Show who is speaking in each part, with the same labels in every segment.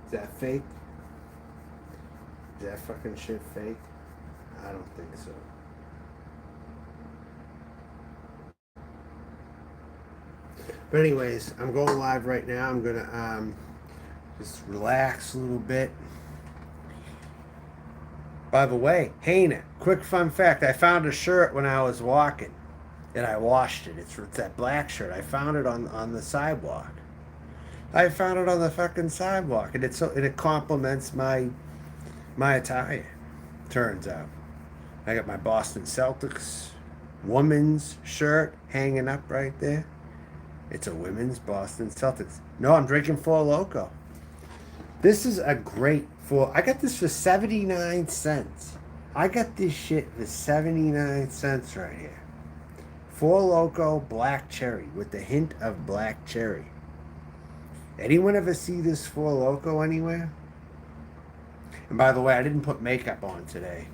Speaker 1: Is that fake? Is that fucking shit fake? I don't think so. But anyways, I'm going live right now. I'm gonna just relax a little bit. By the way, Hana, quick fun fact: I found a shirt when I was walking, and I washed it. It's that black shirt. I found it on the sidewalk. I found it on the fucking sidewalk, and it complements my attire. Turns out, I got my Boston Celtics women's shirt hanging up right there. It's a women's Boston Celtics. No, I'm drinking Four Loco. This is a great four. I got this for 79 cents. I got this shit for 79 cents right here. Four Loco black cherry with the hint of black cherry. Anyone ever see this Four Loco anywhere? And by the way, I didn't put makeup on today.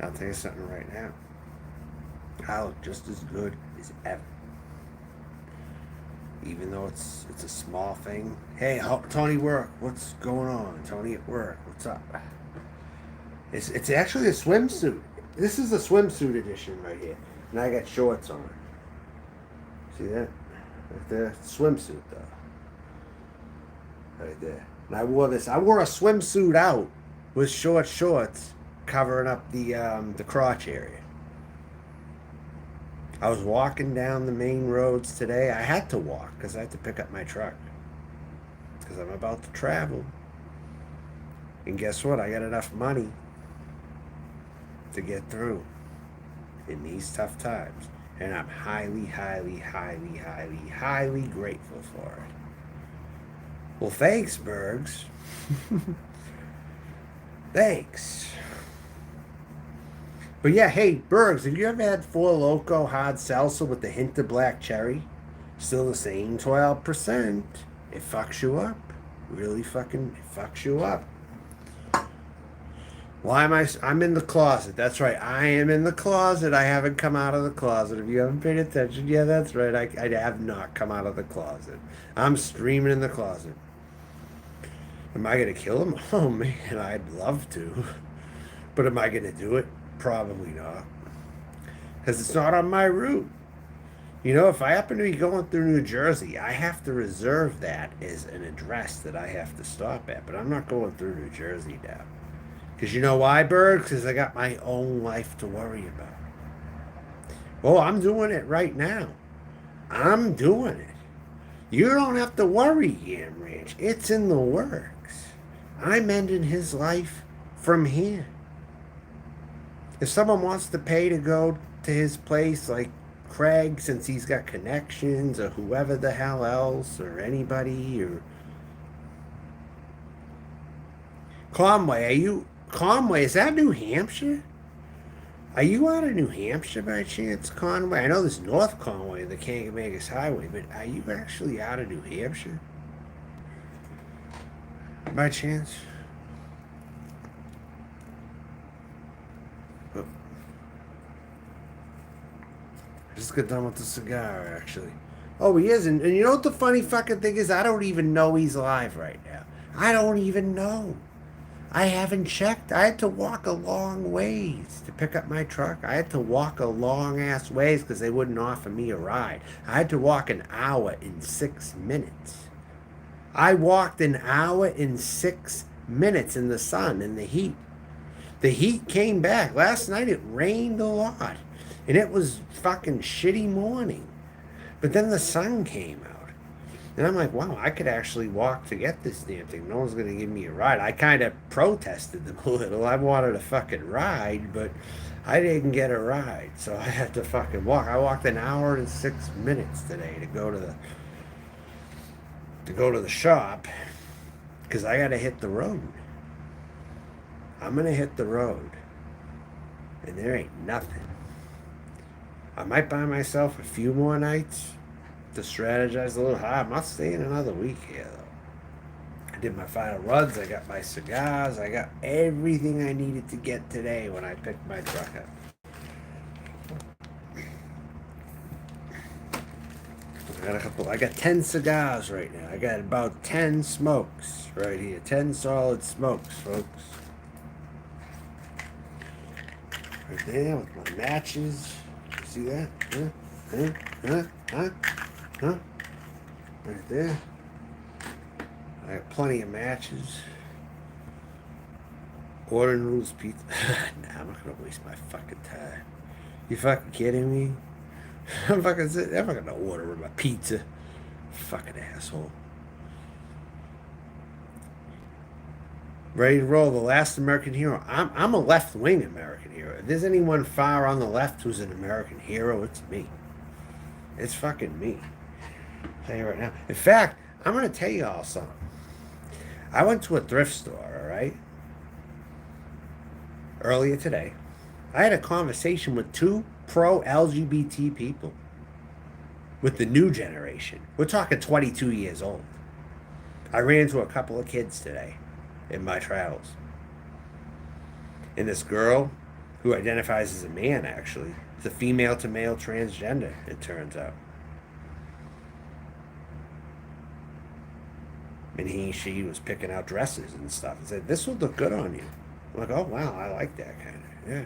Speaker 1: I'll tell you something right now. I look just as good as ever. Even though it's a small thing. Hey, Tony, work. What's going on? Tony at work. What's up? It's actually a swimsuit. This is a swimsuit edition right here, and I got shorts on. See that? Right there, swimsuit though. Right there. And I wore this. I wore a swimsuit out with short shorts covering up the crotch area. I was walking down the main roads today. I had to walk because I had to pick up my truck because I'm about to travel. And guess what? I got enough money to get through in these tough times. And I'm highly, highly, highly, highly, highly grateful for it. Well, thanks, Bergs. Thanks. But yeah, hey, Bergs, have you ever had Four Loco hard salsa with the hint of black cherry? Still the same 12%. It fucks you up. Really fucking it fucks you up. Why am I'm in the closet. That's right. I am in the closet. I haven't come out of the closet. If you haven't paid attention, yeah, that's right. I have not come out of the closet. I'm streaming in the closet. Am I going to kill him? Oh, man, I'd love to. But am I going to do it? Probably not. Because it's not on my route. You know, if I happen to be going through New Jersey, I have to reserve that as an address that I have to stop at. But I'm not going through New Jersey now. Because you know why, Berg? Because I got my own life to worry about. Oh, I'm doing it right now. I'm doing it. You don't have to worry, Yam Ranch. It's in the works. I'm ending his life from here. If someone wants to pay to go to his place, like Craig, since he's got connections, or whoever the hell else, or anybody, or Conway, Conway, is that New Hampshire? Are you out of New Hampshire by chance, Conway? I know there's North Conway, the Kangamegas Highway, but are you actually out of New Hampshire? By chance? Oh. I just got done with the cigar, actually. Oh, he is, and you know what the funny fucking thing is? I don't even know he's alive right now. I don't even know. I haven't checked. I had to walk a long ways to pick up my truck. I had to walk a long ass ways because they wouldn't offer me a ride. I had to walk an hour in 6 minutes. I walked an hour in 6 minutes in the sun, in the heat. The heat came back. Last night it rained a lot. And it was fucking shitty morning. But then the sun came out. And I'm like, wow, I could actually walk to get this damn thing. No one's going to give me a ride. I kind of protested them a little. I wanted a fucking ride, but I didn't get a ride. So I had to fucking walk. I walked an hour and 6 minutes today to go to the shop because I got to hit the road. I'm going to hit the road. And there ain't nothing. I might buy myself a few more nights to strategize a little high. I'm not staying another week here, though. I did my final runs. I got my cigars. I got everything I needed to get today when I picked my truck up. I got 10 cigars right now. I got about 10 smokes right here. 10 solid smokes, folks. Right there with my matches. See that? Huh? Huh? Huh? Huh? Huh? Right there. I got plenty of matches. Ordering Rules Pizza. Nah, I'm not gonna waste my fucking time. You fucking kidding me? I'm not gonna order my pizza. Fucking asshole. Ready to roll. The last American hero. I'm a left wing American hero. If there's anyone far on the left who's an American hero, it's me. It's fucking me. I'll tell you right now. In fact, I'm gonna tell you all something. I went to a thrift store, all right, earlier today. I had a conversation with two pro LGBT people with the new generation. We're talking 22 years old. I ran into a couple of kids today in my travels. And this girl, who identifies as a man actually, is a female to male transgender, it turns out. And she was picking out dresses and stuff and said, "This would look good on you." I'm like, "Oh, wow, I like that kind of, yeah.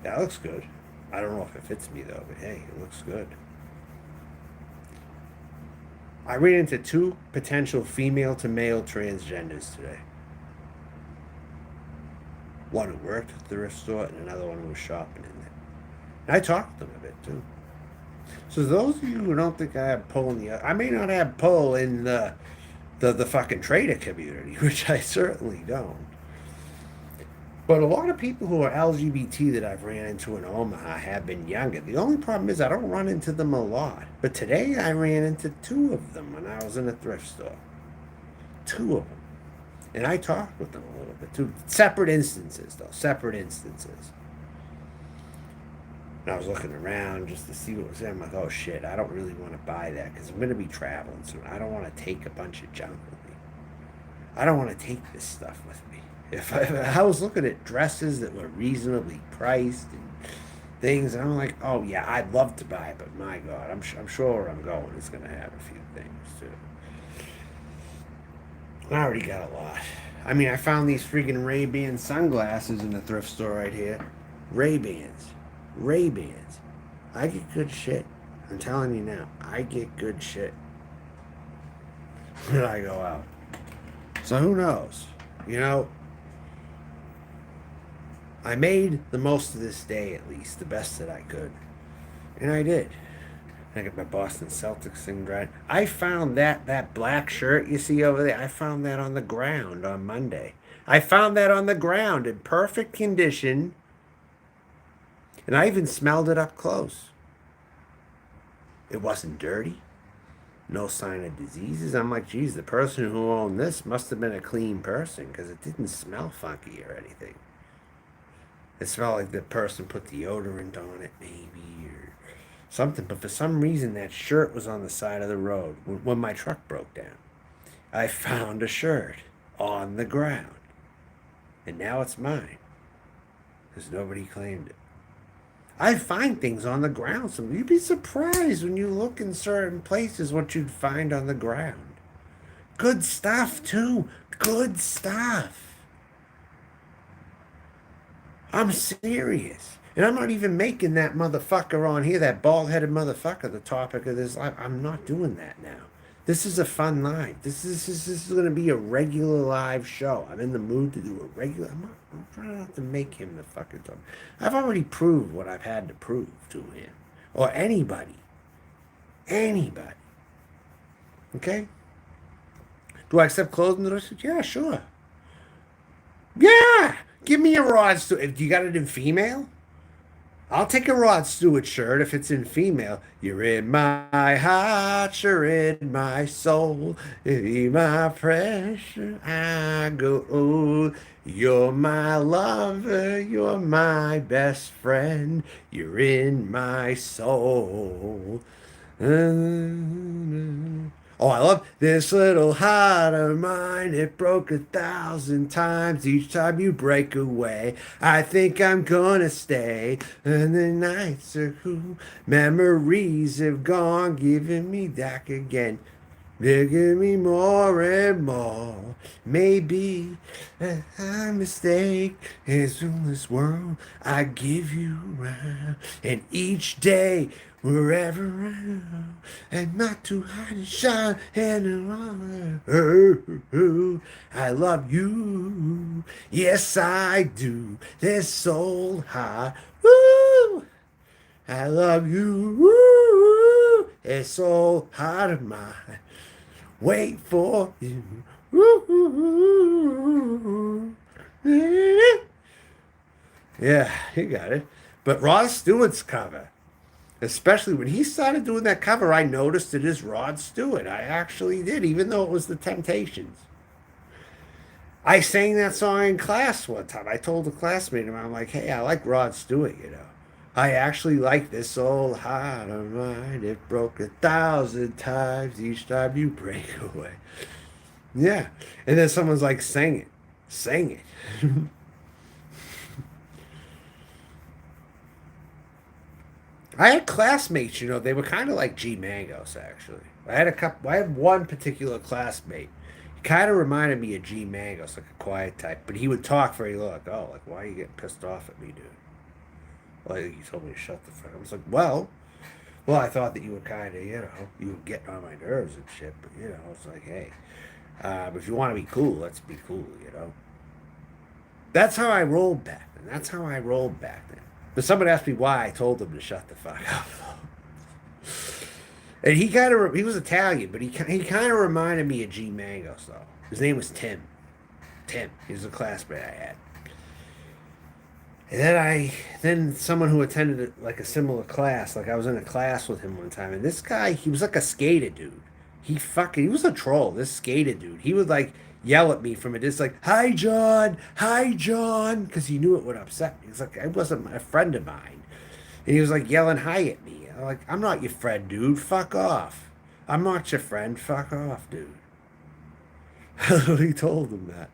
Speaker 1: That looks good. I don't know if it fits me though, but hey, it looks good." I ran into two potential female to male transgenders today. One who worked at the thrift store and another one who was shopping in there. And I talked to them a bit too. So those of you who don't think I have pull in I may not have pull in the fucking trader community, which I certainly don't. But a lot of people who are LGBT that I've ran into in Omaha have been younger. The only problem is I don't run into them a lot. But today I ran into two of them when I was in a thrift store. Two of them. And I talked with them a little bit too. Separate instances, though. Separate instances. And I was looking around just to see what was there. I'm like, oh shit, I don't really want to buy that because I'm going to be traveling soon. I don't want to take a bunch of junk with me. I don't want to take this stuff with me. If I was looking at dresses that were reasonably priced and things, and I'm like, oh yeah, I'd love to buy it, but my God, I'm sure where I'm going is going to have a few things too. I already got a lot. I mean, I found these freaking Ray-Ban sunglasses in the thrift store right here. Ray-Bans. Ray-Bans. I get good shit. I'm telling you now, I get good shit when I go out. So who knows? You know, I made the most of this day, at least, the best that I could. And I did. I got my Boston Celtics thing dried. I found that black shirt you see over there, I found that on the ground on Monday. I found that on the ground in perfect condition. And I even smelled it up close. It wasn't dirty. No sign of diseases. I'm like, geez, the person who owned this must have been a clean person because it didn't smell funky or anything. It smelled like the person put deodorant on it, maybe, or something. But for some reason, that shirt was on the side of the road when my truck broke down. I found a shirt on the ground. And now it's mine because nobody claimed it. I find things on the ground. So you'd be surprised when you look in certain places what you'd find on the ground. Good stuff, too. Good stuff. I'm serious. And I'm not even making that motherfucker on here, that bald-headed motherfucker, the topic of this live. I'm not doing that now. This is a fun live. This is going to be a regular live show. I'm in the mood to do a regular. I'm trying not to make him the fucking topic. I've already proved what I've had to prove to him. Or anybody. Anybody. Okay? Do I accept clothing? Yeah, sure. Yeah! Give me a Rod Stewart. You got it in female? I'll take a Rod Stewart shirt if it's in female. You're in my heart, you're in my soul. You're my pressure, I go. You're my lover, you're my best friend. You're in my soul. Oh, I love this little heart of mine. It broke 1,000 times. Each time you break away, I think I'm gonna stay. And the nights are cool. Memories have gone, giving me back again. They give me more and more. Maybe a mistake is in this world I give you around. And each day, wherever I am, and not too hard to shine. And I love you. Yes, I do. This soul high. Woo! I love you. Woo! It's so hard of mine. Wait for you. Woo! Yeah, you got it. But Rod Stewart's cover, especially when he started doing that cover, I noticed it is Rod Stewart. I actually did, even though it was the Temptations. I sang that song in class one time. I told a classmate, and I'm like, hey, I like Rod Stewart, you know. I actually like this old heart of mine. It broke 1,000 times each time you break away. Yeah. And then someone's like, sing it. Sing it. I had classmates, you know, they were kind of like G Mangos, actually. I had one particular classmate. He kind of reminded me of G Mangos, like a quiet type, but he would talk very low, like, oh, like, why are you getting pissed off at me, dude? Like, you told me to shut the fuck up. I was like, well, I thought that you were kind of, you know, you were getting on my nerves and shit, but, you know, it's like, hey, if you want to be cool, let's be cool, you know? That's how I rolled back then. That's how I rolled back then. But someone asked me why I told them to shut the fuck up. And he was Italian, but he kind of reminded me of G Mangos though. His name was Tim. Tim. He was a classmate I had. And then someone who attended like a similar class, like I was in a class with him one time, and this guy, he was like a skater dude. He was a troll. This skater dude, he would like yell at me from a distance, like hi John, because he knew it would upset me. It's like I wasn't a friend of mine, and he was like yelling hi at me. I'm like, I'm not your friend, dude. Fuck off. I'm not your friend. Fuck off, dude. He told him that.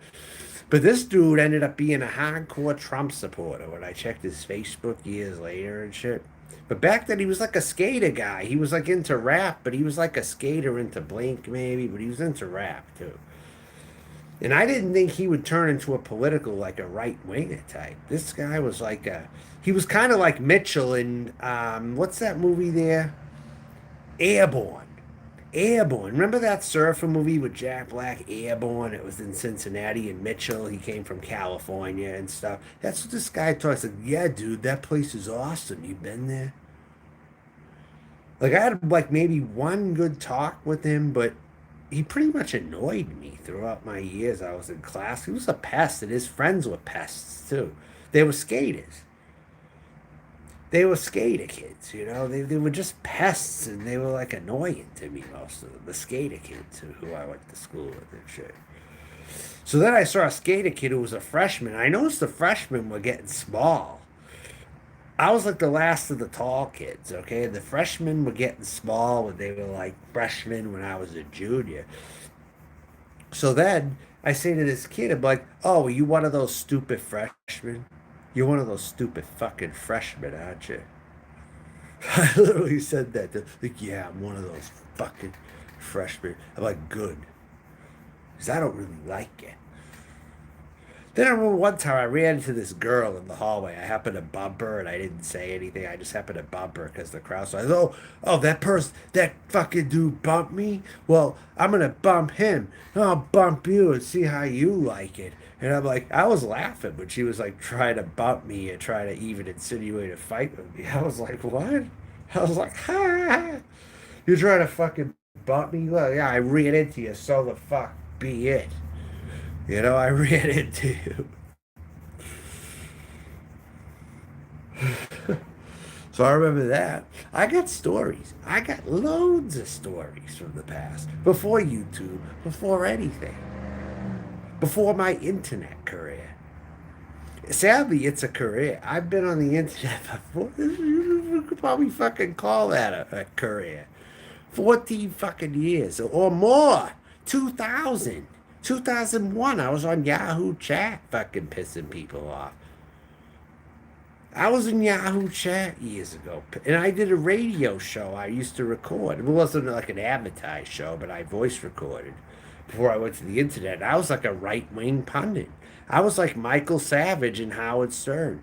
Speaker 1: But this dude ended up being a hardcore Trump supporter when I checked his Facebook years later and shit. But back then he was like a skater guy. He was like into rap, but he was like a skater into Blink maybe, but he was into rap too. And I didn't think he would turn into a political, like a right winger type. This guy was like he was kind of like Mitchell in, what's that movie there? Airborne. Airborne. Remember that surfer movie with Jack Black, Airborne? It was in Cincinnati and Mitchell. He came from California and stuff. That's what this guy talks like. Yeah, dude, that place is awesome. You been there? Like I had like maybe one good talk with him, but he pretty much annoyed me throughout my years I was in class. He was a pest, and his friends were pests too. They were skaters. They were skater kids, you know. They were just pests, and they were like annoying to me, most of them. The skater kids who I went to school with and shit. So then I saw a skater kid who was a freshman. I noticed the freshmen were getting small. I was like the last of the tall kids, okay? The freshmen were getting small when they were like freshmen when I was a junior. So then I say to this kid, I'm like, oh, are you one of those stupid freshmen? You're one of those stupid fucking freshmen, aren't you? I literally said that. Like, yeah, I'm one of those fucking freshmen. I'm like, good. Because I don't really like it. Then I remember one time I ran into this girl in the hallway. I happened to bump her and I didn't say anything. I just happened to bump her because the crowd. So I thought, that person, that fucking dude bumped me. Well, I'm going to bump him. I'll bump you and see how you like it. And I'm like, I was laughing when she was like trying to bump me and trying to even insinuate a fight with me. I was like, what? I was like, ha! You're trying to fucking bump me? Well, yeah, I ran into you, so the fuck be it. You know, I ran into you. So I remember that. I got stories. I got loads of stories from the past. Before YouTube, before anything. Before my internet career. Sadly, it's a career. I've been on the internet before. You could probably fucking call that a career. 14 fucking years or more. 2000, 2001. I was on Yahoo Chat fucking pissing people off. I was in Yahoo Chat years ago, and I did a radio show I used to record. It wasn't like an advertised show, but I voice recorded before I went to the internet. I was like a right-wing pundit. I was like Michael Savage and Howard Stern.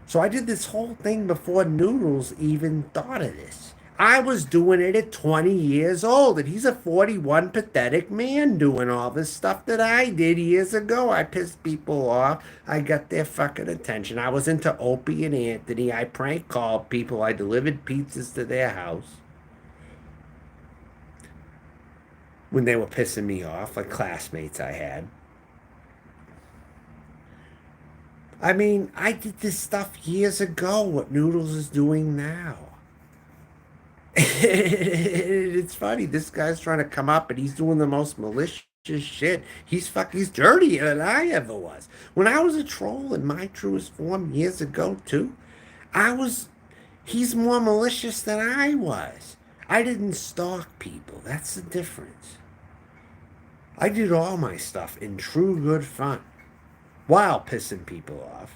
Speaker 1: So I did this whole thing before Noodles even thought of this. I was doing it at 20 years old, and he's a 41 pathetic man doing all this stuff that I did years ago. I pissed people off. I got their fucking attention. I was into Opie and Anthony. I prank called people. I delivered pizzas to their house when they were pissing me off, like classmates I had. I mean, I did this stuff years ago, what Noodles is doing now. It's funny. This guy's trying to come up and he's doing the most malicious shit. He's dirtier than I ever was. When I was a troll in my truest form years ago, too, I was, he's more malicious than I was. I didn't stalk people. That's the difference. I did all my stuff in true good fun while pissing people off.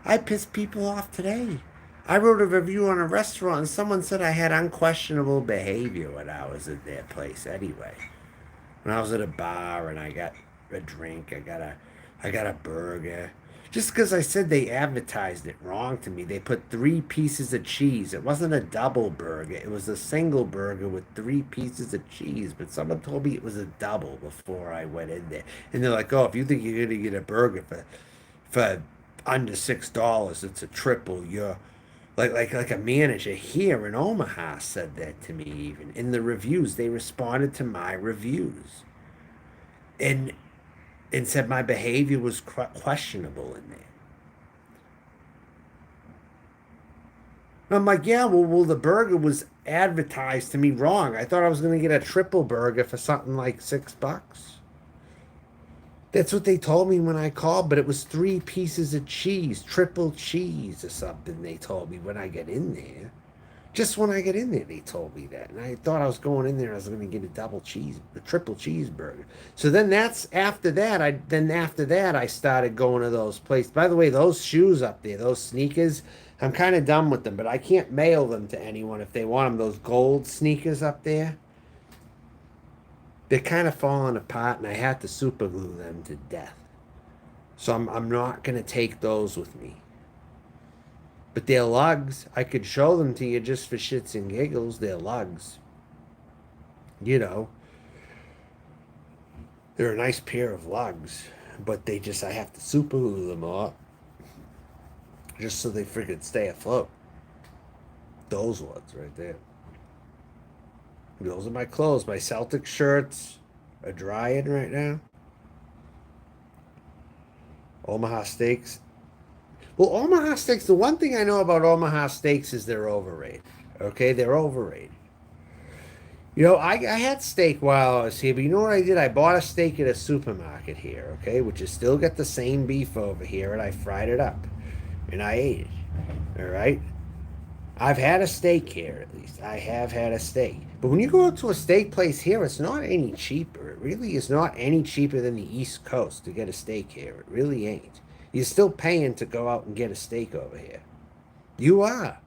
Speaker 1: I piss people off today. I wrote a review on a restaurant and someone said I had unquestionable behavior when I was at their place anyway. When I was at a bar and I got a drink, I got a burger. Just because I said they advertised it wrong to me, they put 3 pieces of cheese. It wasn't a double burger, it was a single burger with 3 pieces of cheese. But someone told me it was a double before I went in there. And they're like, oh, if you think you're gonna get a burger for under $6, it's a triple. You're like a manager here in Omaha said that to me even. In the reviews, they responded to my reviews and and said my behavior was questionable in there. And I'm like, yeah, well, the burger was advertised to me wrong. I thought I was going to get a triple burger for something like $6. That's what they told me when I called, but it was 3 pieces of cheese, triple cheese or something. They told me when I get in there. Just when I get in there, they told me that. And I thought I was going in there, I was going to get a triple cheeseburger. So then after that, I started going to those places. By the way, those shoes up there, those sneakers, I'm kind of done with them, but I can't mail them to anyone if they want them. Those gold sneakers up there, they're kind of falling apart, and I had to super glue them to death. So I'm not going to take those with me. But they're lugs. I could show them to you just for shits and giggles. They're lugs. You know, they're a nice pair of lugs. But I have to super glue them up just so they freaking stay afloat. Those ones right there. Those are my clothes. My Celtic shirts are drying right now. Omaha Steaks. Well, Omaha Steaks, the one thing I know about Omaha Steaks is they're overrated. Okay, they're overrated. I had steak while I was here, but you know what I did? I bought a steak at a supermarket here, okay, which is still got the same beef over here, and I fried it up. And I ate it. All right? I've had a steak here, at least. I have had a steak. But when you go to a steak place here, it's not any cheaper. It really is not any cheaper than the East Coast to get a steak here. It really ain't. You're still paying to go out and get a steak over here. You are.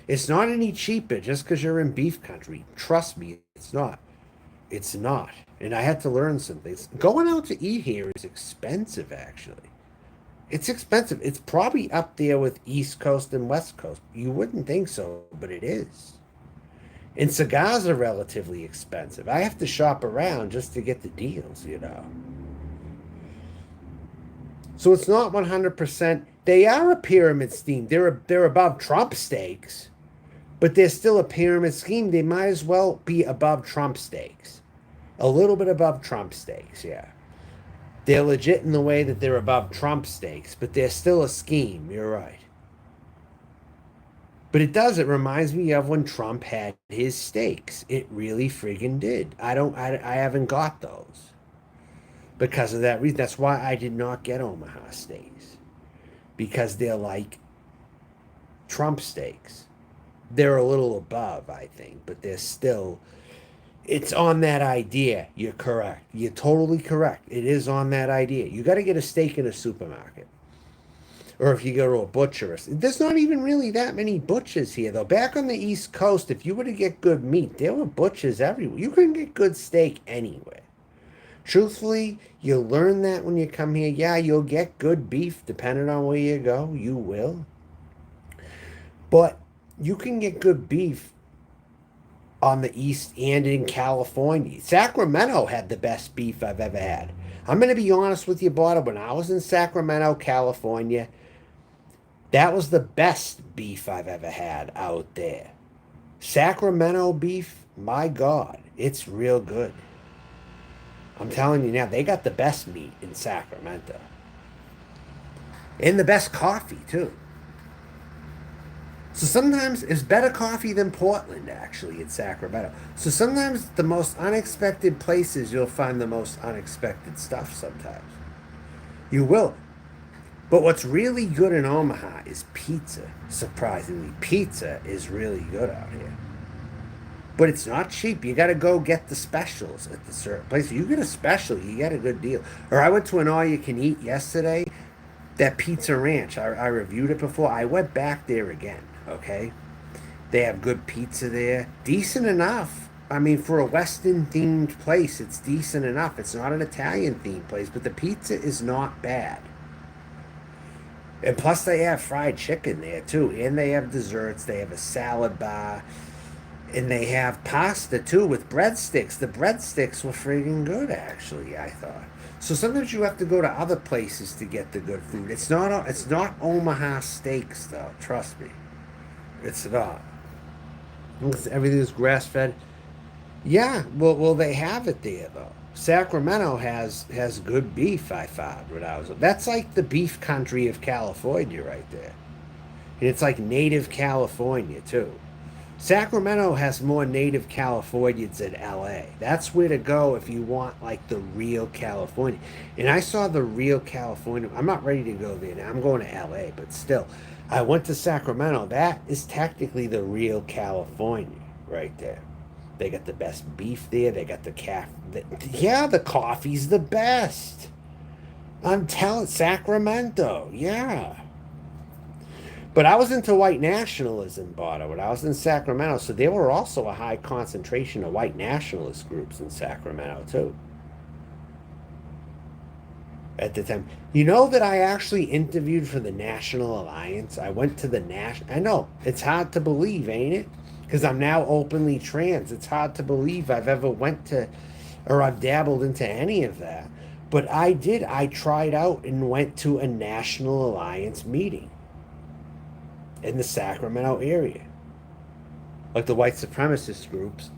Speaker 1: It's not any cheaper just because you're in beef country. Trust me, it's not. It's not. And I had to learn some things. Going out to eat here is expensive, actually. It's expensive. It's probably up there with East Coast and West Coast. You wouldn't think so, but it is. And cigars are relatively expensive. I have to shop around just to get the deals. So it's not 100%. They are a pyramid scheme. They're above Trump steaks, but they're still a pyramid scheme. They might as well be above Trump steaks. A little bit above Trump steaks, yeah. They're legit in the way that they're above Trump steaks, but they're still a scheme. You're right. But it reminds me of when Trump had his steaks. It really friggin' did. I haven't got those because of that reason. That's why I did not get Omaha steaks, because they're like Trump steaks. They're a little above, I think, but they're still It's on that idea. You're correct. You're totally correct. It is on that idea. You got to get a steak in a supermarket. Or if you go to a butcher. There's not even really that many butchers here, though. Back on the East Coast, if you were to get good meat, there were butchers everywhere. You couldn't get good steak anywhere. Truthfully, you'll learn that when you come here. Yeah, you'll get good beef depending on where you go. You will. But you can get good beef on the East and in California. Sacramento had the best beef I've ever had. I'm going to be honest with you, Bada. When I was in Sacramento, California, that was the best beef I've ever had out there. Sacramento beef, my God, it's real good. I'm telling you now, they got the best meat in Sacramento. And the best coffee, too. So sometimes it's better coffee than Portland, actually, in Sacramento. So sometimes the most unexpected places, you'll find the most unexpected stuff sometimes. You will. But what's really good in Omaha is pizza. Surprisingly, pizza is really good out here. But it's not cheap. You got to go get the specials at the certain place. You get a special, you get a good deal. Or I went to an all-you-can-eat yesterday. That Pizza Ranch, I reviewed it before. I went back there again, okay? They have good pizza there. Decent enough. I mean, for a Western-themed place, it's decent enough. It's not an Italian-themed place, but the pizza is not bad. And plus, they have fried chicken there, too. And they have desserts. They have a salad bar. And they have pasta, too, with breadsticks. The breadsticks were freaking good, actually, I thought. So sometimes you have to go to other places to get the good food. It's not Omaha Steaks, though. Trust me. It's not. Everything is grass-fed. Yeah, well, they have it there, though. Sacramento has good beef, I found when I was. That's like the beef country of California right there. And it's like native California, too. Sacramento has more native Californians than LA. That's where to go if you want like the real California. And I saw the real California. I'm not ready to go there now. I'm going to LA, but still. I went to Sacramento. That is technically the real California right there. They got the best beef there. They got the yeah, the coffee's the best. I'm telling Sacramento. Yeah. But I was into white nationalism, Bada, when I was in Sacramento. So there were also a high concentration of white nationalist groups in Sacramento, too. At the time. You know that I actually interviewed for the National Alliance? I went to the National... I know. It's hard to believe, ain't it? Because I'm now openly trans. It's hard to believe I've ever went to... or I've dabbled into any of that. But I did. I tried out and went to a National Alliance meeting in the Sacramento area. Like the white supremacist groups,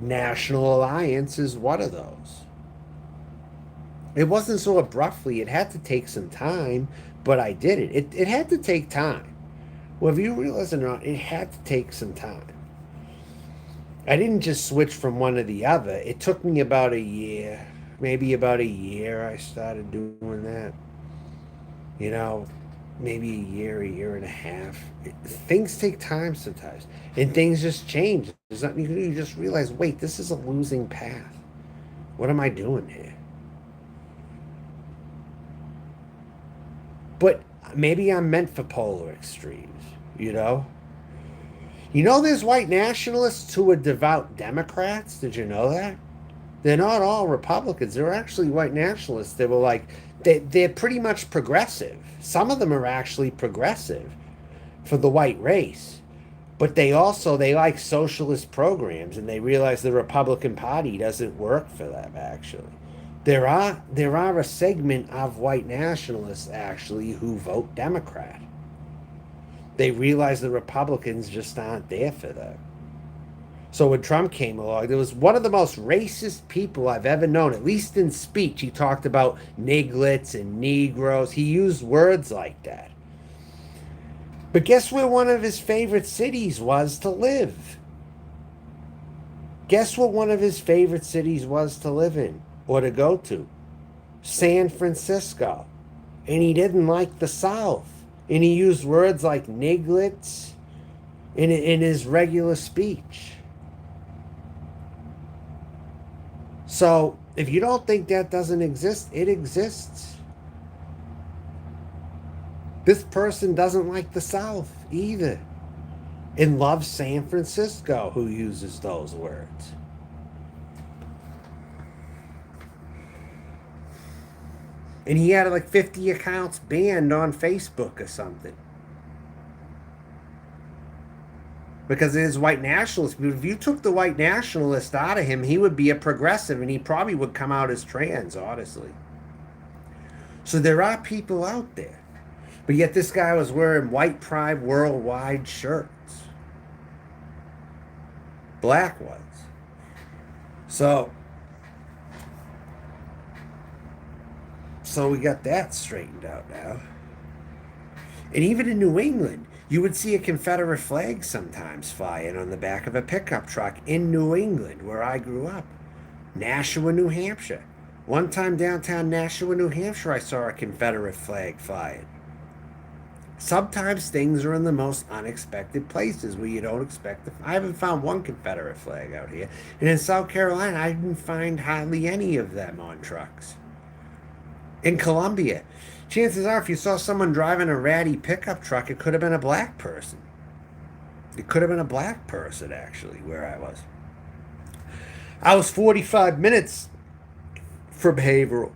Speaker 1: National Alliance is one of those. It wasn't so abruptly. It had to take some time, but I did it. It had to take time. Whether you realize it or not, it had to take some time. I didn't just switch from one to the other. It took me about a year, maybe about a year I started doing that. You know, maybe a year and a half. Things take time sometimes, and things just change. There's nothing you just realize. Wait, this is a losing path. What am I doing here? But maybe I'm meant for polar extremes. You know. You know, there's white nationalists who are devout Democrats. Did you know that? They're not all Republicans. They're actually white nationalists. They were like, they're pretty much progressive. Some of them are actually progressive for the white race. But they like socialist programs, and they realize the Republican Party doesn't work for them, actually. There are a segment of white nationalists, actually, who vote Democrat. They realize the Republicans just aren't there for them. So when Trump came along, there was one of the most racist people I've ever known, at least in speech. He talked about niglets and Negroes. He used words like that. But guess where one of his favorite cities was to live? Guess what one of his favorite cities was to live in or to go to? San Francisco. And he didn't like the South. And he used words like niglets in his regular speech. So if you don't think that doesn't exist, it exists. This person doesn't like the South either and loves San Francisco, who uses those words. And he had like 50 accounts banned on Facebook or something. Because it is white nationalist. But if you took the white nationalist out of him, he would be a progressive and he probably would come out as trans, honestly. So there are people out there. But yet this guy was wearing white pride worldwide shirts. Black ones. So we got that straightened out now. And even in New England, you would see a Confederate flag sometimes flying on the back of a pickup truck in New England, where I grew up. Nashua, New Hampshire. One time downtown Nashua, New Hampshire, I saw a Confederate flag flying. Sometimes things are in the most unexpected places where you don't expect them. I haven't found one Confederate flag out here. And in South Carolina, I didn't find hardly any of them on trucks. In Columbia, chances are if you saw someone driving a ratty pickup truck, it could have been a black person. It could have been a black person, actually, where I was. I was 45 minutes from Haverhill.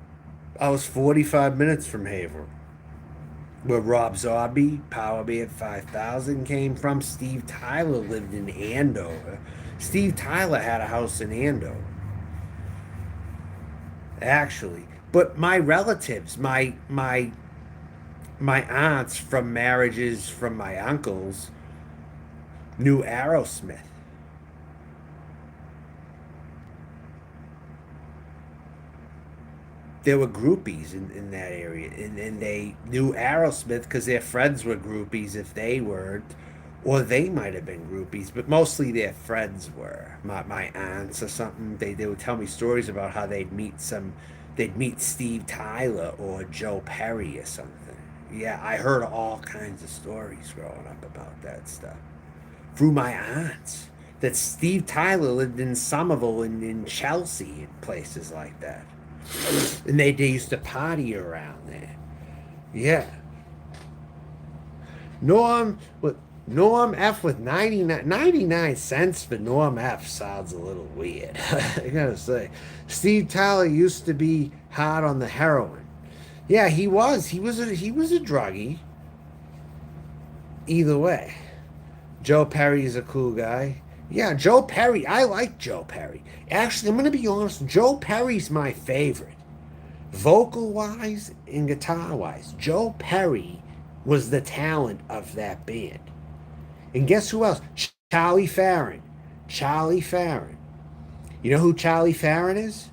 Speaker 1: I was 45 minutes from Haverhill, where Rob Zombie, Power Man 5000 came from. Steve Tyler lived in Andover. Steve Tyler had a house in Andover, actually. But my relatives, my aunts from marriages from my uncles knew Aerosmith. There were groupies in that area, and they knew Aerosmith because their friends were groupies if they weren't, or they might have been groupies, but mostly their friends were. My aunts or something, they would tell me stories about how they'd meet Steve Tyler or Joe Perry or something. Yeah, I heard all kinds of stories growing up about that stuff through my aunts. That Steve Tyler lived in Somerville and in Chelsea and places like that. And they used to party around there. Yeah. Norm F with 99 cents for Norm F sounds a little weird. I gotta say. Steve Tyler used to be hard on the heroin. Yeah, he was. He was a druggie. Either way. Joe Perry's a cool guy. Yeah, Joe Perry. I like Joe Perry. Actually, I'm going to be honest. Joe Perry's my favorite. Vocal wise and guitar wise. Joe Perry was the talent of that band. And guess who else? Charlie Farron. Charlie Farron. You know who Charlie Farron is?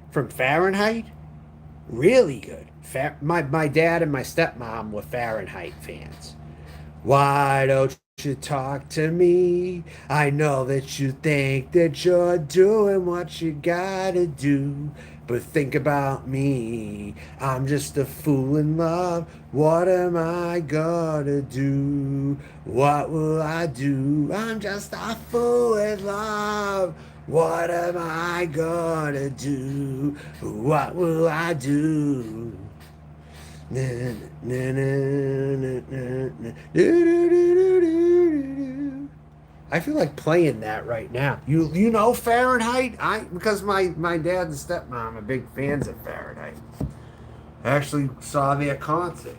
Speaker 1: From Fahrenheit? Really good. My dad and my stepmom were Fahrenheit fans. Why don't you talk to me? I know that you think that you're doing what you gotta do. But think about me. I'm just a fool in love. What am I gonna do? What will I do? I'm just a fool in love. What am I gonna do? What will I do? I feel like playing that right now. You know Fahrenheit? Because my dad and stepmom are big fans of Fahrenheit. I actually saw their concert.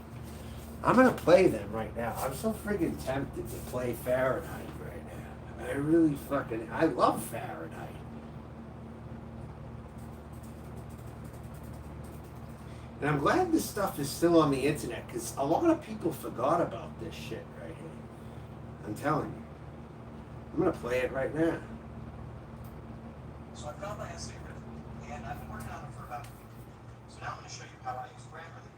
Speaker 1: I'm gonna play them right now. I'm so friggin' tempted to play Fahrenheit right now. I love Fahrenheit. And I'm glad this stuff is still on the internet because a lot of people forgot about this shit right here. I'm telling you. I'm going to play it right now. So I've got my essay written, and I've been working on it for about a week. So now I'm going to show you how I use Grammarly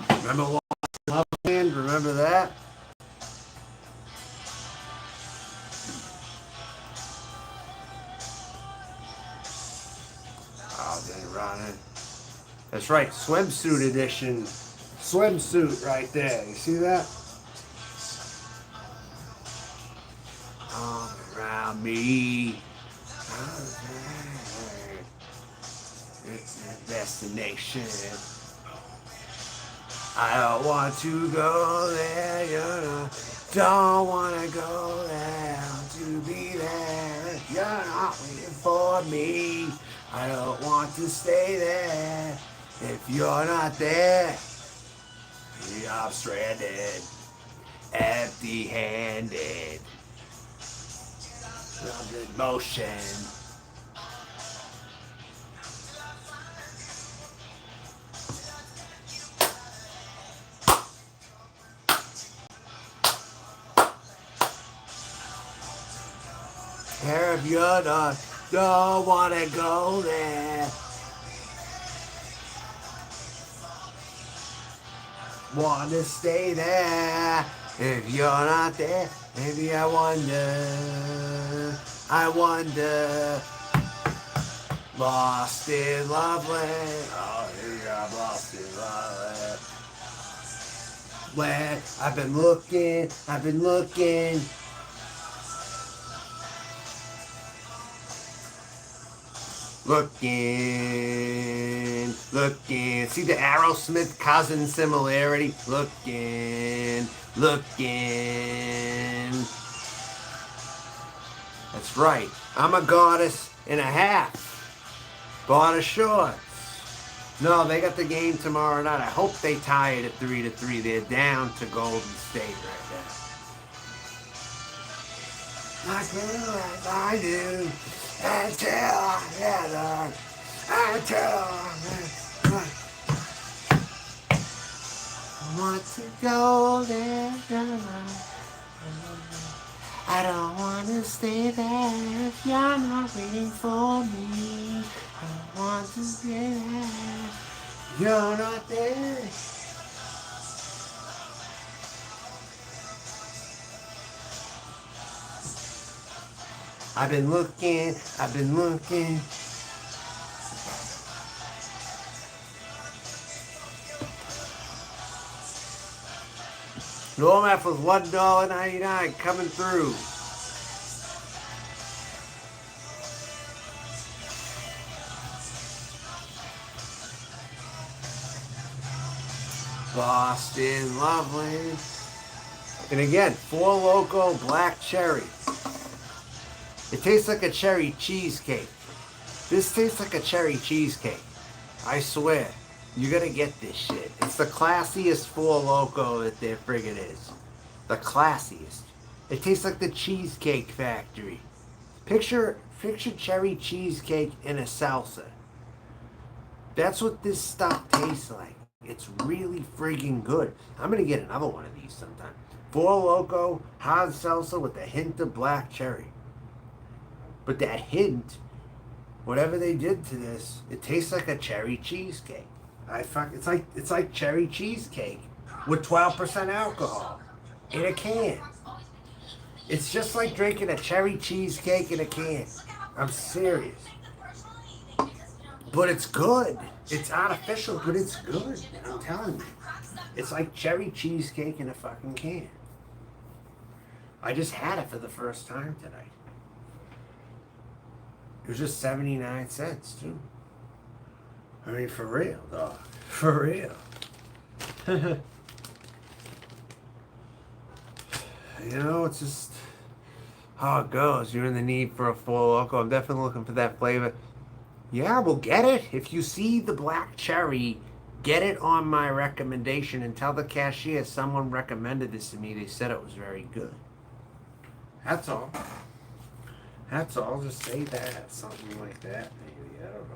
Speaker 1: to Remember Lost Love Land? Remember that? Oh, didn't run it. That's right, swimsuit edition. Swimsuit right there. You see that? around me. It's a destination. I don't want to go there, you know. Don't want to go there. I want to be there. You're not waiting for me. I don't want to stay there. If you're not there, I'm stranded, empty-handed. I'm in motion. If you're not, don't wanna go there. Wanna stay there. If you're not there, maybe I wonder. I wonder. Lost in Loveland. Oh, yeah, I'm lost in Loveland. Where I've been looking. Looking. See the Aerosmith cousin similarity? Looking. That's right. I'm a goddess and a half. Bought shorts. No, they got the game tomorrow night. I hope they tie it at 3-3. They're down to Golden State right now. Not good as I do. Until I want to go there. I don't want to stay there if you're not waiting for me. I don't want to stay there. You're not there. I've been looking. Normath was $1.99 coming through. Boston Loveland. And again, Four Loko Black Cherry. It tastes like a cherry cheesecake. This tastes like a cherry cheesecake. I swear. You gotta get this shit. It's the classiest Four Loko that there friggin' is. The classiest. It tastes like the Cheesecake Factory. Picture cherry cheesecake in a salsa. That's what this stuff tastes like. It's really friggin' good. I'm gonna get another one of these sometime. Four Loko hard salsa with a hint of black cherry. But that hint, whatever they did to this, it tastes like a cherry cheesecake. It's like cherry cheesecake with 12% alcohol in a can. It's just like drinking a cherry cheesecake in a can. I'm serious. But it's good. It's artificial, but it's good. I'm telling you. It's like cherry cheesecake in a fucking can. I just had it for the first time tonight. It was just 79 cents, too. I mean, for real, dog. For real. You know, it's just how it goes. You're in the need for a Four Loko. I'm definitely looking for that flavor. Yeah, well, get it. If you see the black cherry, get it on my recommendation and tell the cashier someone recommended this to me. They said it was very good. That's all. Just say that. Something like that, maybe. I don't know.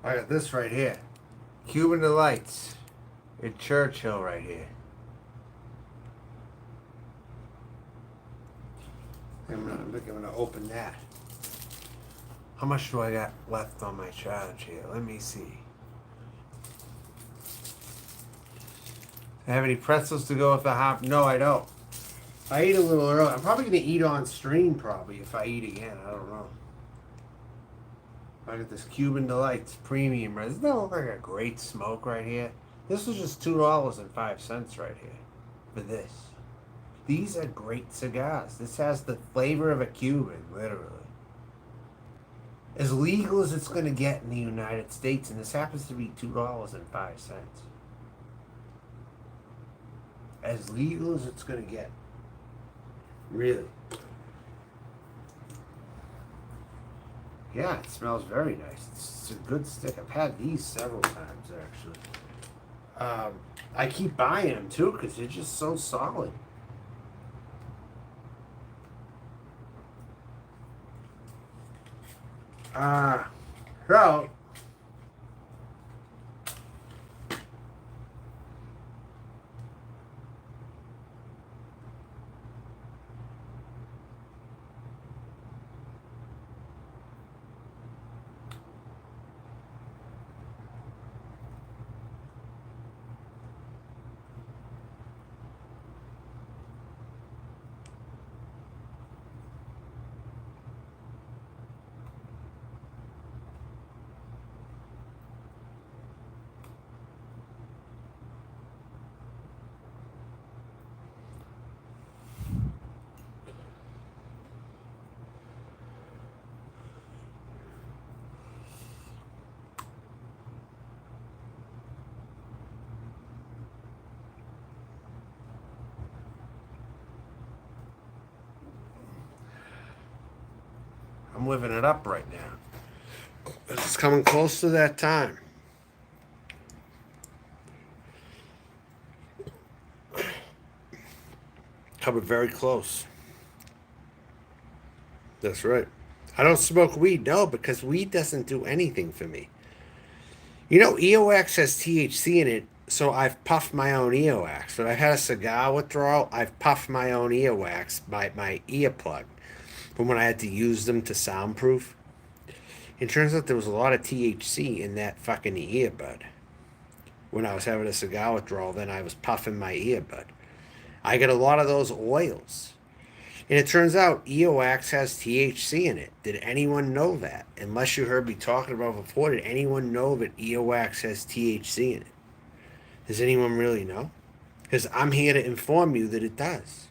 Speaker 1: I got this right here. Cuban Delights in Churchill right here. I'm gonna open that. How much do I got left on my charge here? Let me see. I have any pretzels to go with the hop? No, I don't. I ate a little early. I'm probably gonna eat on stream probably if I eat again. I don't know. I got this Cuban Delights premium. Doesn't that look like a great smoke right here? This was just $2.05 right here for this. These are great cigars. This has the flavor of a Cuban, literally. As legal as it's going to get in the United States, and this happens to be $2.05. As legal as it's going to get. Really. Yeah, it smells very nice. It's a good stick. I've had these several times, actually. I keep buying them, too, because they're just so solid. So, I'm living it up right now. It's coming close to that time. Coming very close. That's right. I don't smoke weed, no, because weed doesn't do anything for me. You know, EOX has THC in it, so I've puffed my own EOX. When I've had a cigar withdrawal, I've puffed my own EOX, my earplug, from when I had to use them to soundproof. It turns out there was a lot of THC in that fucking earbud. When I was having a cigar withdrawal, then I was puffing my earbud. I get a lot of those oils. And it turns out EOX has THC in it. Did anyone know that? Unless you heard me talking about it before, did anyone know that EOX has THC in it? Does anyone really know? Because I'm here to inform you that it does.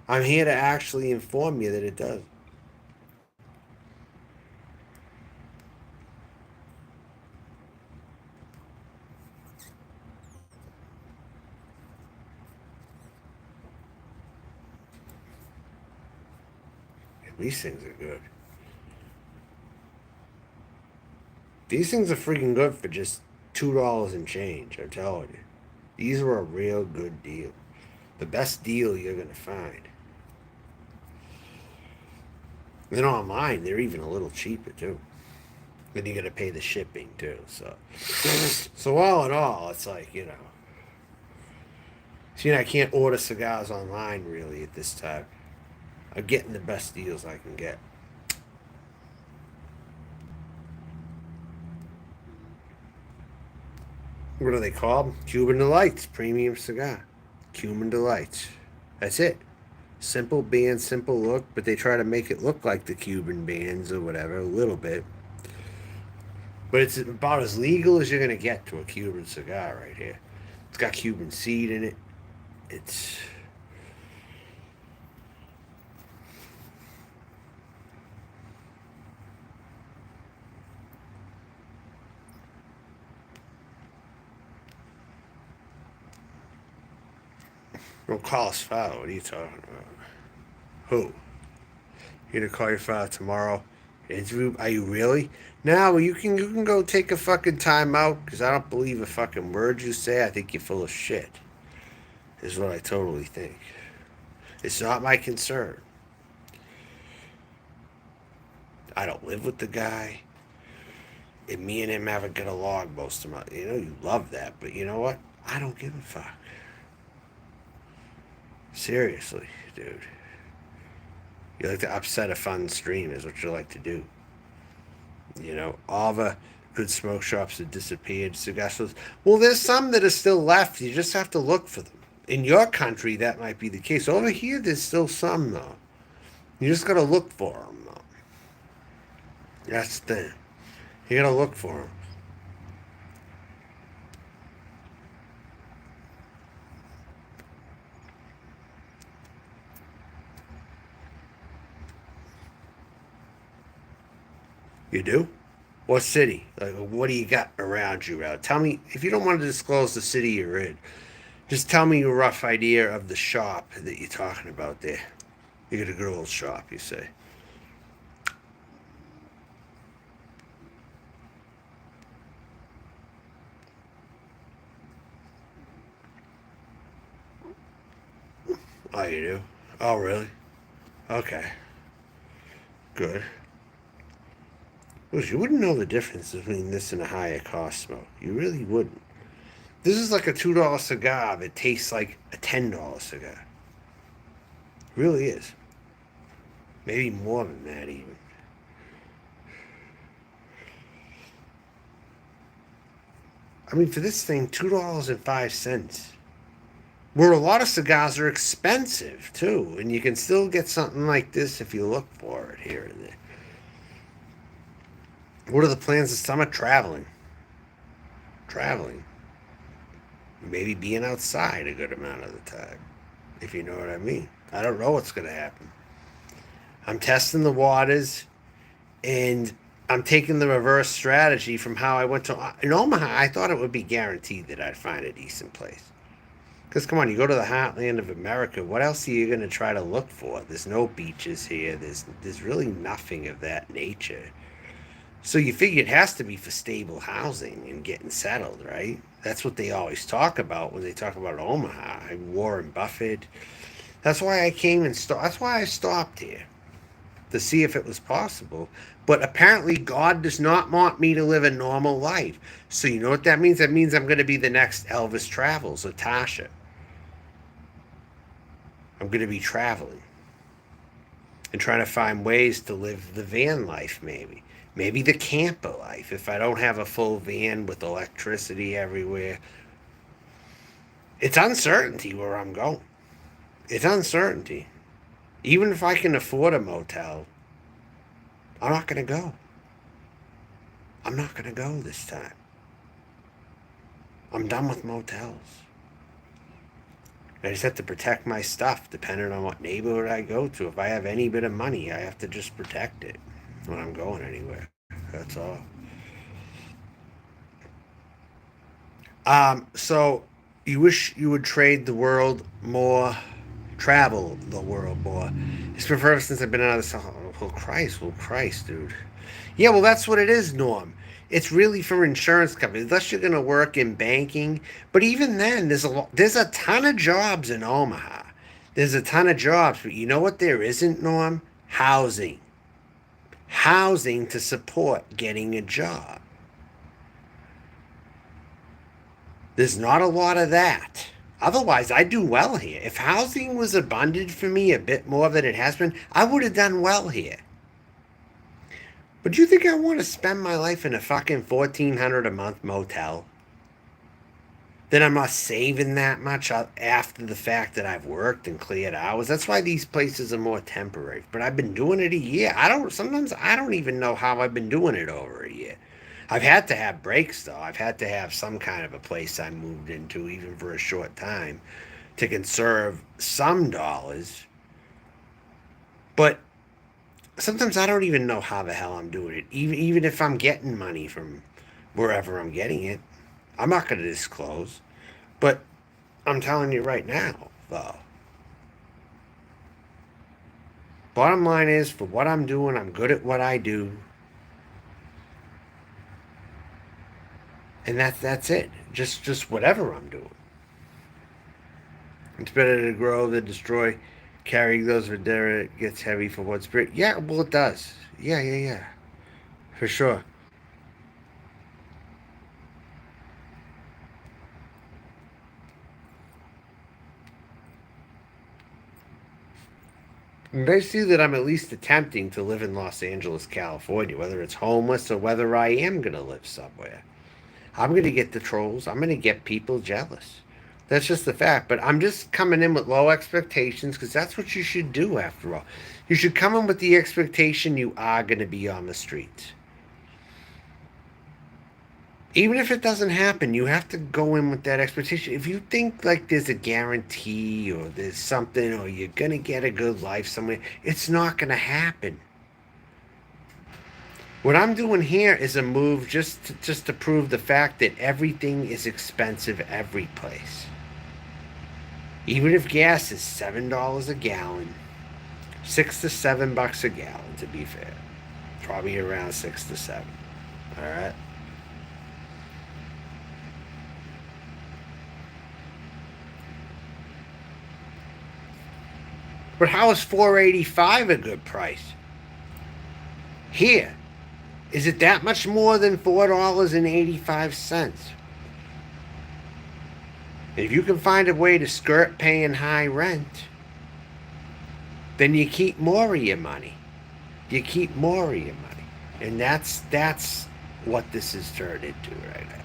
Speaker 1: I'm here to actually inform you that it does. These things are good. These things are freaking good for just $2 and change, I'm telling you. These were a real good deal. The best deal you're going to find. Then online, they're even a little cheaper, too. Then you got to pay the shipping, too. So all in all, it's like, you know. See, I can't order cigars online, really, at this time. I'm getting the best deals I can get. What are they called? Cuban Delights Premium Cigar. Cuban Delights. That's it. Simple band, simple look, but they try to make it look like the Cuban bands or whatever, a little bit. But it's about as legal as you're going to get to a Cuban cigar right here. It's got Cuban seed in it. It's... Don't call us father. What are you talking about? Who? You're gonna call your father tomorrow? Interview? Are you really? Now you can go take a fucking time out because I don't believe a fucking word you say. I think you're full of shit. Is what I totally think. It's not my concern. I don't live with the guy. And me and him haven't got along most of my. You know, you love that, but you know what? I don't give a fuck. Seriously, dude. You like to upset a fun stream, is what you like to do. You know, all the good smoke shops have disappeared. Cigar stores. Well, there's some that are still left. You just have to look for them. In your country, that might be the case. Over here, there's still some, though. You just gotta look for them, though. That's the thing. You gotta look for them. You do? What city? Like, what do you got around you, Ralph? Tell me, if you don't want to disclose the city you're in, just tell me a rough idea of the shop that you're talking about there. You got a good old shop, you say. Oh, you do? Oh, really? Okay, good. Well, you wouldn't know the difference between this and a higher cost smoke. You really wouldn't. This is like a $2 cigar that tastes like a $10 cigar. It really is. Maybe more than that, even. I mean, for this thing, $2.05. Where a lot of cigars are expensive too, and you can still get something like this if you look for it here and there. What are the plans this summer? Traveling. Traveling. Maybe being outside a good amount of the time, if you know what I mean. I don't know what's going to happen. I'm testing the waters, and I'm taking the reverse strategy from how I went to. In Omaha, I thought it would be guaranteed that I'd find a decent place. Because come on, you go to the heartland of America. What else are you going to try to look for? There's no beaches here. There's really nothing of that nature. So you figure it has to be for stable housing and getting settled, right? That's what they always talk about when they talk about Omaha. Warren Buffett. That's why I came and that's why I stopped here to see if it was possible. But apparently, God does not want me to live a normal life. So you know what that means? That means I'm going to be the next Elvis Travels or Tasha. I'm going to be traveling and trying to find ways to live the van life, maybe. Maybe the camper life if I don't have a full van with electricity everywhere. It's uncertainty where I'm going. It's uncertainty. Even if I can afford a motel, I'm not going to go. I'm not going to go this time. I'm done with motels. I just have to protect my stuff depending on what neighborhood I go to. If I have any bit of money, I have to just protect it when I'm going anywhere. That's all. So you wish you would trade the world more, travel the world more. It's been forever since I've been out of this. Oh Christ, dude. Yeah, well, that's what it is, Norm. It's really for insurance companies, unless you're going to work in banking. But even then, there's a ton of jobs in Omaha. There's a ton of jobs, but you know what there isn't, Norm? Housing. Housing to support getting a job. There's not a lot of that. Otherwise, I do well here. If housing was abundant for me a bit more than it has been, I would have done well here. But do you think I want to spend my life in a fucking 1,400 a month motel? Then I'm not saving that much after the fact that I've worked and cleared hours. That's why these places are more temporary. But I've been doing it a year. Sometimes I don't even know how I've been doing it over a year. I've had to have breaks though. I've had to have some kind of a place I moved into, even for a short time, to conserve some dollars. But sometimes I don't even know how the hell I'm doing it. Even if I'm getting money from wherever I'm getting it, I'm not going to disclose. But I'm telling you right now, though. Bottom line is, for what I'm doing, I'm good at what I do, and that's it. Just whatever I'm doing. It's better to grow than destroy. Carrying those Videra gets heavy for one spirit. Yeah, well, it does. Yeah, for sure. And they see that I'm at least attempting to live in Los Angeles, California, whether it's homeless or whether I am going to live somewhere. I'm going to get the trolls. I'm going to get people jealous. That's just the fact. But I'm just coming in with low expectations because that's what you should do after all. You should come in with the expectation you are going to be on the streets. Even if it doesn't happen, you have to go in with that expectation. If you think like there's a guarantee or there's something or you're going to get a good life somewhere, it's not going to happen. What I'm doing here is a move just to prove the fact that everything is expensive every place. Even if gas is $7 a gallon, $6 to $7 a gallon to be fair. Probably around 6 to 7. All right. But how is $4.85 a good price? Here, is it that much more than $4.85? If you can find a way to skirt paying high rent, then you keep more of your money. You keep more of your money. And that's what this is turned into right now.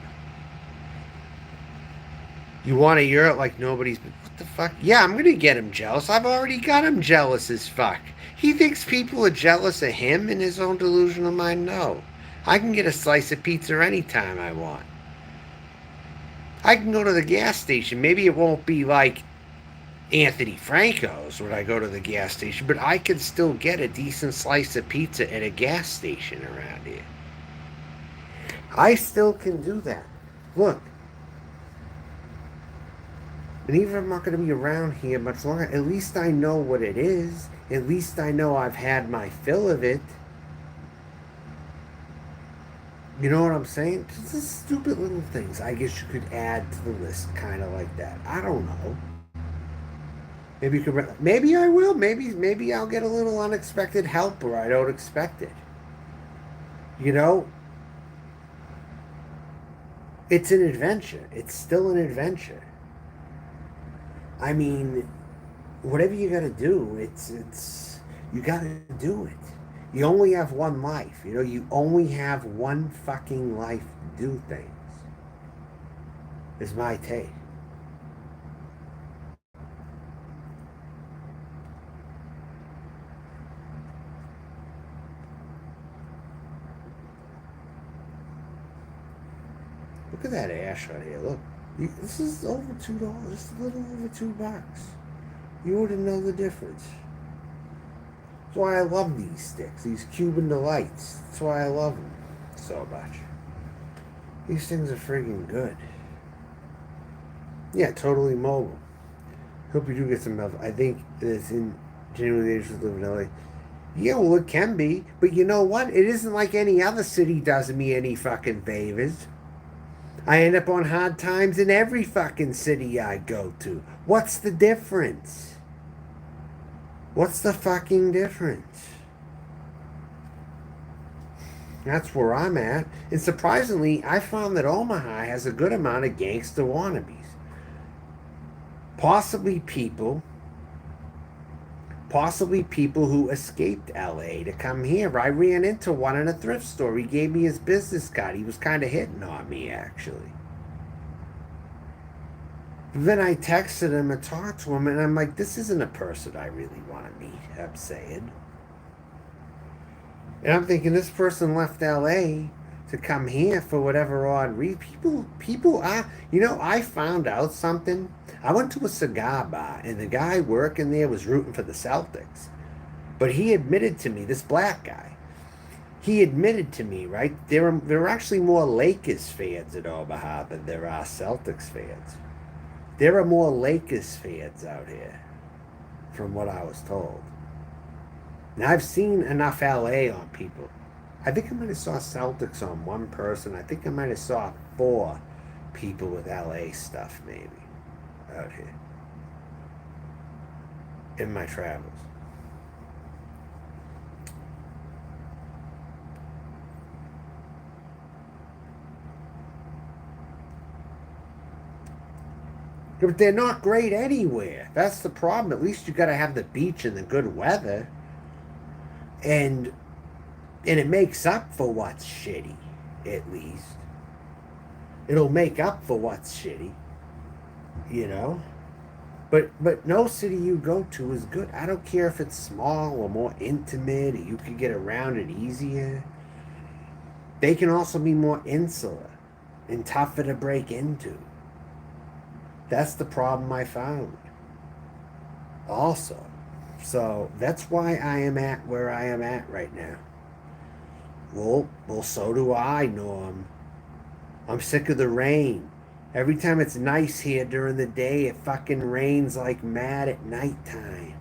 Speaker 1: You want to hear it like nobody's been. What the fuck? Yeah, I'm going to get him jealous. I've already got him jealous as fuck. He thinks people are jealous of him in his own delusional mind. No. I can get a slice of pizza anytime I want. I can go to the gas station. Maybe it won't be like Anthony Franco's when I go to the gas station, but I can still get a decent slice of pizza at a gas station around here. I still can do that. Look. And even if I'm not going to be around here much longer, at least I know what it is. At least I know I've had my fill of it. You know what I'm saying? Just stupid little things I guess you could add to the list, kind of like that. I don't know. Maybe you could. Maybe I will. Maybe I'll get a little unexpected help where I don't expect it. You know, it's an adventure. It's still an adventure. I mean, whatever you got to do, it's you got to do it. You only have one life. You know, you only have one fucking life to do things. Is my take. Look at that ash right here. Look. This is over $2. Just a little over $2. You wouldn't know the difference. That's why I love these sticks, these Cuban Delights. That's why I love them so much. These things are friggin' good. Yeah, totally mobile. Hope you do get some help. I think it's in genuinely interested to live in LA. Yeah, well, it can be. But you know what? It isn't like any other city does me any fucking favors. I end up on hard times in every fucking city I go to. What's the difference? What's the fucking difference? That's where I'm at. And surprisingly, I found that Omaha has a good amount of gangster wannabes. Possibly people who escaped LA to come here. I ran into one in a thrift store. He gave me his business card. He was kind of hitting on me, actually. Then I texted him and talked to him, and I'm like, this isn't a person I really want to meet, I'm saying. And I'm thinking this person left LA to come here for whatever odd reason. People are, you know, I found out something. I went to a cigar bar, and the guy working there was rooting for the Celtics. But he admitted to me, this black guy, he admitted to me, right, there are actually more Lakers fans in Omaha than there are Celtics fans. There are more Lakers fans out here, from what I was told. Now, I've seen enough LA on people. I think I might have saw Celtics on one person. I think I might have saw 4 people with LA stuff, maybe, out here. In my travels. But they're not great anywhere. That's the problem. At least you got to have the beach and the good weather, and it makes up for what's shitty. At least it'll make up for what's shitty, you know. But no city you go to is good. I don't care if it's small or more intimate, or you can get around it easier. They can also be more insular and tougher to break into. That's the problem I found. Also, so that's why I am at where I am at right now. Well, so do I, Norm. I'm sick of the rain. Every time it's nice here during the day, it fucking rains like mad at nighttime.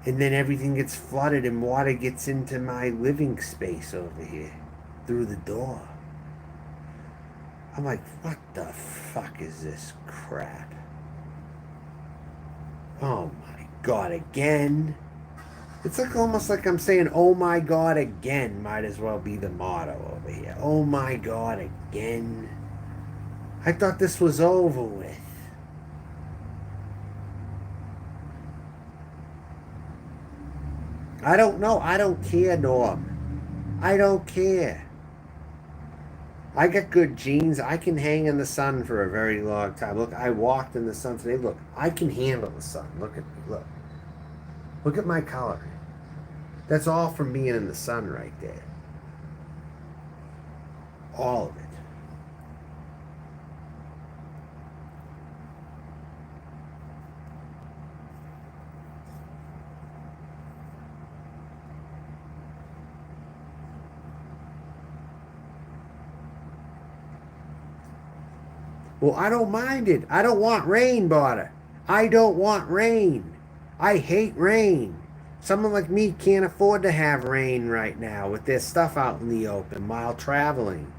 Speaker 1: And then everything gets flooded and water gets into my living space over here through the door. I'm like, what the fuck is this crap? Oh my God, again? It's like almost like I'm saying, oh my God, again, might as well be the motto over here. Oh my God, again. I thought this was over with. I don't know. I don't care, Norm. I don't care. I got good genes. I can hang in the sun for a very long time. Look, I walked in the sun today. Look, I can handle the sun. Look at me. Look. Look at my color. That's all from being in the sun right there. All of it. Well, I don't mind it. I don't want rain, Botter. I don't want rain. I hate rain. Someone like me can't afford to have rain right now with their stuff out in the open while traveling.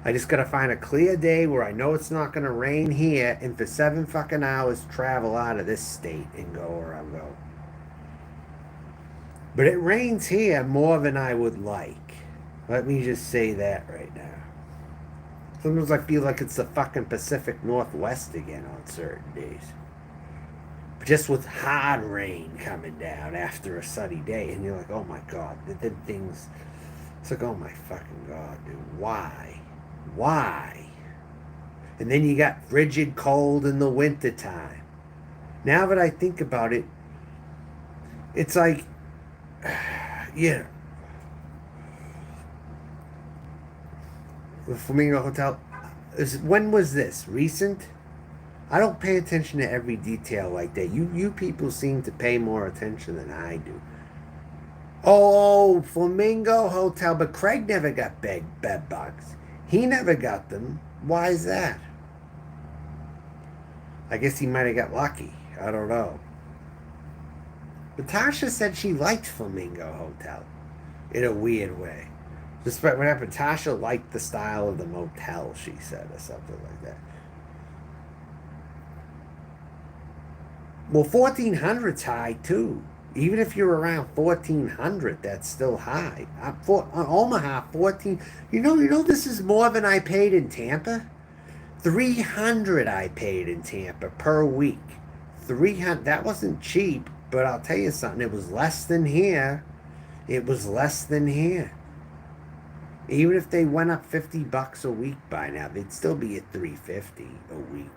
Speaker 1: I just gotta find a clear day where I know it's not gonna rain here and for 7 fucking hours travel out of this state and go where I go. But it rains here more than I would like. Let me just say that right now. Sometimes I feel like it's the fucking Pacific Northwest again on certain days. But just with hard rain coming down after a sunny day, and you're like, oh my God, then things. It's like, oh my fucking God, dude, why? Why? And then you got frigid cold in the wintertime. Now that I think about it, it's like, yeah, the Flamingo Hotel. When was this? Recent? I don't pay attention to every detail like that. You people seem to pay more attention than I do. Oh, Flamingo Hotel, but Craig never got bed bugs. He never got them. Why is that? I guess he might have got lucky. I don't know. Natasha said she liked Flamingo Hotel in a weird way. Despite what happened, Tasha liked the style of the motel, she said, or something like that. Well, 1400's high too. Even if you're around 1400, that's still high. For Omaha, 14. You know, this is more than I paid in Tampa. 300 I paid in Tampa per week. 300. That wasn't cheap, but I'll tell you something. It was less than here. It was less than here. Even if they went up $50 a week by now, they'd still be at 350 a week.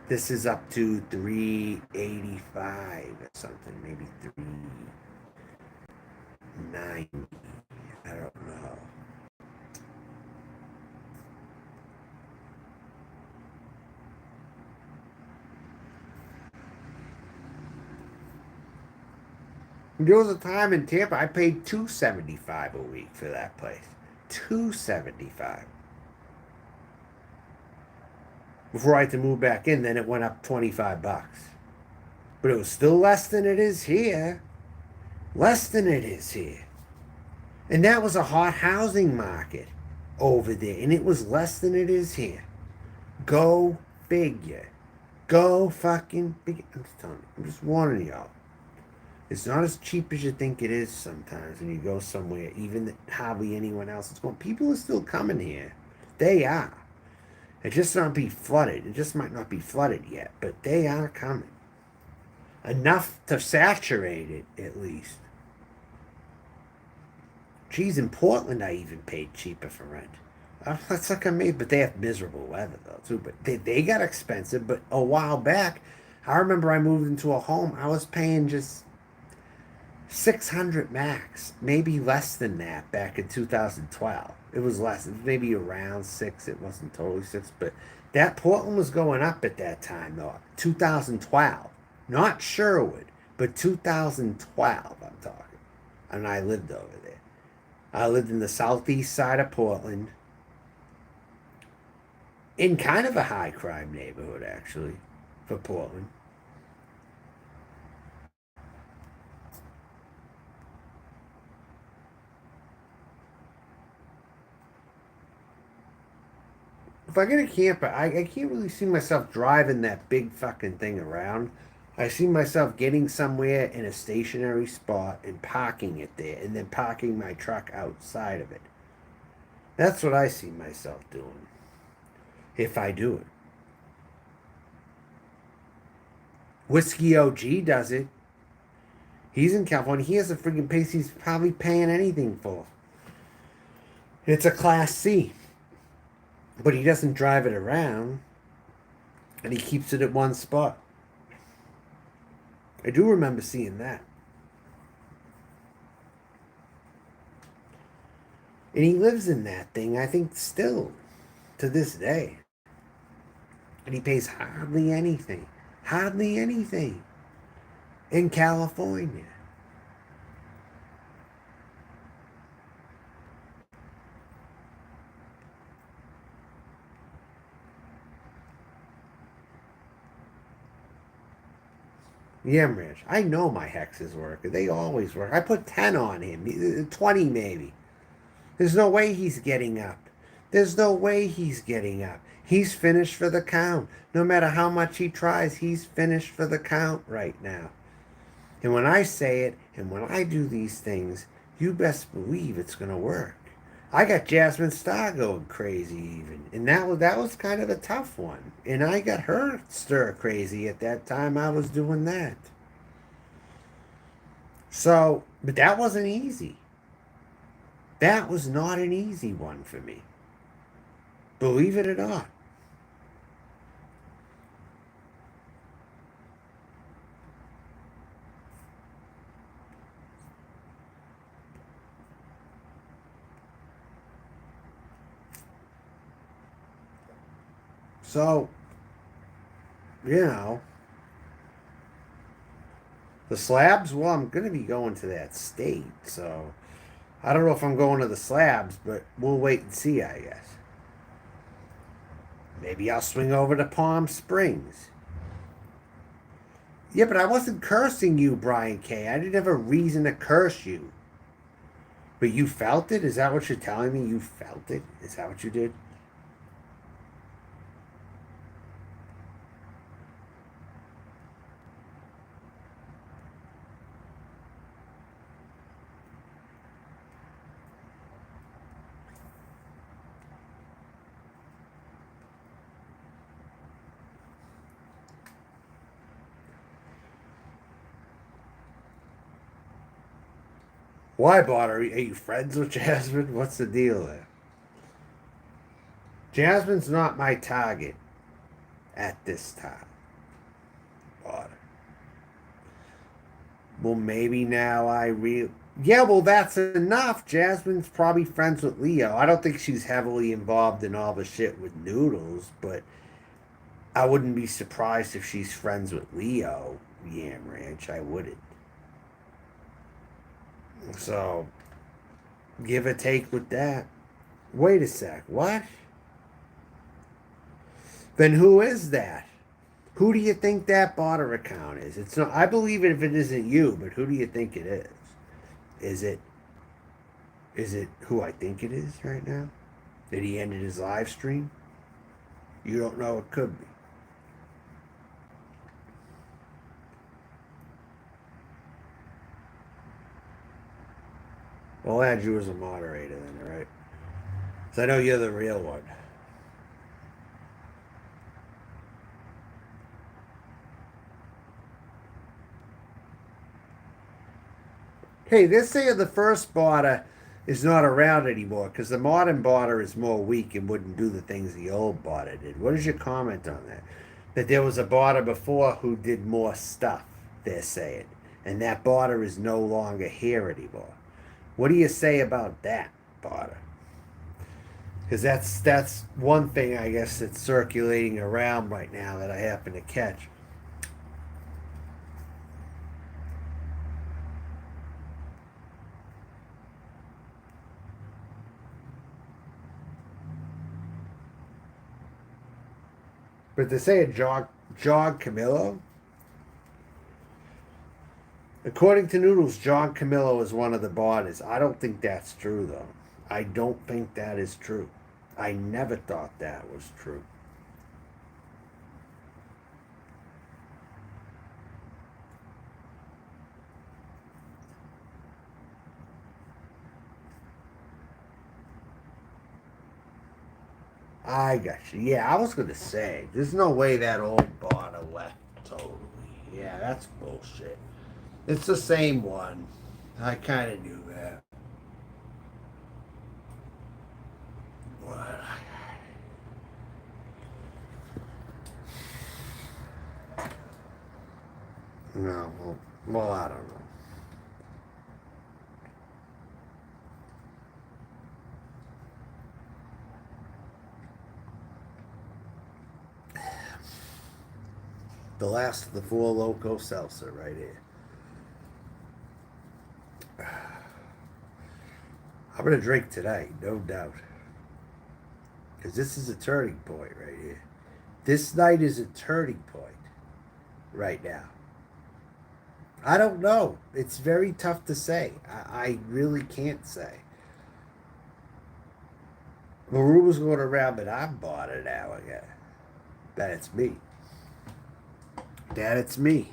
Speaker 1: This is up to 385 or something, maybe 390. I don't know. There was a time in Tampa I paid 275 a week for that place. 275. Before I had to move back in, then it went up $25. But it was still less than it is here. Less than it is here. And that was a hot housing market over there. And it was less than it is here. Go figure. Go fucking figure. I'm just telling you. I'm just warning y'all. It's not as cheap as you think it is sometimes when you go somewhere, even hardly anyone else is going. People are still coming here. They are. It just not be flooded. It just might not be flooded yet, but they are coming. Enough to saturate it, at least. Geez, in Portland, I even paid cheaper for rent. That's like me, but they have miserable weather though too. But they got expensive. But a while back, I remember I moved into a home. I was paying just 600 max, maybe less than that back in 2012. It was less, maybe around six. It wasn't totally six, but that Portland was going up at that time though. 2012, not Sherwood, but 2012. I'm talking, and I lived over there. I lived in the southeast side of Portland, in kind of a high crime neighborhood actually, for Portland. If I get a camper, I can't really see myself driving that big fucking thing around. I see myself getting somewhere in a stationary spot and parking it there and then parking my truck outside of it. That's what I see myself doing if I do it. Whiskey OG does it. He's in California. He has a freaking pace he's probably paying anything for. It's a Class C, but he doesn't drive it around and he keeps it at one spot. I do remember seeing that. And he lives in that thing, I think, still to this day. And he pays hardly anything. Hardly anything in California. Yam Ranch. I know my hexes work. They always work. I put 10 on him, 20 maybe. There's no way he's getting up. There's no way he's getting up. He's finished for the count. No matter how much he tries, he's finished for the count right now. And when I say it and when I do these things, you best believe it's going to work. I got Jasmine Star going crazy even. And that was kind of a tough one. And I got her stir crazy at that time I was doing that. So, but that wasn't easy. That was not an easy one for me. Believe it or not. So, you know, the slabs, well, I'm going to be going to that state. So, I don't know if I'm going to the slabs, but we'll wait and see, I guess. Maybe I'll swing over to Palm Springs. Yeah, but I wasn't cursing you, Brian K. I didn't have a reason to curse you. But you felt it? Is that what you're telling me? You felt it? Is that what you did? Why, Bart? Are you friends with Jasmine? What's the deal there? Jasmine's not my target at this time, Bart. Well, maybe now I real. Yeah, well, that's enough. Jasmine's probably friends with Leo. I don't think she's heavily involved in all the shit with Noodles, but I wouldn't be surprised if she's friends with Leo, Yam Ranch. I wouldn't. So, give or take with that. Wait a sec. What? Then who is that? Who do you think that barter account is? It's not. I believe it if it isn't you, but who do you think it is? Is it who I think it is right now? Did he ended his live stream? You don't know. It could be. Well, I'll add you as a moderator then, all right? So I know you're the real one. Hey, they're saying the first barter is not around anymore because the modern barter is more weak and wouldn't do the things the old barter did. What is your comment on that? That there was a barter before who did more stuff, they're saying, and that barter is no longer here anymore. What do you say about that barter? Because that's one thing I guess that's circulating around right now that I happen to catch. But they say John Camillo. According to Noodles, John Camillo is one of the bodies. I don't think that's true, though. I don't think that is true. I never thought that was true. I got you. Yeah, I was going to say, there's no way that old Barter left totally. Yeah, that's bullshit. It's the same one. I kind of knew that. What? No, well, I don't know. The last of the four Loco Seltzer right here. I'm going to drink tonight, no doubt. Because this is a turning point right here. This night is a turning point right now. I don't know. It's very tough to say. I really can't say. The rumors going around that I bought it now again. That it's me. That it's me.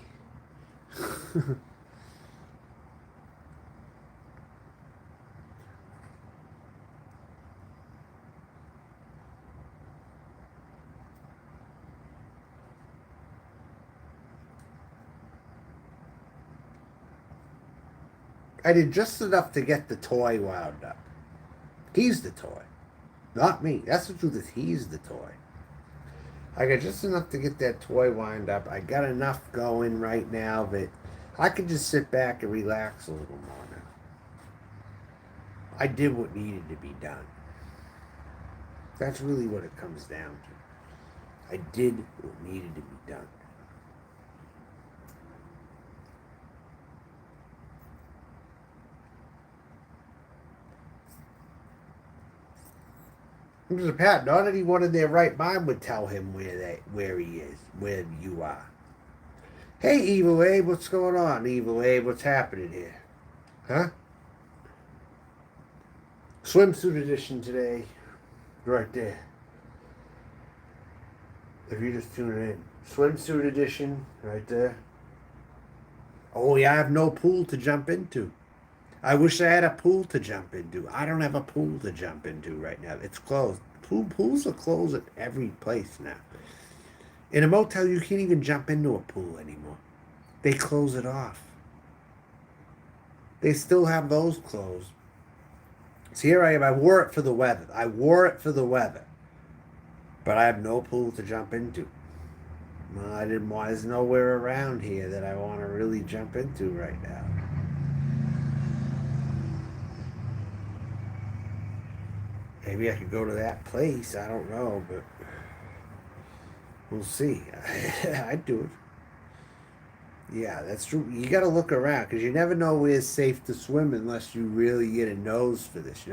Speaker 1: I did just enough to get the toy wound up. He's the toy, not me. That's the truth. Is he's the toy. I got just enough to get that toy wound up. I got enough going right now that I can just sit back and relax a little more now. I did what needed to be done. That's really what it comes down to. I did what needed to be done. Mr. Pat, not anyone in their right mind would tell him where he is, where you are. Hey, Evil Abe, what's going on, Evil Abe? What's happening here? Huh? Swimsuit edition today, right there. If you're just tuning in, swimsuit edition, right there. Oh yeah, I have no pool to jump into. I wish I had a pool to jump into. I don't have a pool to jump into right now. It's closed. Pools are closed at every place now. In a motel, you can't even jump into a pool anymore. They close it off. They still have those closed. So here I am. I wore it for the weather. I wore it for the weather. But I have no pool to jump into. Well, I didn't want. There's nowhere around here that I want to really jump into right now. Maybe I could go to that place. I don't know, but we'll see. I'd do it. Yeah, that's true. You got to look around because you never know where it's safe to swim unless you really get a nose for this.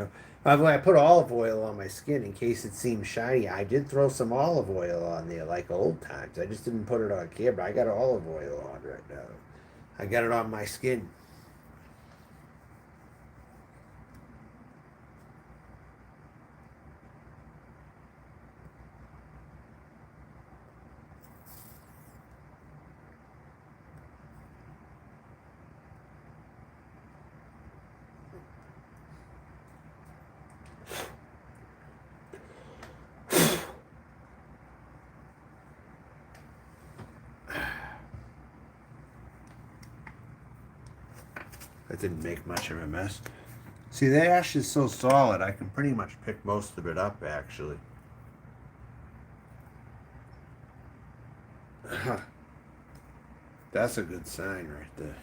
Speaker 1: By the way, I put olive oil on my skin in case it seems shiny. I did throw some olive oil on there like old times. I just didn't put it on camera. I got olive oil on right now. I got it on my skin. That didn't make much of a mess. See, the ash is so solid, I can pretty much pick most of it up, actually. That's a good sign right there.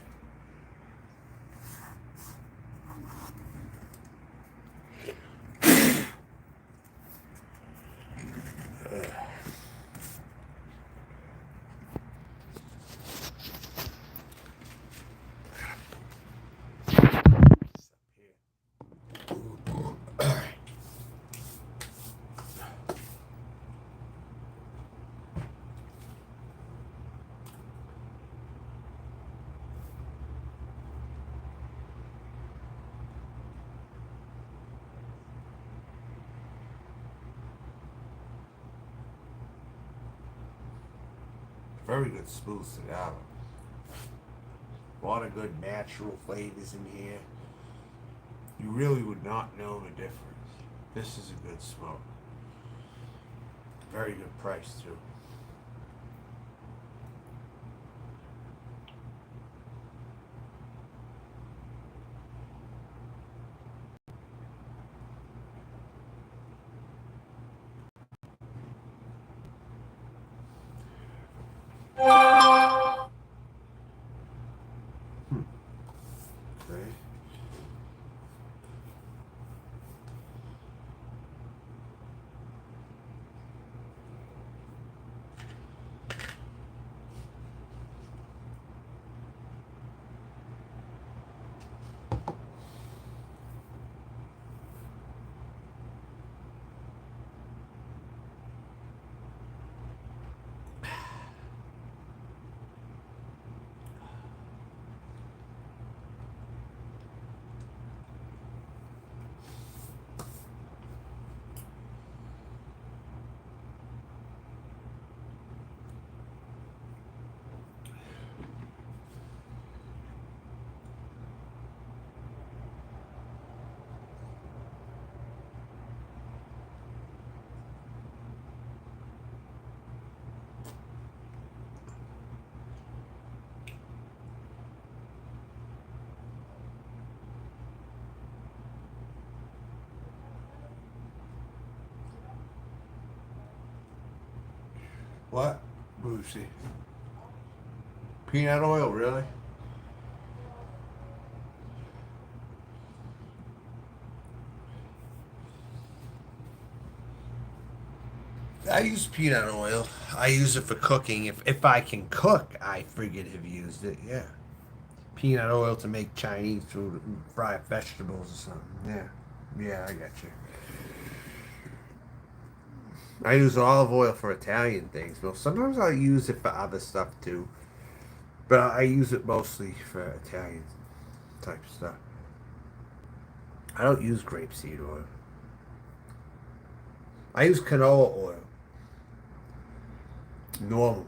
Speaker 1: Very good smooth cigar. A lot of good natural flavors in here. You really would not know the difference. This is a good smoke. Very good price too. Okay. What? Boozy. Peanut oil, really? I use peanut oil. I use it for cooking. If I can cook, I friggin' have used it, yeah. Peanut oil to make Chinese food, fry vegetables or something. Yeah. Yeah, I got you. I use olive oil for Italian things, but sometimes I'll use it for other stuff too. But I use it mostly for Italian type stuff. I don't use grapeseed oil. I use canola oil. Normal.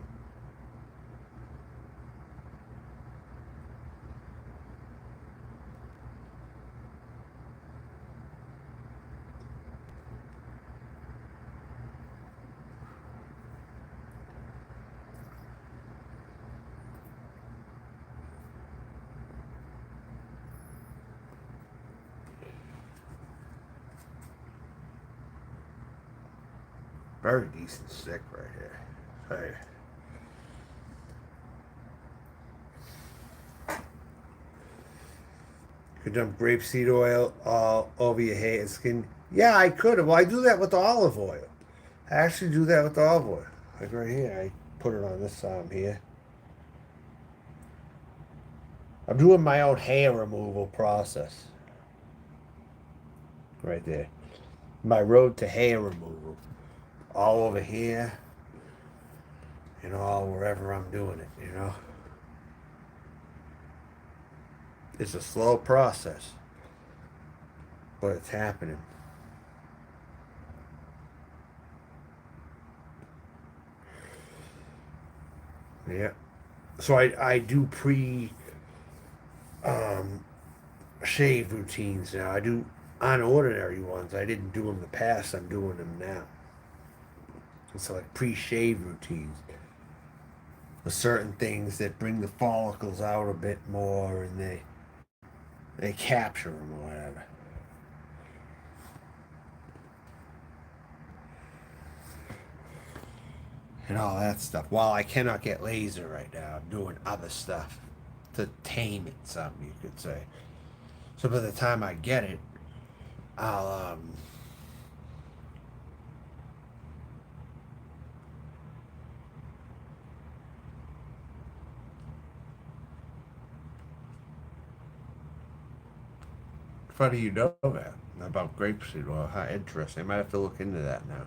Speaker 1: Very decent stick right here. Hey. Could dump grapeseed oil all over your hair and skin. Yeah, I could. Well, I do that with olive oil. I actually do that with olive oil. Like right here, I put it on this arm here. I'm doing my own hair removal process. Right there. My road to hair removal. All over here. And all wherever I'm doing it, you know. It's a slow process. But it's happening. Yeah. So I do pre um, shave routines now. I do unordinary ones. I didn't do them in the past. I'm doing them now. It's like pre-shave routines for certain things that bring the follicles out a bit more, and they They capture them or whatever. And all that stuff. While I cannot get laser right now, I'm doing other stuff to tame it, something you could say. So by the time I get it, I'll funny you know that about grapeseed oil. How interesting. I might have to look into that now.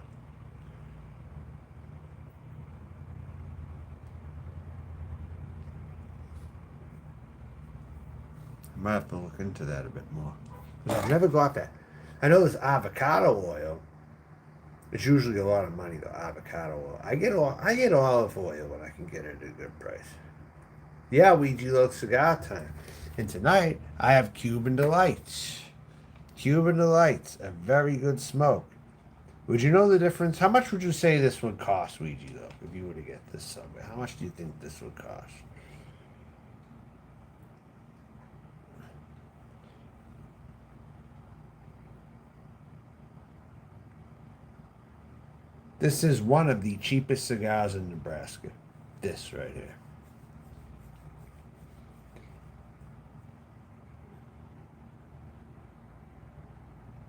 Speaker 1: I might have to look into that a bit more. 'Cause I've never got that. I know there's avocado oil. It's usually a lot of money though. Avocado oil. I get olive oil when I can get it at a good price. Yeah, we do look cigar time. And tonight I have Cuban Delights. Cuban Delights, a very good smoke. Would you know the difference? How much would you say this would cost, Ouija, though, if you were to get this somewhere? How much do you think this would cost? This is one of the cheapest cigars in Nebraska. This right here.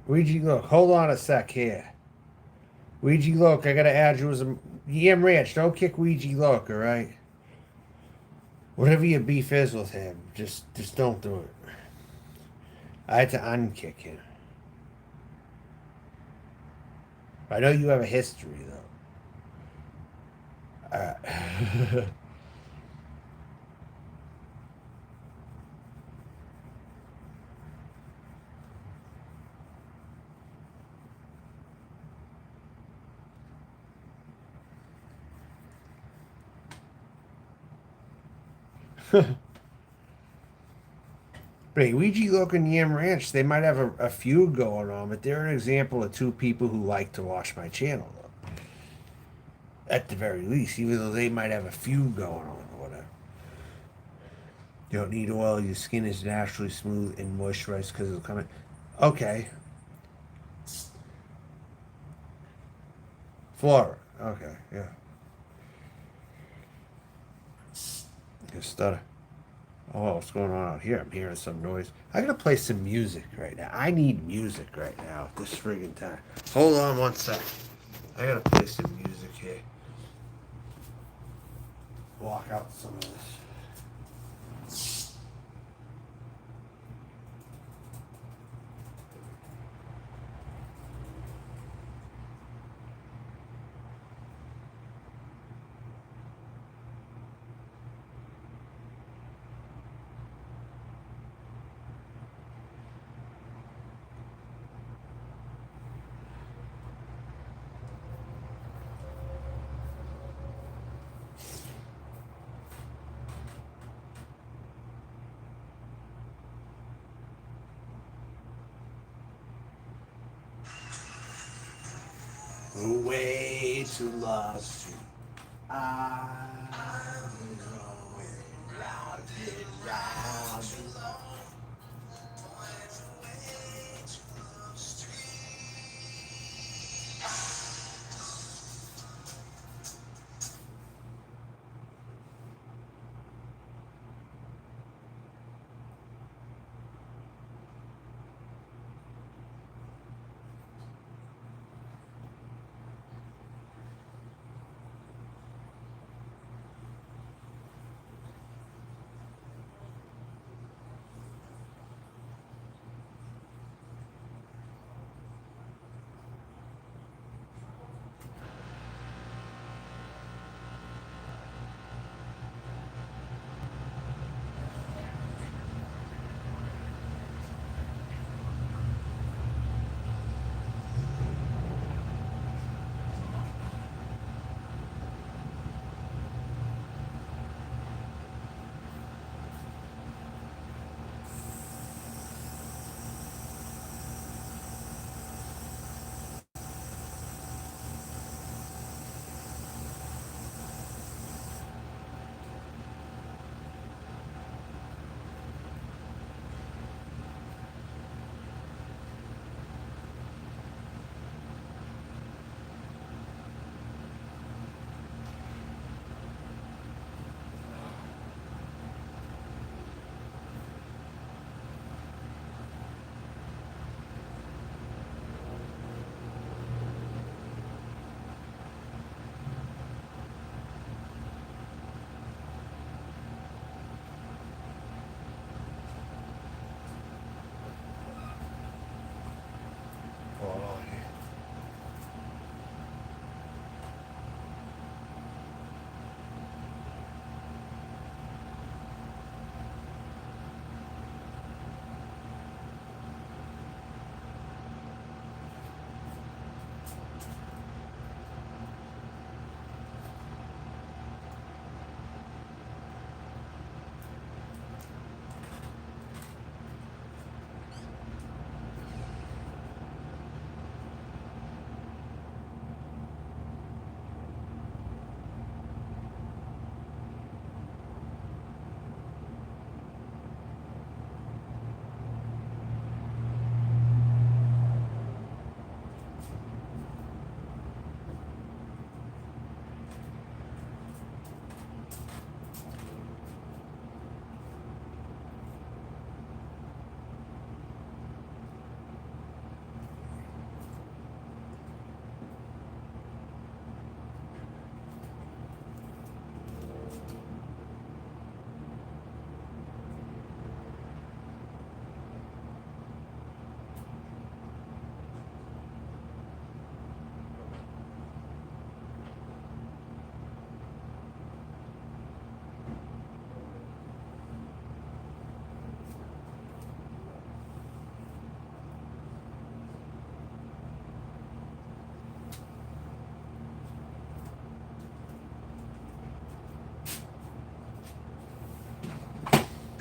Speaker 1: Ouija, look, hold on a sec here. Ouija, look, I gotta add you as a Yam Ranch. Don't kick Ouija, look, all right? Whatever your beef is with him, just don't do it. I had to unkick him. I know you have a history though. But Ouija Look and Yam Ranch, they might have a feud going on, but they're an example of two people who like to watch my channel, though. At the very least, even though they might have a feud going on or whatever. You don't need oil, your skin is naturally smooth and moisturized because of coming. Okay. Flora. Okay, yeah. You stutter. Oh, what's going on out here? I'm hearing some noise. I gotta play some music right now. I need music right now at this friggin' time. Hold on one sec. I gotta play some music here. Block out some of this. Way to Lost Street. I'm going round and round.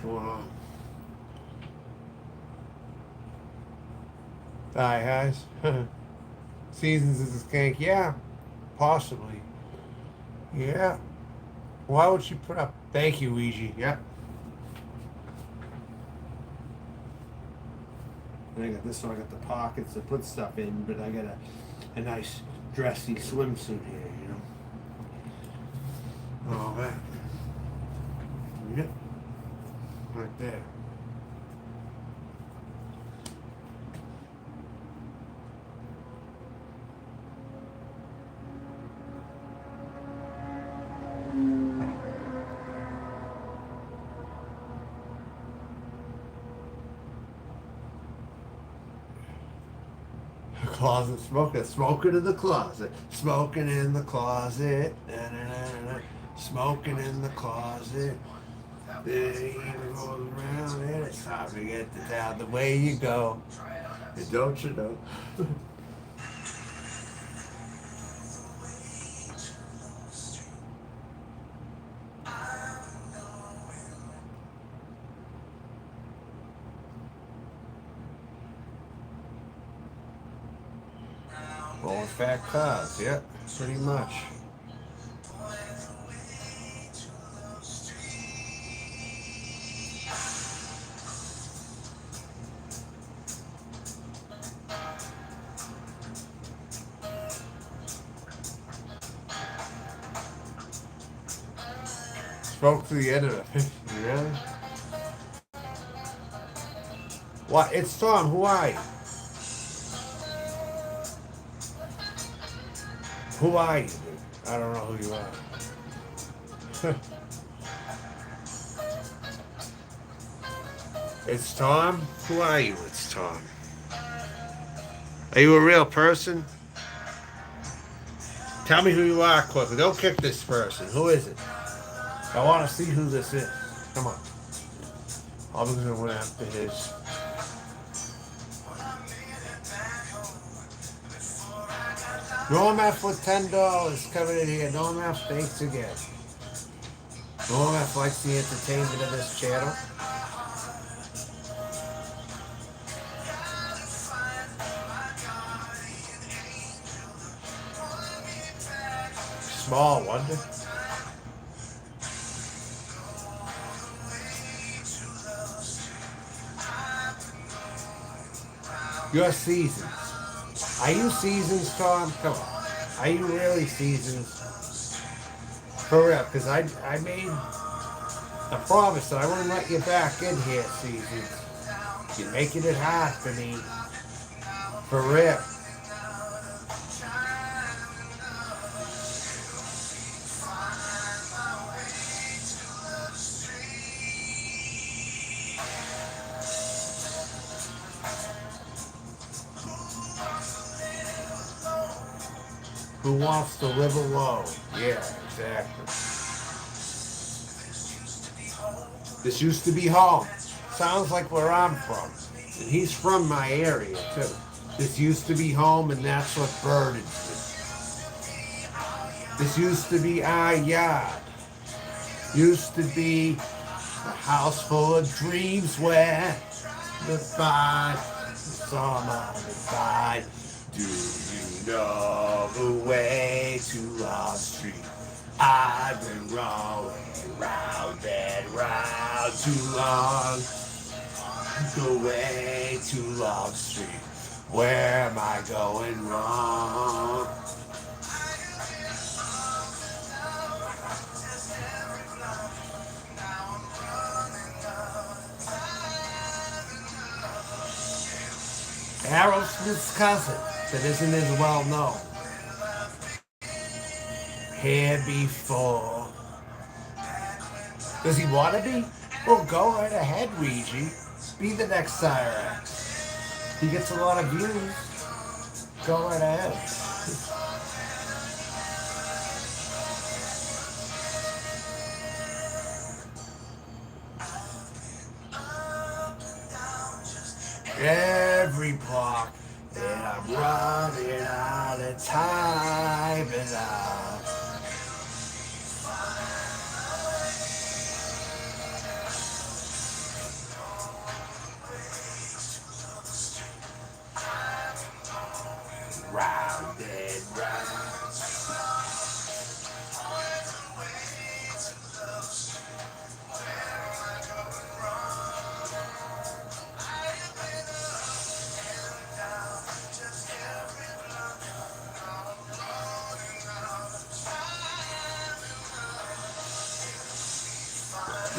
Speaker 1: going on? Hi, guys. Seasons is a skank. Yeah, possibly. Yeah. Why would she put up? Thank you, Ouija. Yep. And I got this one. I got the pockets to put stuff in, but I got a nice dressy swimsuit here, you know. Oh man. Yep. Right there. Closet smoking, smoking in the closet, smoking in the closet, na, na, na, na, smoking in the closet. The evening goes around and it's time to get out the way you go. And don't you know? Old fat cars, yep, pretty much. Spoke to the editor. Really? What? It's Tom. Who are you? Who are you, dude? I don't know who you are. It's Tom? Who are you? It's Tom. Are you a real person? Tell me who you are quickly. Don't kick this person. Who is it? I want to see who this is. Come on. I'm going to win after his. Norm F with $10 coming in here. Norm F, thanks again. Norm F likes the entertainment of this channel. Small wonder. Your seasons. Are you seasons, Tom? Come on. Are you really seasons? For real, because I made a promise that I wouldn't let you back in here, seasons. You're making it hard for me. For real. Who wants to live alone? Yeah, exactly. This used to be home. Sounds like where I'm from. And he's from my area, too. This used to be home, and that's what burdens me. This used to be our yard. Used to be a house full of dreams where the fire, the summer, the fire. Do you know the way to Love Street? I've been rolling round and round too long. The way to Love Street. Where am I going wrong? Aerosmith's cousin that isn't as well known. Here before. Does he want to be? Well, go right ahead, Ouija. Be the next Cyrax. He gets a lot of views. Go right ahead. Every block that I'm running out of time and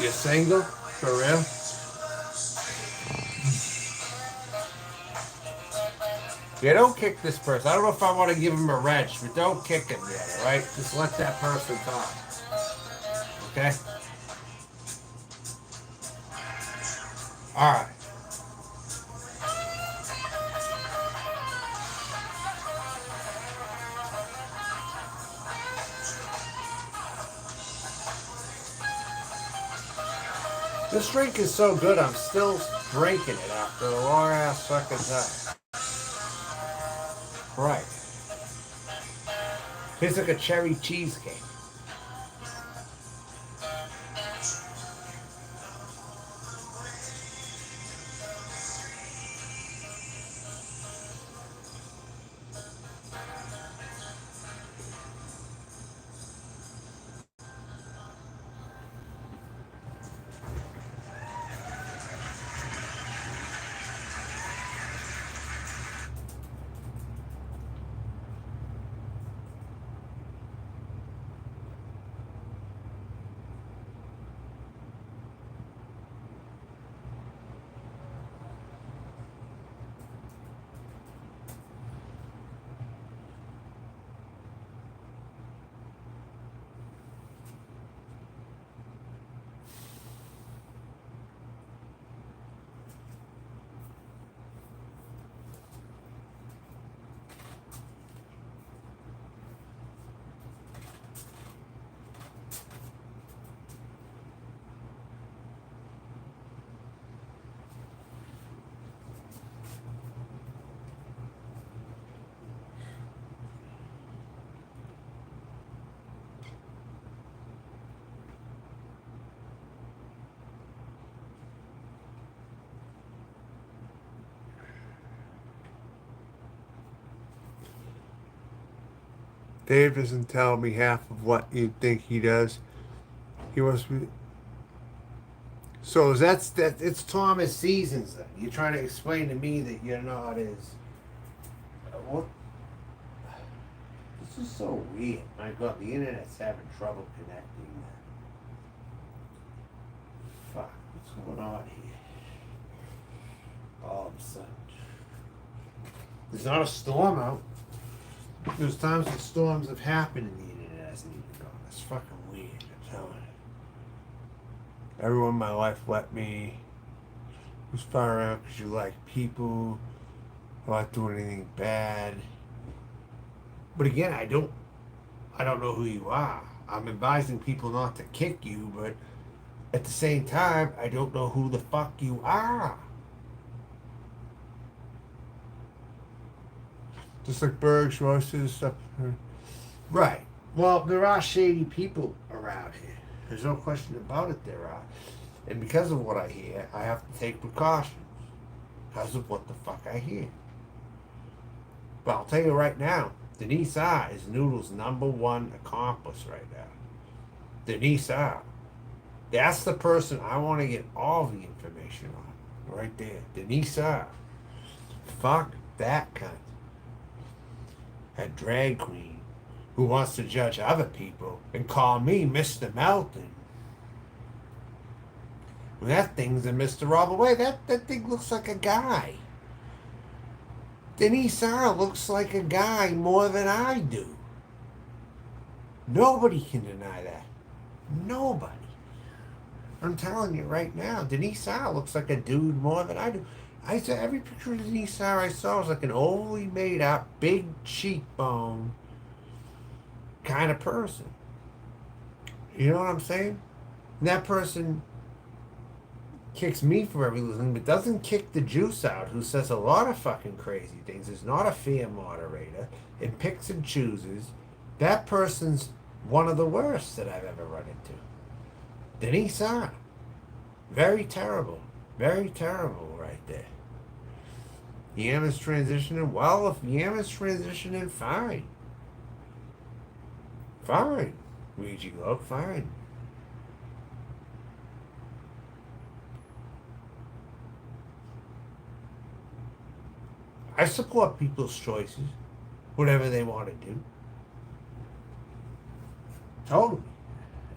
Speaker 1: You're single? For real? Yeah, don't kick this person. I don't know if I want to give him a wrench, but don't kick him yet, alright? Just let that person talk. Okay? Alright. This drink is so good, I'm still drinking it after a long ass fucking time. Right. Tastes like a cherry cheesecake. Dave doesn't tell me half of what you think he does. He wants me. So that's that. It's Thomas Seasons. Then you're trying to explain to me that you're not as. What? This is so weird. My God, the internet's having trouble connecting. Fuck, what's going on here? All of a sudden, there's not a storm out. There's times that storms have happened and the internet hasn't even gone. It's fucking weird, I'm telling you. Everyone in my life let me. Who's far around because you like people. I'm not doing anything bad. But again, I don't know who you are. I'm advising people not to kick you, but at the same time, I don't know who the fuck you are. Just like Berg's roasted stuff. Right. Well, there are shady people around here. There's no question about it, there are. And because of what I hear, I have to take precautions. Because of what the fuck I hear. But I'll tell you right now, Denise R. is Noodle's #1 accomplice right now. Denise R. That's the person I want to get all the information on. Right there. Denise R. Fuck that cunt. A drag queen who wants to judge other people and call me Mr. Melton. Well, that thing's a Mr. all the way. That thing looks like a guy. Denise R. looks like a guy more than I do. Nobody can deny that. Nobody. I'm telling you right now, Denise R. looks like a dude more than I do. I said every picture of Denise R. I saw was like an overly made up, big cheekbone kind of person. You know what I'm saying? And that person kicks me for every reason, but doesn't kick the juice out, who says a lot of fucking crazy things, is not a fair moderator, and picks and chooses. That person's one of the worst that I've ever run into. Denise R. Very terrible. Very terrible right there. Yam is transitioning. Well, if Yam is transitioning, fine. Fine. Ouija Love, fine. I support people's choices, whatever they want to do. Totally.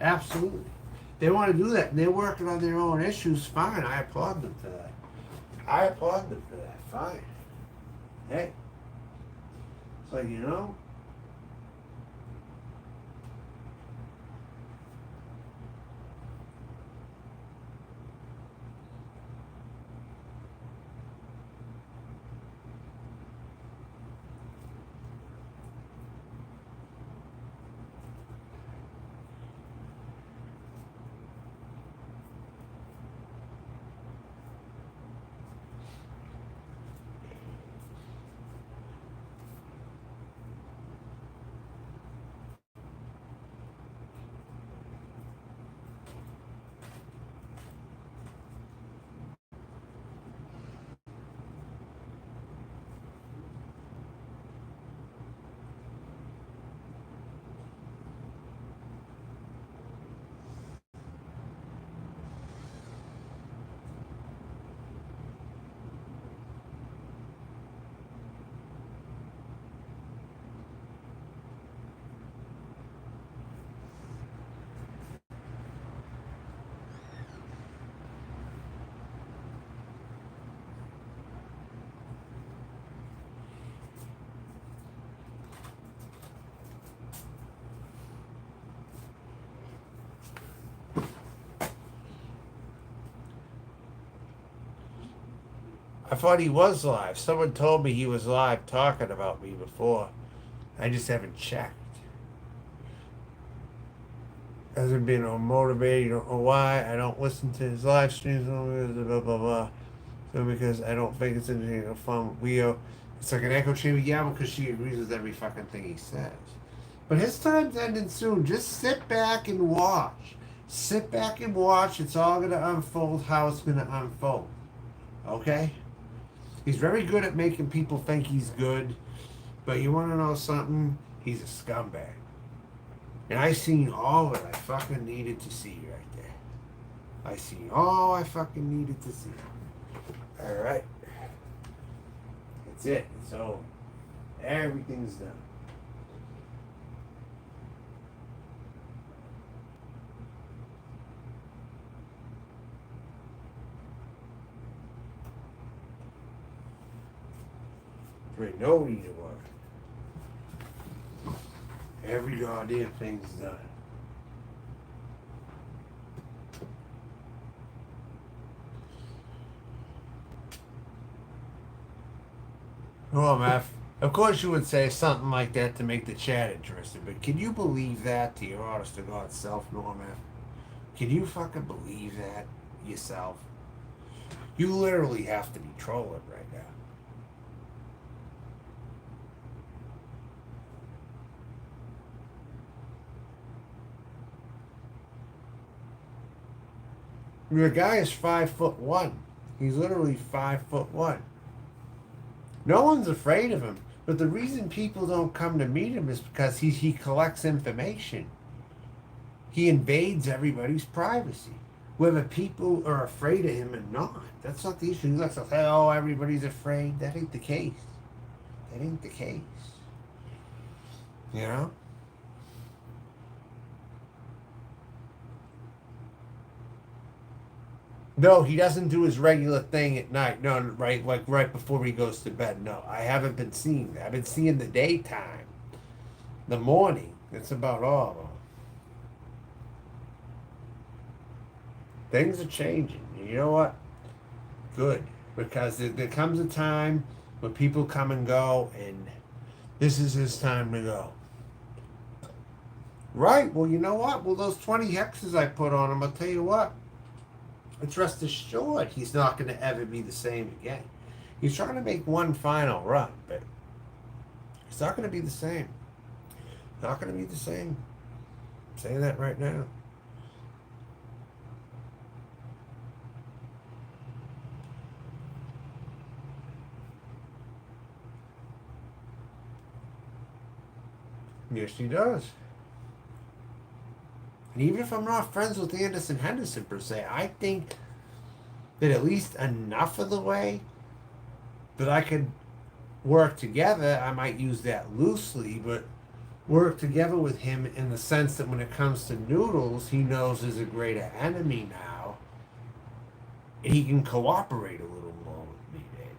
Speaker 1: Absolutely. They want to do that, and they're working on their own issues. Fine, I applaud them for that. I applaud them for that. Fine. Hey, it's like, you know, I thought he was live. Someone told me he was live talking about me before. I just haven't checked. Hasn't been motivated. You don't know why. I don't listen to his live streams. Blah, blah, blah. So because I don't think it's anything fun with Leo. It's like an echo chamber. Yeah, because she agrees with every fucking thing he says. But his time's ending soon. Just sit back and watch. Sit back and watch. It's all going to unfold how it's going to unfold. Okay? He's very good at making people think he's good. But you want to know something? He's a scumbag. And I seen all that I fucking needed to see right there. I seen all I fucking needed to see. Alright. That's it. It's over. Everything's done. There ain't no need to work. Every goddamn thing's done. Well, Matt, of course you would say something like that to make the chat interesting, but can you believe that to your honest to God self, Norm F? Can you fucking believe that yourself? You literally have to be trolling right now. The guy is 5'1". He's literally 5'1". No one's afraid of him. But the reason people don't come to meet him is because he collects information. He invades everybody's privacy. Whether people are afraid of him or not. That's not the issue. He likes to say, oh, everybody's afraid. That ain't the case. That ain't the case. You know? No, he doesn't do his regular thing at night. No, right, like right before he goes to bed. No, I haven't been seeing that. I've been seeing the daytime, the morning. That's about all. Things are changing. You know what? Good, because there comes a time when people come and go, and this is his time to go. Right. Well, you know what? Well, those 20 hexes I put on him, I'll tell you what. It's rest assured he's not going to ever be the same again. He's trying to make one final run, but it's not going to be the same. Not going to be the same. I'm saying that right now. Yes, he does. And even if I'm not friends with Anderson Henderson per se, I think that at least enough of the way that I could work together. I might use that loosely, but work together with him in the sense that when it comes to Noodles, he knows there's a greater enemy now. And he can cooperate a little more with me, baby.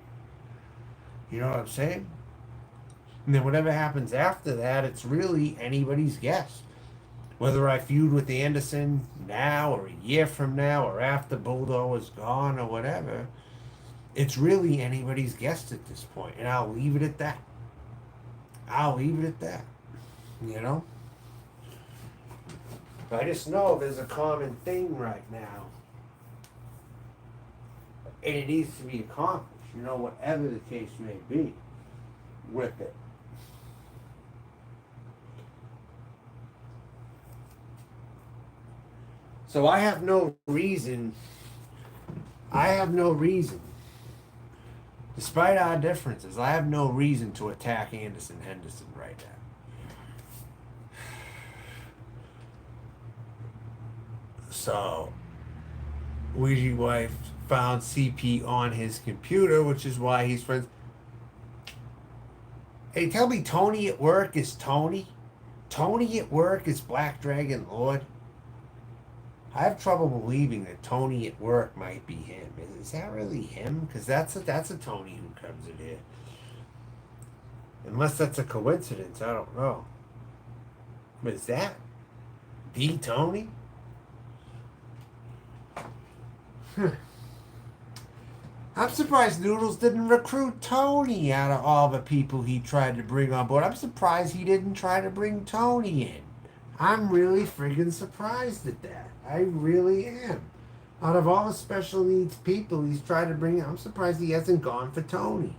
Speaker 1: You know what I'm saying? And then whatever happens after that, it's really anybody's guess. Whether I feud with Anderson now or a year from now or after Bulldog is gone or whatever, it's really anybody's guess at this point. And I'll leave it at that. I'll leave it at that. You know? I just know there's a common thing right now. And it needs to be accomplished, you know, whatever the case may be with it. So I have no reason, despite our differences, I have no reason to attack Anderson Henderson right now. So, Ouija wife found CP on his computer, which is why he's friends. Hey, tell me Tony at work is Tony? Tony at work is Black Dragon Lord? I have trouble believing that Tony at work might be him. Is that really him? Because that's a Tony who comes in here. Unless that's a coincidence, I don't know. But is that the Tony? I'm surprised Noodles didn't recruit Tony out of all the people he tried to bring on board. I'm surprised he didn't try to bring Tony in. I'm really friggin' surprised at that. I really am. Out of all the special needs people he's tried to bring in, I'm surprised he hasn't gone for Tony.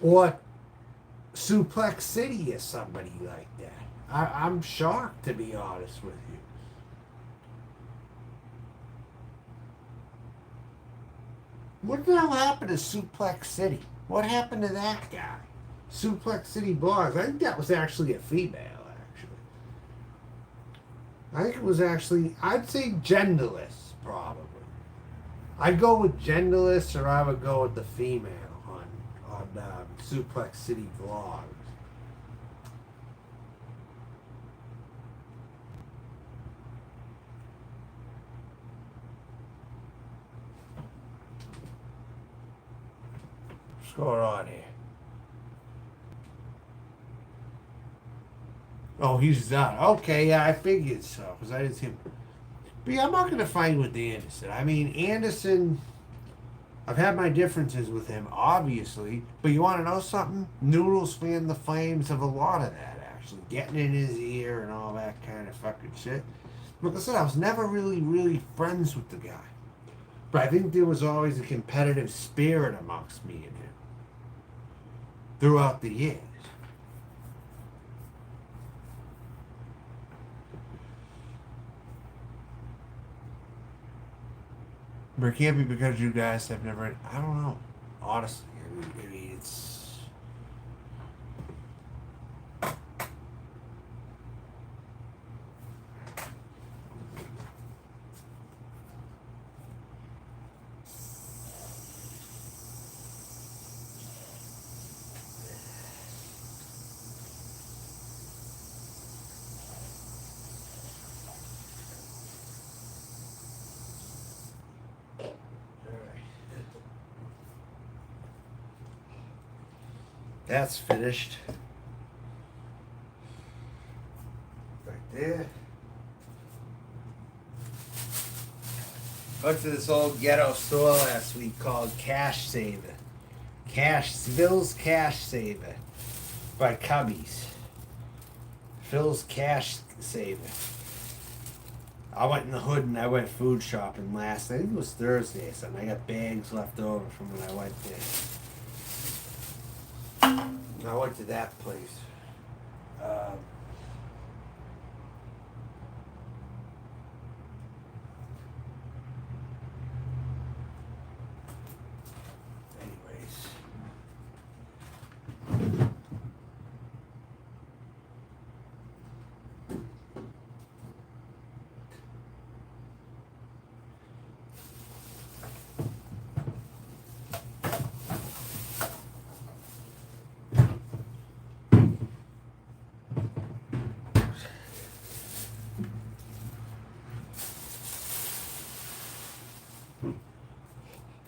Speaker 1: Or Suplex City or somebody like that. I'm shocked, to be honest with you. What the hell happened to Suplex City? What happened to that guy? Suplex City Blogs. I think that was actually a female, actually. I think it was actually, I'd say genderless, probably. I'd go with genderless, or I would go with the female on Suplex City Vlogs. What's going on here? Oh, he's done. Okay, yeah, I figured so, because I didn't see him. But yeah, I'm not going to fight with Anderson. I mean, Anderson, I've had my differences with him, obviously. But you want to know something? Noodles fanned the flames of a lot of that, actually. Getting in his ear and all that kind of fucking shit. Like I said, I was never really friends with the guy. But I think there was always a competitive spirit amongst me and him throughout the years. But it can't be because you guys have never. I don't know. Honestly, I mean it's. That's finished. Right there. Went to this old ghetto store last week called Cash Saver. Phil's Cash Saver by Cubbies. Phil's Cash Saver. I went in the hood and I went food shopping I think it was Thursday or something. I got bags left over from when I went there. I went to that place. Anyways.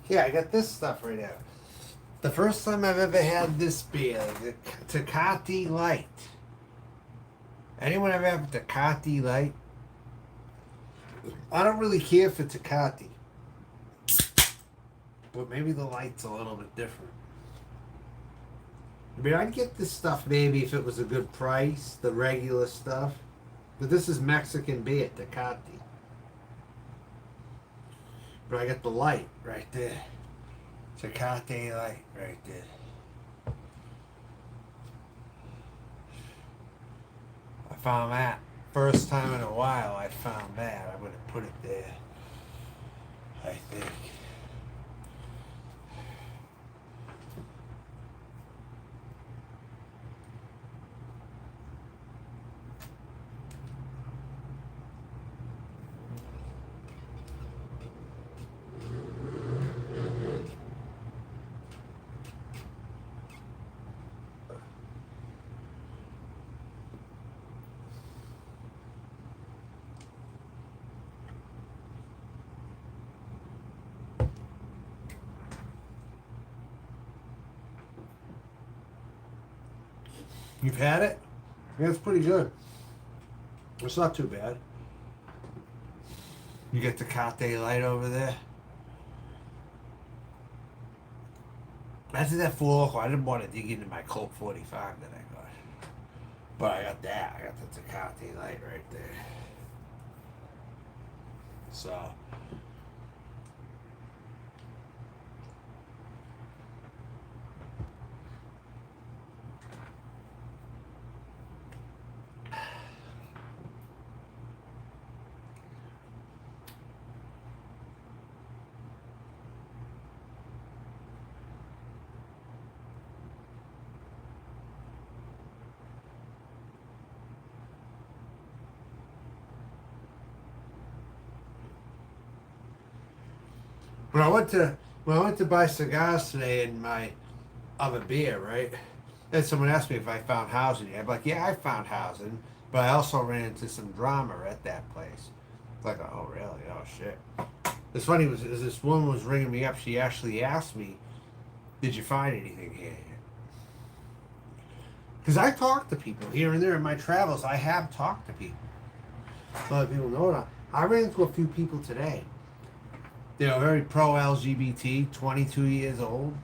Speaker 1: Yeah, I got this stuff right now. The first time I've ever had this beer, the Tecate Light. Anyone ever have Tecate Light? I don't really care for Tecate, but maybe the light's a little bit different. I mean, I'd get this stuff maybe if it was a good price, the regular stuff. But this is Mexican beer, Tecate. But I got the light right there. Tecate Light right there. I found that. First time in a while I found that. I'm going to put it there. I think. You've had it? Yeah, it's pretty good. It's not too bad. You get the Tecate Light over there. After that Four Loko, I didn't want to dig into my Colt 45 that I got. But I got that. I got the Tecate Light right there. So. When I went to buy cigars today in my other beer, right? And someone asked me if I found housing. I'm like, yeah, I found housing, but I also ran into some drama at that place. It's like, oh really? Oh shit. It's funny was as this woman was ringing me up. She actually asked me, "Did you find anything here?" Because I talk to people here and there in my travels. I have talked to people. A lot of people know that. I ran into a few people today. They're very pro LGBT, 22 years old.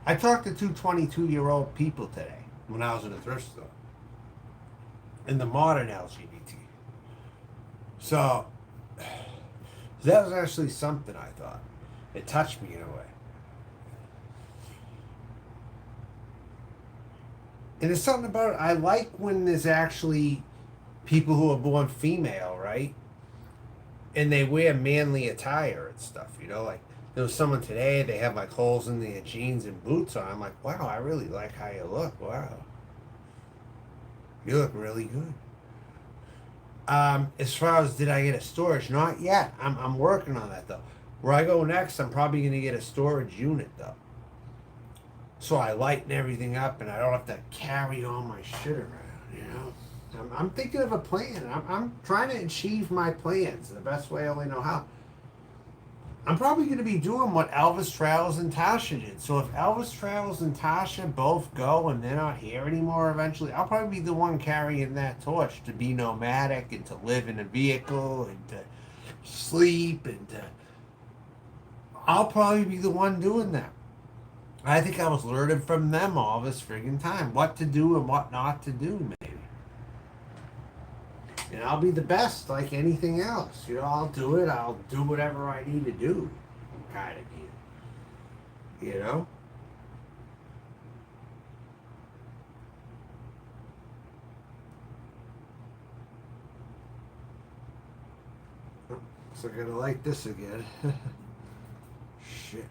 Speaker 1: I talked to two 22-year-old people today when I was in a thrift store. In the modern LGBT. So, that was actually something I thought. It touched me in a way. And there's something about it. I like when there's actually people who are born female, right? And they wear manly attire and stuff, you know, like there was someone today, they have like holes in their jeans and boots on. I'm like, wow, I really like how you look. Wow. You look really good. As far as did I get a storage? Not yet. I'm working on that though. Where I go next, I'm probably gonna get a storage unit though. So I lighten everything up and I don't have to carry all my shit around, you know? I'm thinking of a plan. I'm trying to achieve my plans the best way I only know how. I'm probably going to be doing what Elvis Travels and Tasha did. So if Elvis Travels and Tasha both go and they're not here anymore eventually, I'll probably be the one carrying that torch to be nomadic and to live in a vehicle and to sleep and to... I'll probably be the one doing that. I think I was learning from them all this friggin' time. What to do and what not to do, maybe. And I'll be the best like anything else. You know, I'll do it. I'll do whatever I need to do. Kind of deal. You know? So I gotta light this again. Shit.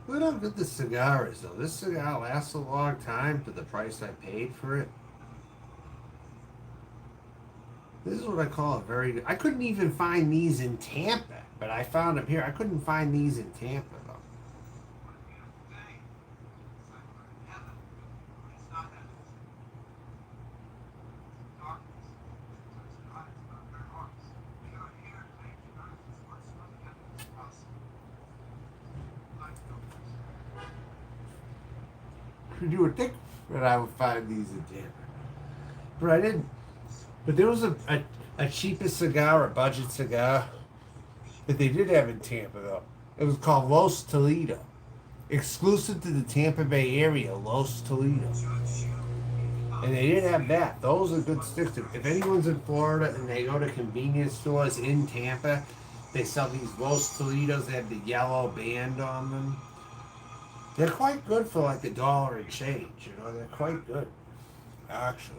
Speaker 1: Look how good this cigar is, though. This cigar lasts a long time for the price I paid for it. This is what I call a very good. I couldn't even find these in Tampa, but I found them here. I couldn't find these in Tampa, though. You would think that I would find these in Tampa, but I didn't. But there was a cheapest cigar, a budget cigar, that they did have in Tampa, though. It was called Los Toledo. Exclusive to the Tampa Bay area, Los Toledo. And they did have that. Those are good sticks. If anyone's in Florida and they go to convenience stores in Tampa, they sell these Los Toledos. They have the yellow band on them. They're quite good for like $1 and change, you know. They're quite good, actually.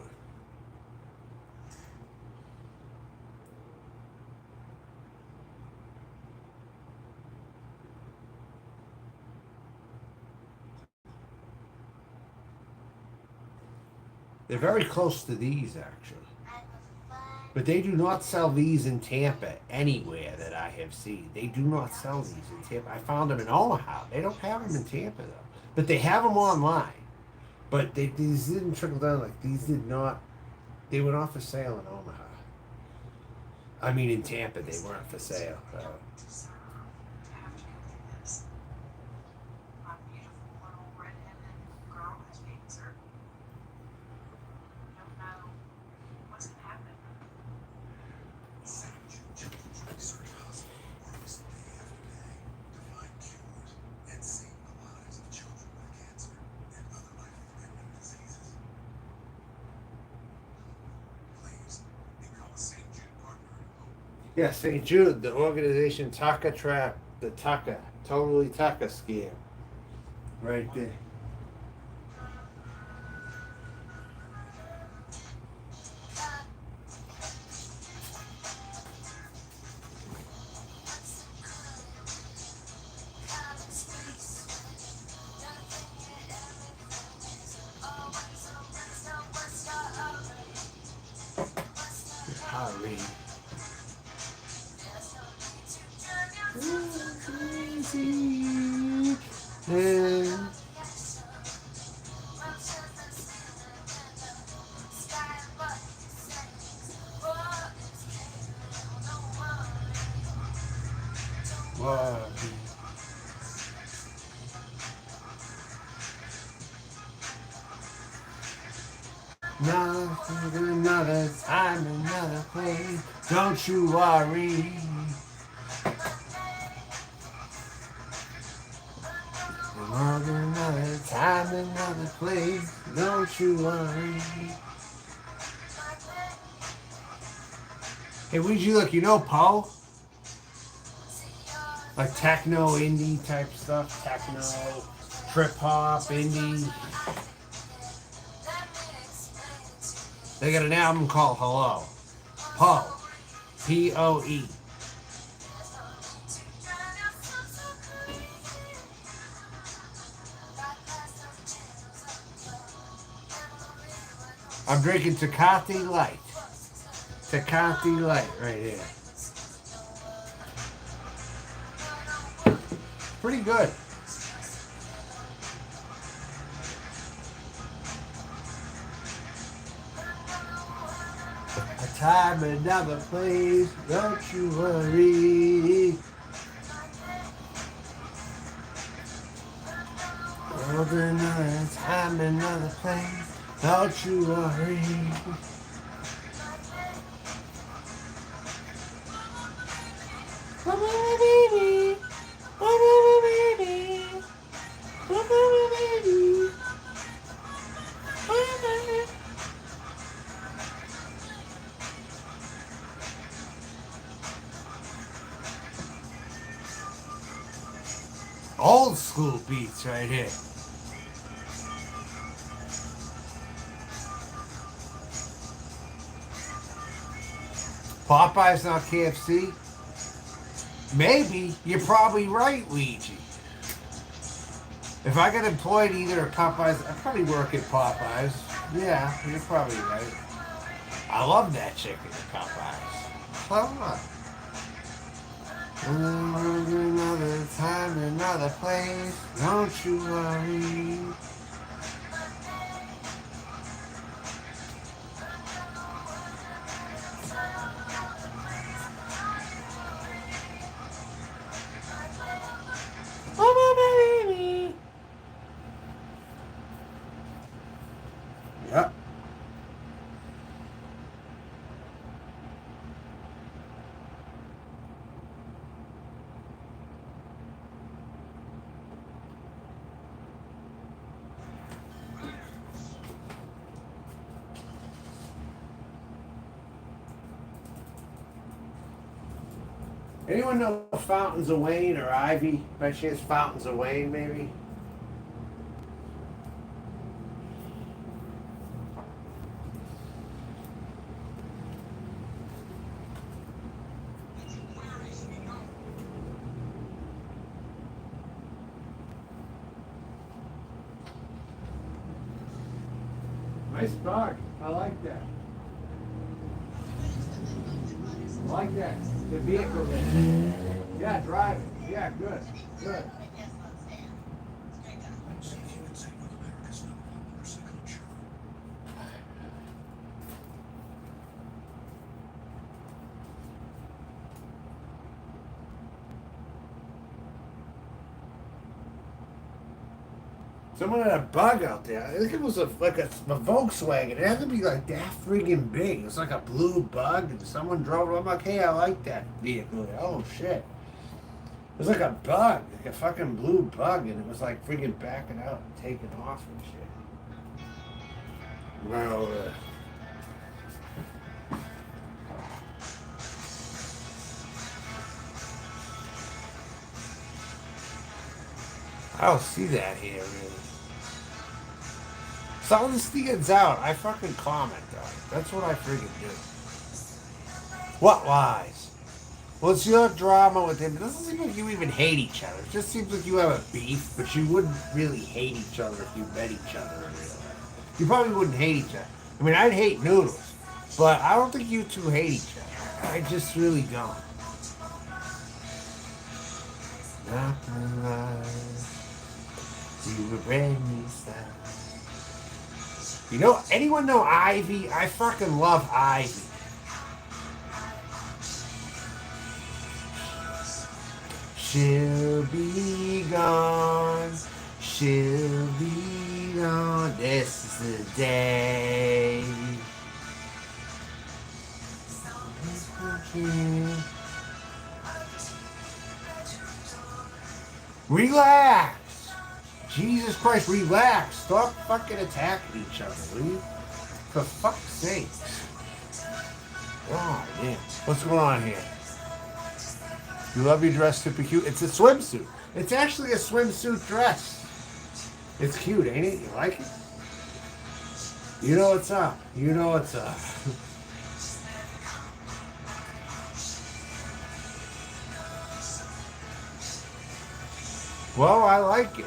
Speaker 1: They're very close to these, actually. But they do not sell these in Tampa anywhere that I have seen. They do not sell these in Tampa. I found them in Omaha. They don't have them in Tampa, though. But they have them online. But these didn't trickle down. Like, these did not. They were not for sale in Omaha. I mean, in Tampa, they weren't for sale. Yeah, St. Jude, the organization Taka Trap, the Taka, totally Taka scam. Right there. Harry. Another time, another place. Don't you worry. Another time, another place. Don't you worry. Hey, where'd you look? You know Poe? Like techno, indie type stuff. Techno, trip hop, indie. They got an album called Hello. Poe. P-O-E. I'm drinking Tecate Light. Tecate Light right here. Pretty good. A time, another place, don't you worry. Another time, another place, don't you worry. Old school beats right here. Popeye's not KFC? Maybe. You're probably right, Luigi. If I got employed either at Popeyes, I'd probably work at Popeyes. Yeah, you're probably right. I love that chicken at Popeyes. Hold on. Another time, another place. Don't you worry. Oh, my baby. Yep. Anyone know Fountains of Wayne or Ivy? By chance, Fountains of Wayne, maybe? Nice dog. I like that. I like that. The vehicle there. Yeah, drive it. Yeah, good. Good. Someone had a bug out there. I think it was like a Volkswagen. It had to be like that friggin' big. It was like a blue bug, and someone drove it. I'm like, hey, I like that vehicle. Oh shit! It was like a bug, like a fucking blue bug, and it was like friggin' backing out and taking off and shit. Well, I don't see that here really. Something stands out. I fucking comment on it. That's what I freaking do. What lies? Well, it's your drama with him. It doesn't seem like you even hate each other. It just seems like you have a beef, but you wouldn't really hate each other if you met each other in real life. You probably wouldn't hate each other. I mean, I'd hate Noodles, but I don't think you two hate each other. I just really don't. Nothing like you were brand new style. You know, anyone know Ivy? I fucking love Ivy. She'll be gone. She'll be gone. This is the day. Relax. Jesus Christ, relax. Stop fucking attacking each other, will you? For fuck's sake. Oh, man. What's going on here? You love your dress, super cute. It's a swimsuit. It's actually a swimsuit dress. It's cute, ain't it? You like it? You know what's up. You know what's up. Well, I like it.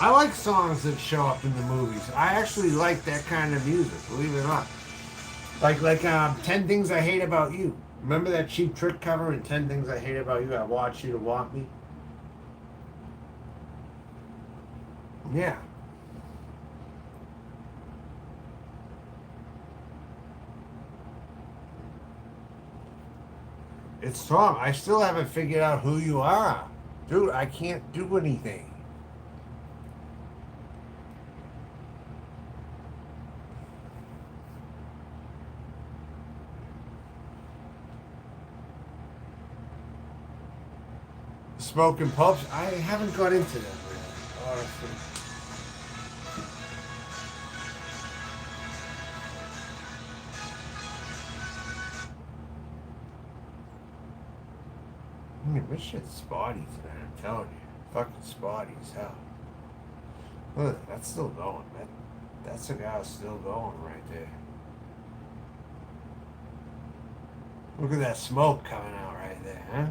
Speaker 1: I like songs that show up in the movies. I actually like that kind of music, believe it or not. Like 10 Things I Hate About You. Remember that Cheap Trick cover in 10 Things I Hate About You? I Want You to Want Me? Yeah. It's Tom. I still haven't figured out who you are. Dude, I can't do anything. Smoking pubs? I haven't got into them really, honestly. This shit's spotty today, I'm telling you. Fucking spotty as hell. Look, that's still going. That cigar's still going right there. Look at that smoke coming out right there, huh?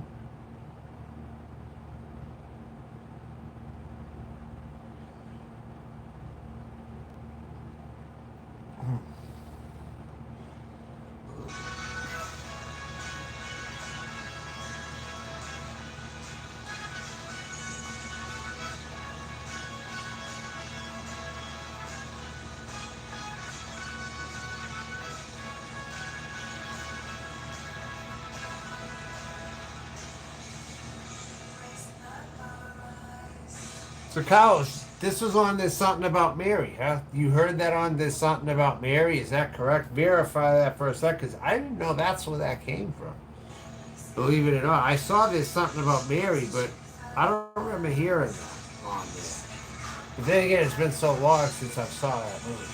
Speaker 1: So, Carlos, this was on There's Something About Mary, huh? You heard that on There's Something About Mary? Is that correct? Verify that for a sec, because I didn't know that's where that came from. Believe it or not, I saw There's Something About Mary, but I don't remember hearing that on there. But then again, it's been so long since I saw that movie.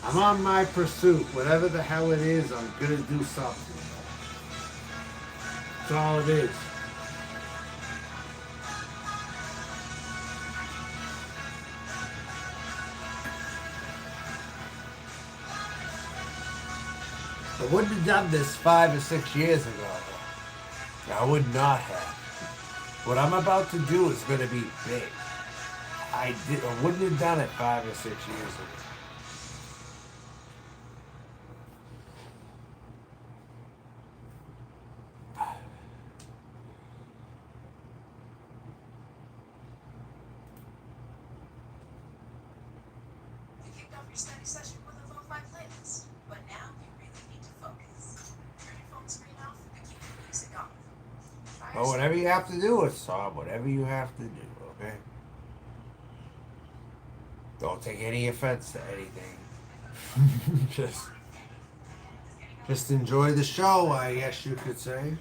Speaker 1: I'm on my pursuit. Whatever the hell it is, I'm gonna do something. That's all it is. I wouldn't have done this 5 or 6 years ago. I would not have. What I'm about to do is going to be big. I wouldn't have done it 5 or 6 years ago.
Speaker 2: You kicked off your study session with a lo-fi playlist, but now you really need to focus. Turn your phone screen off and keep the music on.
Speaker 1: Well, whatever you have to do, it's Tom. Whatever you have to do, okay? Don't take any offense to anything. just enjoy the show, I guess you could say.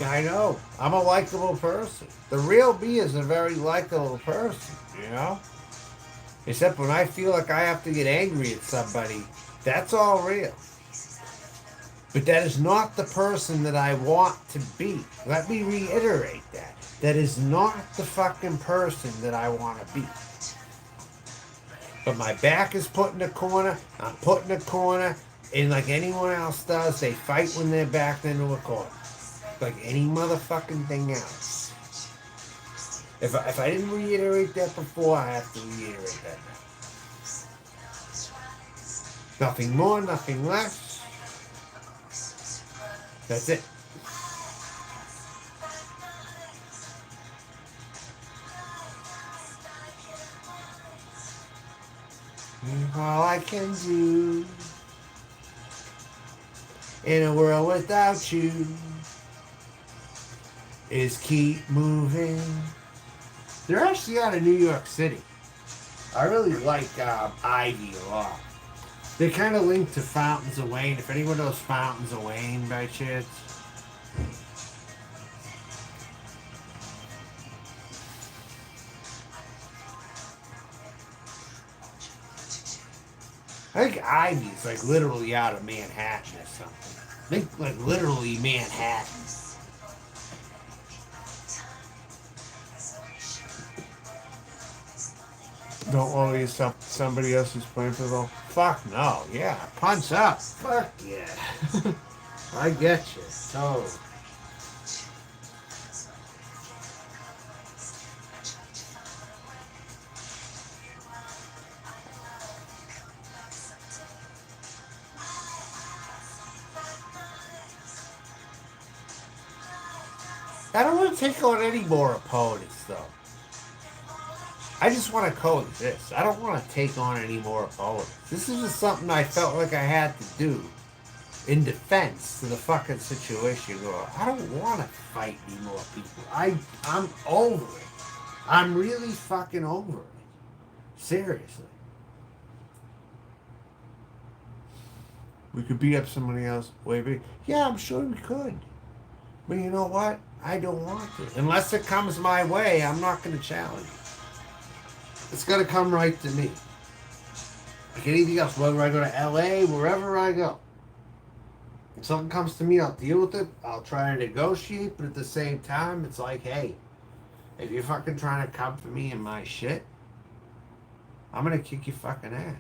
Speaker 1: I know. I'm a likable person. The real me is a very likable person, you know? Except when I feel like I have to get angry at somebody, that's all real. But that is not the person that I want to be. Let me reiterate that. That is not the fucking person that I want to be. But my back is put in a corner, I'm put in a corner, and like anyone else does, they fight when they're backed into a corner. Like any motherfucking thing else. If I didn't reiterate that before, I have to reiterate that now. Nothing more, nothing less. That's it. All I can do in a world without you is keep moving. They're actually out of New York City. I really like Ivy a lot. They kind of link to Fountains of Wayne. If anyone knows Fountains of Wayne by chance. I think Ivy's like literally out of Manhattan or something. I think like literally Manhattan. Don't worry, somebody else who's playing for the. Fuck no, yeah, punch up. Fuck yeah. I get you. So. I don't want to take on any more opponents though. I just want to coexist. I don't want to take on any more opponents. This is just something I felt like I had to do in defense to the fucking situation. I don't want to fight any more people. I'm over it. I'm really fucking over it. Seriously. We could beat up somebody else way big. Yeah, I'm sure we could. But you know what? I don't want to. Unless it comes my way, I'm not going to challenge it. It's going to come right to me. Like anything else, whether I go to LA, wherever I go. If something comes to me, I'll deal with it. I'll try to negotiate, but at the same time, it's like, hey, if you're fucking trying to come for me and my shit, I'm going to kick your fucking ass.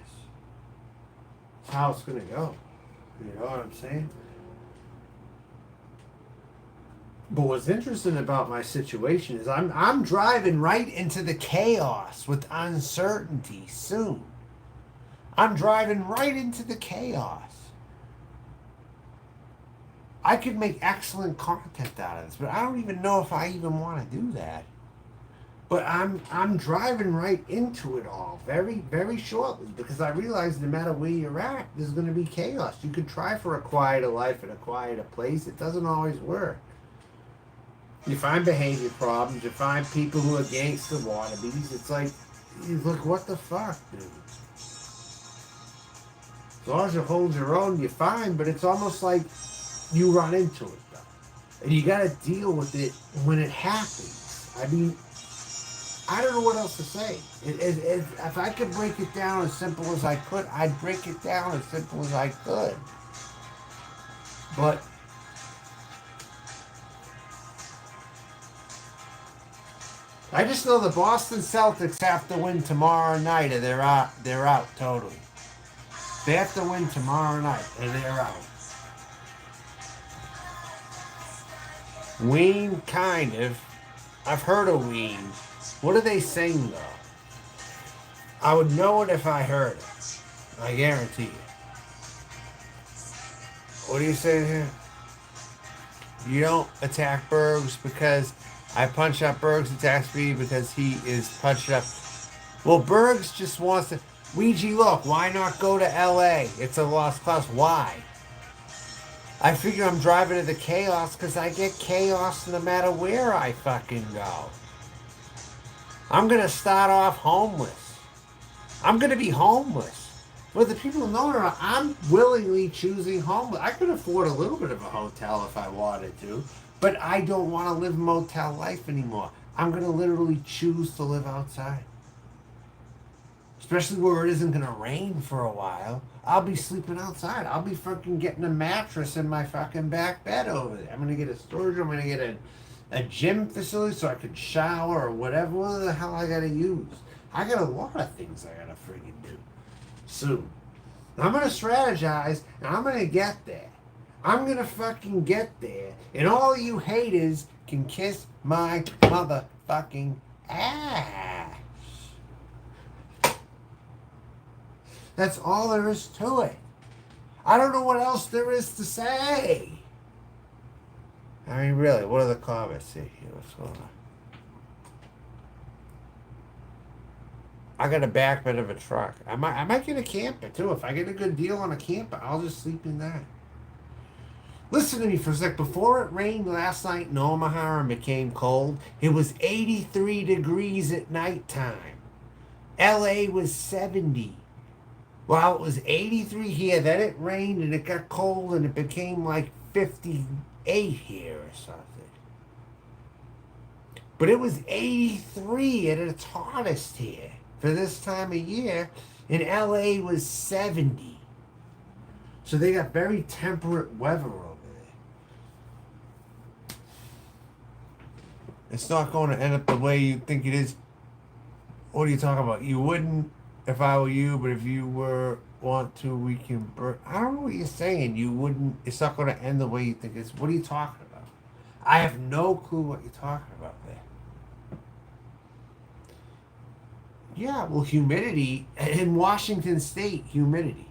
Speaker 1: That's how it's going to go. You know what I'm saying? But what's interesting about my situation is I'm driving right into the chaos with uncertainty soon. I'm driving right into the chaos. I could make excellent content out of this, but I don't even know if I even want to do that. But I'm driving right into it all very, very shortly because I realize no matter where you're at, there's going to be chaos. You could try for a quieter life in a quieter place. It doesn't always work. You find behavior problems. You find people who are against the wannabes. It's like, you look, what the fuck, dude? As long as you hold your own, you're fine. But it's almost like you run into it, though. And you got to deal with it when it happens. I mean, I don't know what else to say. If I could break it down as simple as I could, I'd break it down as simple as I could. But I just know the Boston Celtics have to win tomorrow night or they're out totally. They have to win tomorrow night and they're out. Ween, kind of. I've heard of Ween. What do they sing, though? I would know it if I heard it. I guarantee you. What are you saying here? You don't attack Bergs because I punch up Bergs, attacks me because he is punched up. Well, Bergs just wants to... Ouija, look, why not go to LA? It's a lost cause. Why? I figure I'm driving to the chaos because I get chaos no matter where I fucking go. I'm going to start off homeless. I'm going to be homeless. But the people know I'm willingly choosing homeless. I could afford a little bit of a hotel if I wanted to, but I don't want to live motel life anymore. I'm going to literally choose to live outside. Especially where it isn't going to rain for a while. I'll be sleeping outside. I'll be fucking getting a mattress in my fucking back bed over there. I'm going to get a storage room. I'm going to get a gym facility so I could shower or whatever the hell I got to use. I got a lot of things I got to friggin' do soon. I'm going to strategize and I'm going to get there. I'm going to fucking get there. And all you haters can kiss my motherfucking ass. That's all there is to it. I don't know what else there is to say. I mean, really, what are the comments here? What's going on? I got a back bed of a truck. I might get a camper, too. If I get a good deal on a camper, I'll just sleep in that. Listen to me for a sec. Before it rained last night in Omaha and became cold, it was 83 degrees at nighttime. LA was 70. Well, it was 83 here, then it rained and it got cold and it became like 58 here or something. But it was 83 at its hottest here for this time of year, and LA was 70. So they got very temperate weather over there. It's not going to end up the way you think it is. What are you talking about? You wouldn't if I were you, but if you want to, we can burn. I don't know what you're saying. You wouldn't. It's not going to end the way you think it's. What are you talking about? I have no clue what you're talking about there. Yeah, well, humidity in Washington State, humidity,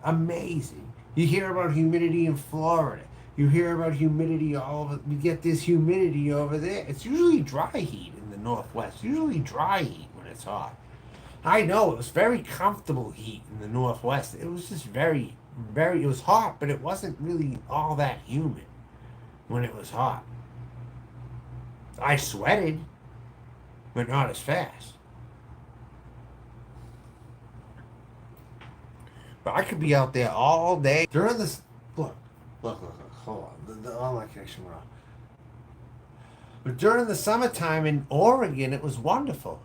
Speaker 1: amazing. You hear about humidity in Florida. You hear about humidity all over. We get this humidity over there. It's usually dry heat in the Northwest. Usually dry heat when it's hot. I know it was very comfortable heat in the Northwest. It was just it was hot, but it wasn't really all that humid when it was hot. I sweated, but not as fast. But I could be out there all day during this. Look, hold on. All my connection went off. But during the summertime in Oregon, it was wonderful.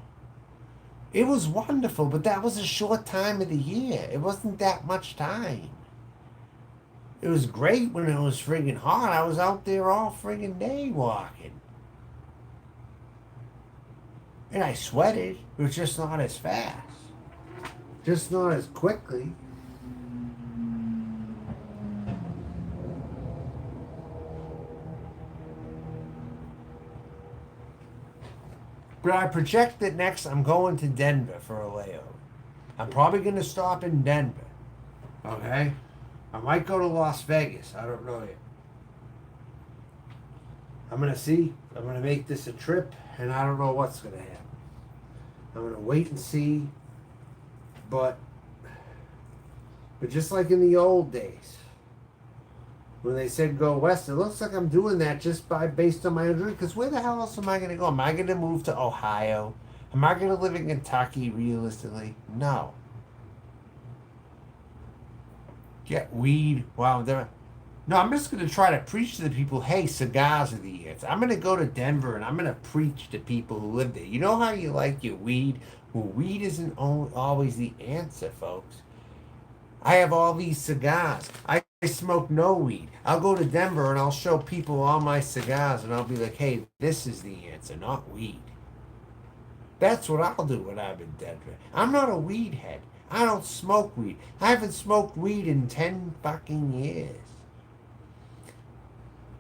Speaker 1: It was wonderful, but that was a short time of the year. It wasn't that much time. It was great when it was friggin' hot. I was out there all friggin' day walking. And I sweated, but just not as fast. Just not as quickly. But I project that next I'm going to Denver for a layover. I'm probably going to stop in Denver. Okay? I might go to Las Vegas. I don't know yet. I'm going to see. I'm going to make this a trip, and I don't know what's going to happen. I'm going to wait and see. But just like in the old days, when they said go west, it looks like I'm doing that just based on my own dream. Because where the hell else am I going to go? Am I going to move to Ohio? Am I going to live in Kentucky realistically? No. Get weed while I'm there. No, I'm just going to try to preach to the people, hey, cigars are the answer. I'm going to go to Denver and I'm going to preach to people who live there. You know how you like your weed? Well, weed isn't always the answer, folks. I have all these cigars. I smoke no weed. I'll go to Denver and I'll show people all my cigars and I'll be like, hey, this is the answer, not weed. That's what I'll do when I'm in Denver. I'm not a weed head. I don't smoke weed. I haven't smoked weed in 10 fucking years.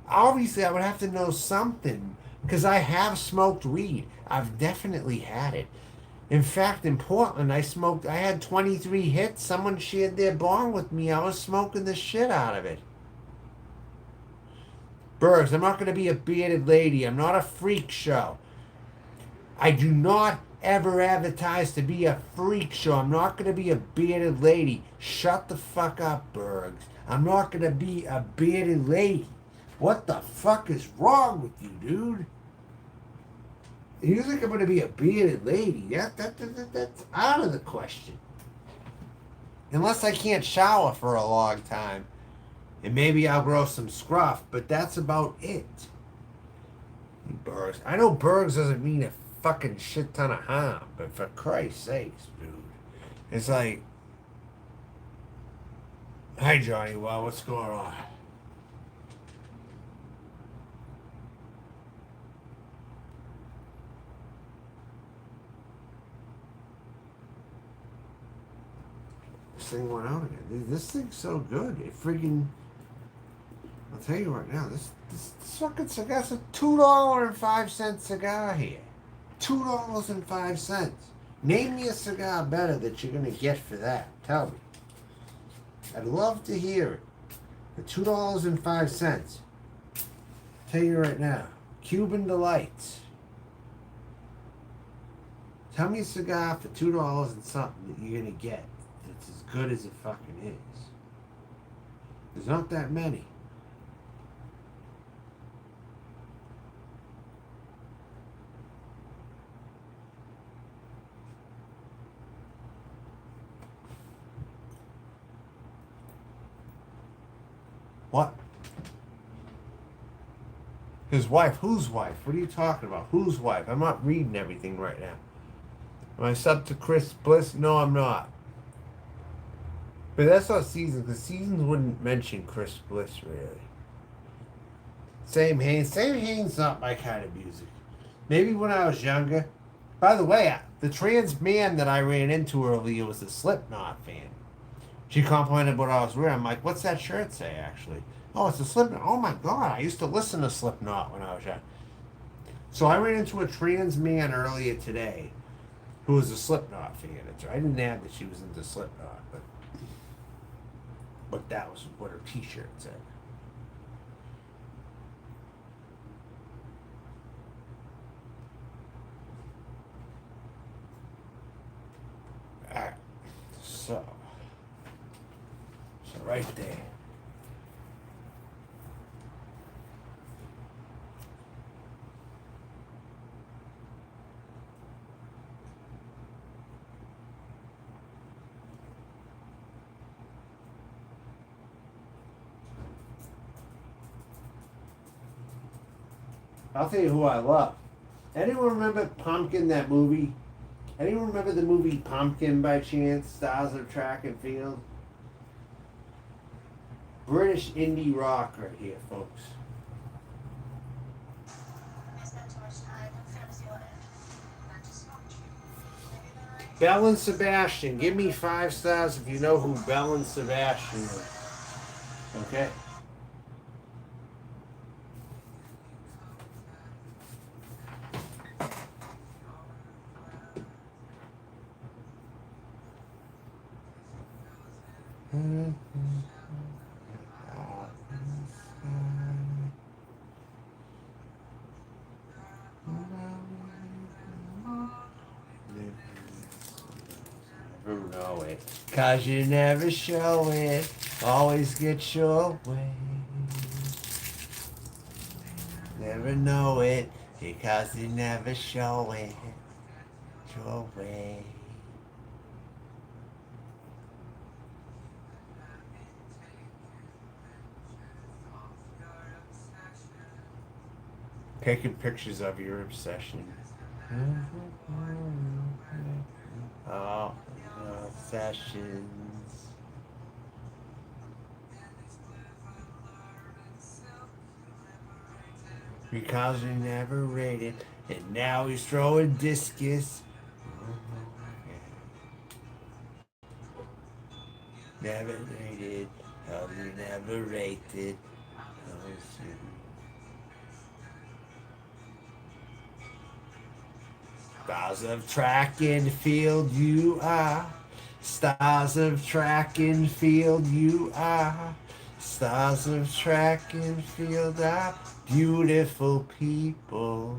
Speaker 1: Obviously, I would have to know something because I have smoked weed. I've definitely had it. In fact, in Portland, I had 23 hits. Someone shared their bong with me. I was smoking the shit out of it. Bergs, I'm not going to be a bearded lady. I'm not a freak show. I do not ever advertise to be a freak show. I'm not going to be a bearded lady. Shut the fuck up, Bergs. I'm not going to be a bearded lady. What the fuck is wrong with you, dude? You think I'm going to be a bearded lady? That's out of the question. Unless I can't shower for a long time. And maybe I'll grow some scruff, but that's about it. Bergs. I know Bergs doesn't mean a fucking shit ton of harm, but for Christ's sakes, dude. It's like, hi, Johnny. Well, what's going on? This thing went out again. This thing's so good. It friggin'. I'll tell you right now, this fucking cigar's a $2.05 cigar here. $2.05. Name me a cigar better that you're gonna get for that. Tell me. I'd love to hear it. For $2.05. Tell you right now. Cuban Delights. Tell me a cigar for $2 and something that you're gonna get that's as good as it fucking is. There's not that many. What? His wife? Whose wife? What are you talking about? Whose wife? I'm not reading everything right now. Am I sub to Chris Bliss? No, I'm not. But that's not Seasons, because Seasons wouldn't mention Chris Bliss, really. Sam Hain's not my kind of music. Maybe when I was younger. By the way, the trans man that I ran into earlier was a Slipknot fan. She complimented what I was wearing. I'm like, what's that shirt say, actually? Oh, it's a Slipknot. Oh, my God. I used to listen to Slipknot when I was young. So I ran into a trans man earlier today who was a Slipknot fan. I didn't add that she was into Slipknot, but that was what her T-shirt said. So right there. I'll tell you who I love. Anyone remember Pumpkin, that movie? Anyone remember the movie Pumpkin by chance? Stars of Track and Field? British indie rock right here, folks.
Speaker 2: I spent too much time in Fantasyland. Not just much. Maybe then I
Speaker 1: Belle and Sebastian. Give me 5 stars if you know who Belle and Sebastian is. Okay? Never know it, 'cause you never show it. Always get your way. Never know it, because you never show it your way. Taking pictures of your obsession. Oh, obsessions. Because he never rated, and now he's throwing discus. Never rated, oh, he never rated. Oh, shit. Stars of track and field you are. Stars of track and field you are. Stars of track and field are beautiful people.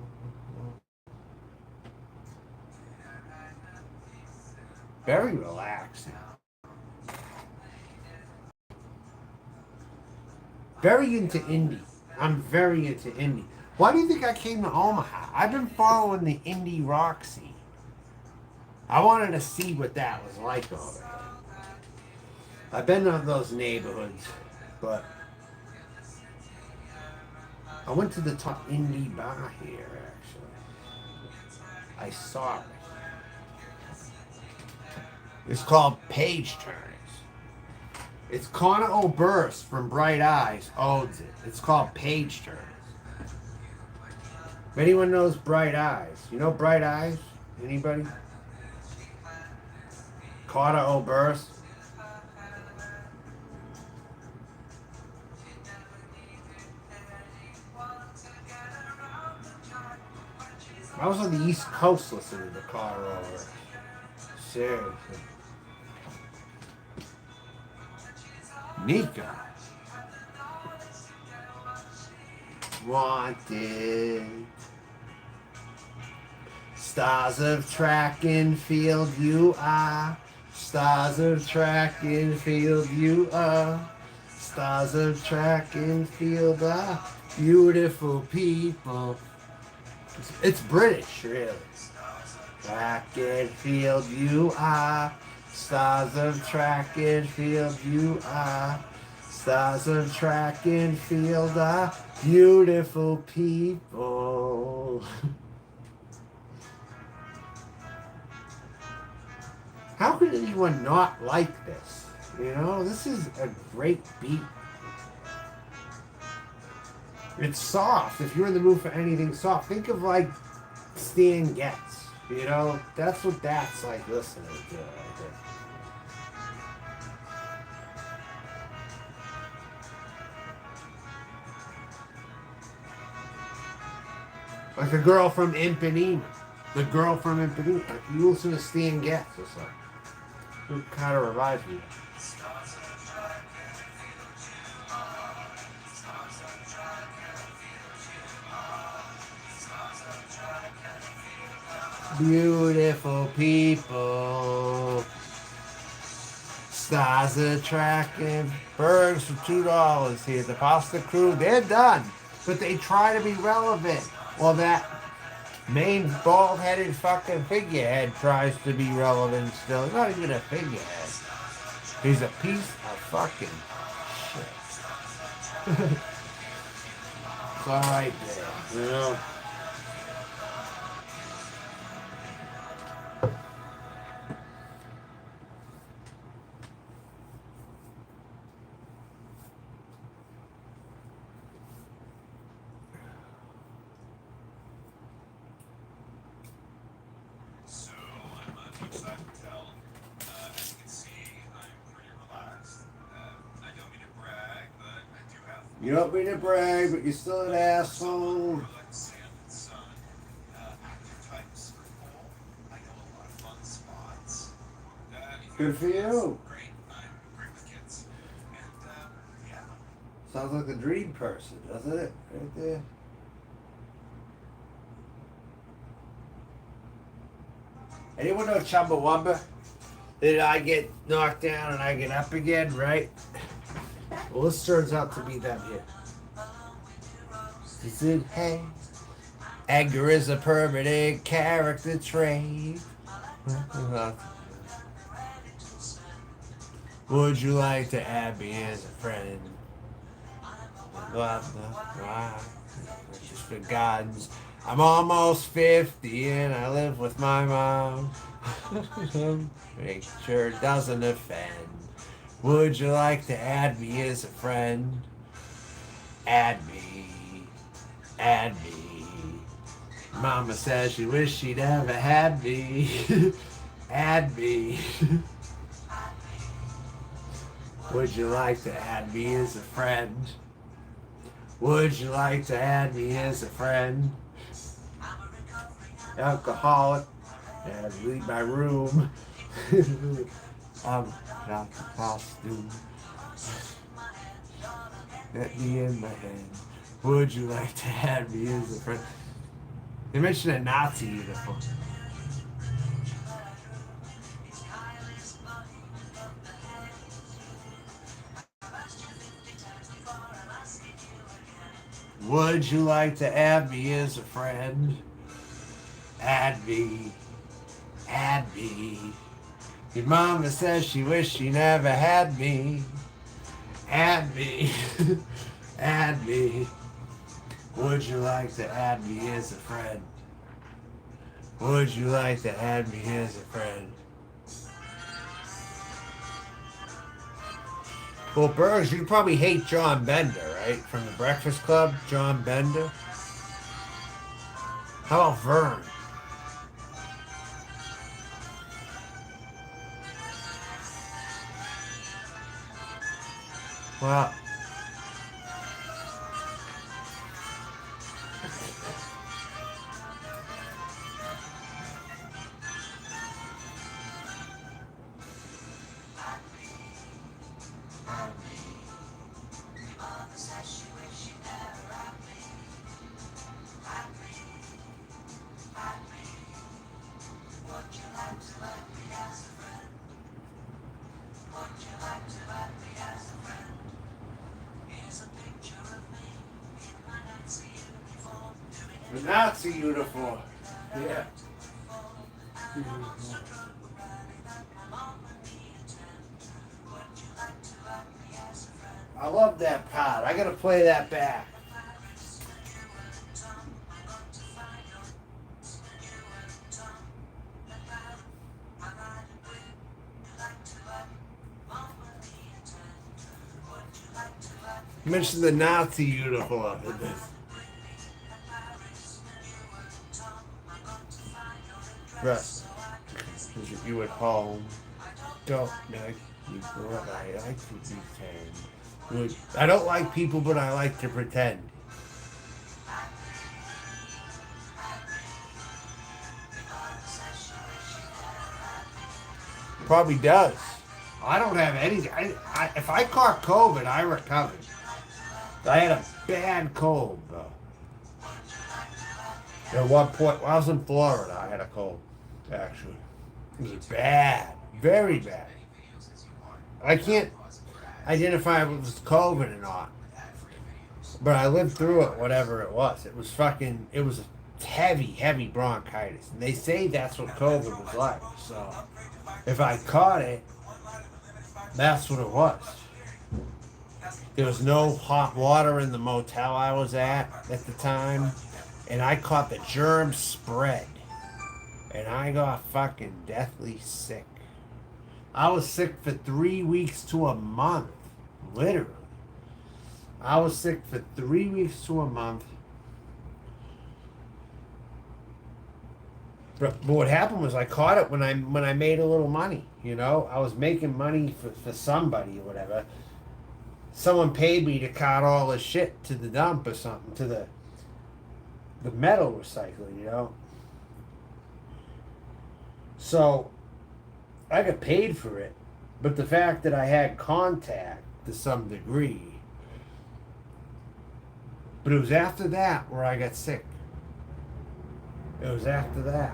Speaker 1: Very relaxing. Very into indie. I'm very into indie. Why do you think I came to Omaha? I've been following the indie rock scene. I wanted to see what that was like over there. I've been to those neighborhoods, but I went to the top indie bar here, actually. I saw it. It's called Page Turners. It's Connor Oberst from Bright Eyes owns it. It's called Page Turners. If anyone knows Bright Eyes, you know Bright Eyes? Anybody? Connor Oberst. I was on the East Coast listening to Connor Oberst. Seriously. Nika. Wanted. Stars of track and field you are. Stars of track and field you are. Stars of track and field are beautiful people. It's British, really. Track and field you are. Stars of track and field you are. Stars of track and field are beautiful people. How could anyone not like this? You know, this is a great beat. It's soft. If you're in the mood for anything soft, think of like Stan Getz. You know, that's what that's like listening to. I think. Like the girl from Ipanema. The girl from Ipanema. Like you listen to Stan Getz or something. It kind of reminds me. Beautiful people. Stars attractive. Burgers for $2 here. The pasta crew, they're done. But they try to be relevant. Well, that main bald-headed fucking figurehead tries to be relevant still. He's not even a figurehead. He's a piece of fucking shit. It's alright there, you know?
Speaker 3: So I'm excited to tell. As you can see, I'm pretty relaxed. I don't mean to brag, but I do have
Speaker 1: You don't mean to brag, but you're still an asshole.
Speaker 3: like sand and sun. Active types for pool. I know a lot of fun spots. If
Speaker 1: Good
Speaker 3: have
Speaker 1: for
Speaker 3: kids,
Speaker 1: you.
Speaker 3: Great. I'm great with kids. And yeah.
Speaker 1: Sounds like the dream person, doesn't it? Right there. Anyone know Chumbawamba? That I get knocked down and I get up again, right? Well, this turns out to be them here. He said, hey, anger is a permanent character trait. Would you like to add me as a friend? Blah, blah, blah. Just for God's. I'm almost 50 and I live with my mom. Make sure it doesn't offend. Would you like to add me as a friend? Add me. Add me. Mama says she wish she never had me. Add me. Would you like to add me as a friend? Would you like to add me as a friend? Alcoholic. And leave my room. I'm not the costume. Let me in my hand. Would you like to add me as a friend? They mentioned a Nazi uniform. Would you like to add me as a friend? Add me. Add me. Your mama says she wished she never had me. Add me. Add me. Would you like to add me as a friend? Would you like to add me as a friend? Well, Burrs, you probably hate John Bender, right? From the Breakfast Club, John Bender. How about Vern? Well, the Nazi uniform. Yeah. I love that part. I gotta play that back. You mentioned the Nazi uniform in this. Rest. If you at home, don't make people what I like to pretend. Good. I don't like people, but I like to pretend. Probably does. I don't have any. If I caught COVID, I recovered. I had a bad cold, though. At one point, when I was in Florida, I had a cold, actually. It was bad. Very bad. I can't identify if it was COVID or not. But I lived through it, whatever it was. It was fucking, it was heavy, heavy bronchitis. And they say that's what COVID was like. So if I caught it, that's what it was. There was no hot water in the motel I was at the time. And I caught the germ spread. And I got fucking deathly sick. I was sick for 3 weeks to a month. Literally. I was sick for 3 weeks to a month. But what happened was I caught it when I made a little money. You know, I was making money for somebody or whatever. Someone paid me to cart all this shit to the dump or something, to the metal recycling, you know. So I got paid for it, but the fact that I had contact to some degree. But it was after that where I got sick. It was after that.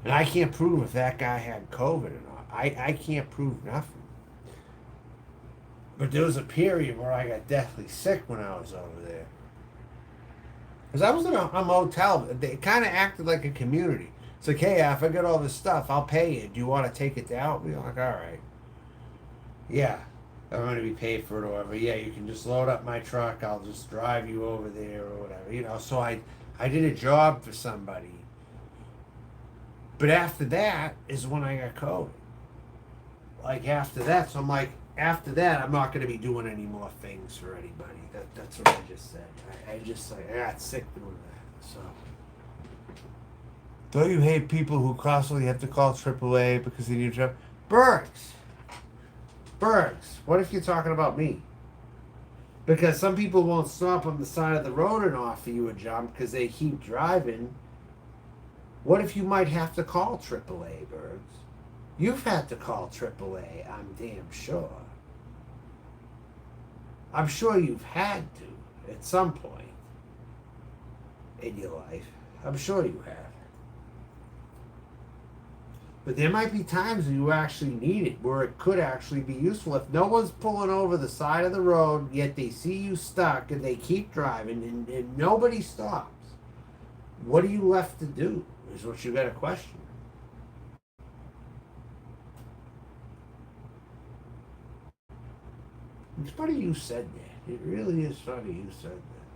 Speaker 1: And I can't prove if that guy had COVID or not. I can't prove nothing. But there was a period where I got deathly sick when I was over there. Because I was in a motel. They kind of acted like a community. It's like, hey, if I get all this stuff, I'll pay you. Do you want to take it down? We're like, all right. Yeah. I'm going to be paid for it or whatever. Yeah, you can just load up my truck. I'll just drive you over there or whatever. You know, so I did a job for somebody. But after that is when I got COVID. Like after that. So I'm like, after that, I'm not going to be doing any more things for anybody. That's what I just said. I got sick doing that. So. Don't you hate people who constantly have to call AAA because they need a job? Bergs, what if you're talking about me? Because some people won't stop on the side of the road and offer you a job because they keep driving. What if you might have to call AAA, Bergs? You've had to call AAA, I'm damn sure. I'm sure you've had to at some point in your life. I'm sure you have. But there might be times when you actually need it, where it could actually be useful. If no one's pulling over the side of the road, yet they see you stuck and they keep driving and nobody stops, what are you left to do is what you got to question. It's funny you said that. It really is funny you said that.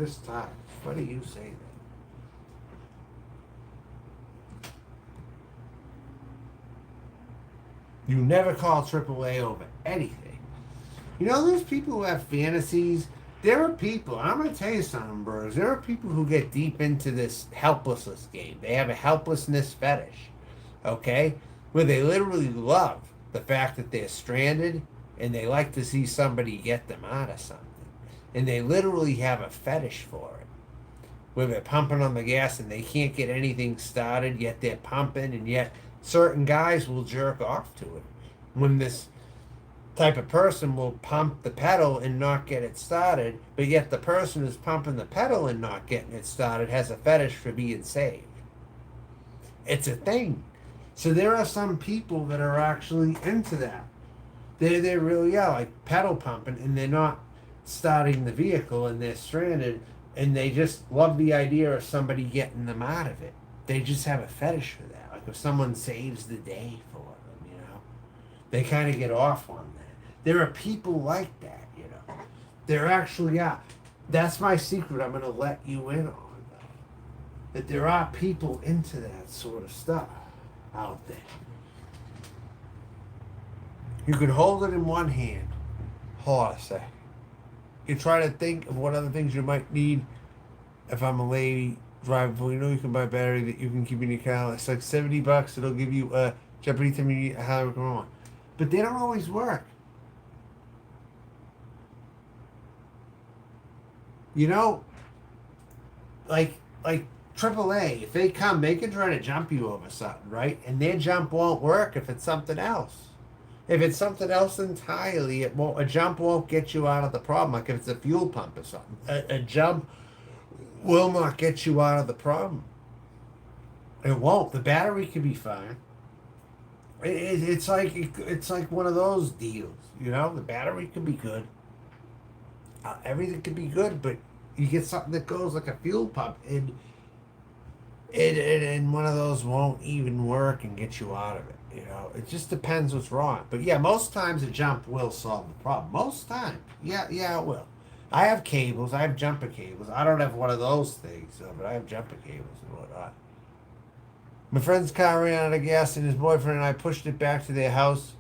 Speaker 1: This time, it's funny you say that. You never call AAA over anything. You know, there's people who have fantasies. There are people, and I'm going to tell you something, bros. There are people who get deep into this helplessness game. They have a helplessness fetish, okay? Where they literally love the fact that they're stranded and they like to see somebody get them out of something. And they literally have a fetish for it. Where they're pumping on the gas and they can't get anything started, yet they're pumping, and yet certain guys will jerk off to it. When this type of person will pump the pedal and not get it started, but yet the person who's pumping the pedal and not getting it started has a fetish for being saved. It's a thing. So there are some people that are actually into that. They really are, like pedal pumping, and they're not starting the vehicle and they're stranded, and they just love the idea of somebody getting them out of it. They just have a fetish for that. Like if someone saves the day for them, you know, they kind of get off on that. There are people like that, you know. There actually are. That's my secret I'm going to let you in on, though. That there are people into that sort of stuff out there. You can hold it in one hand. Hold on a sec. You try to think of what other things you might need. If I'm a lady driving, you know, you can buy a battery that you can keep in your car. It's like $70. It'll give you a Jeopardy time you need however you want. But they don't always work. You know, like AAA, if they come, they can try to jump you over something, right? And their jump won't work if it's something else. If it's something else entirely, a jump won't get you out of the problem. Like if it's a fuel pump or something, a jump will not get you out of the problem. It won't. The battery can be fine. It's like one of those deals, you know. The battery can be good. Everything can be good, but you get something that goes like a fuel pump, and and one of those won't even work and get you out of it. You know, it just depends what's wrong. But yeah, most times a jump will solve the problem. Most times, yeah, it will. I have cables. I have jumper cables. I don't have one of those things, but I have jumper cables and whatnot. My friend's car ran out of gas, and his boyfriend and I pushed it back to their house.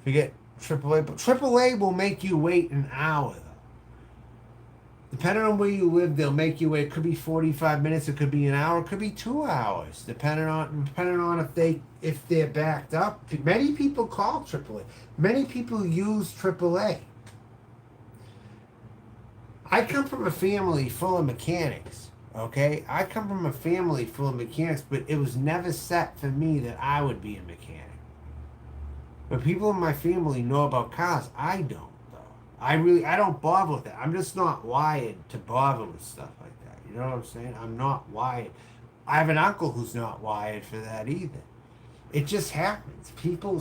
Speaker 1: Forget AAA, but AAA will make you wait an hour though. Depending on where you live, they'll make you wait. It could be 45 minutes. It could be an hour. It could be 2 hours, depending on if they're backed up. Many people call AAA. Many people use AAA. I come from a family full of mechanics. Okay, I come from a family full of mechanics, but it was never set for me that I would be a mechanic. But people in my family know about cars. I don't. I don't bother with that. I'm just not wired to bother with stuff like that. You know what I'm saying? I'm not wired. I have an uncle who's not wired for that either. It just happens.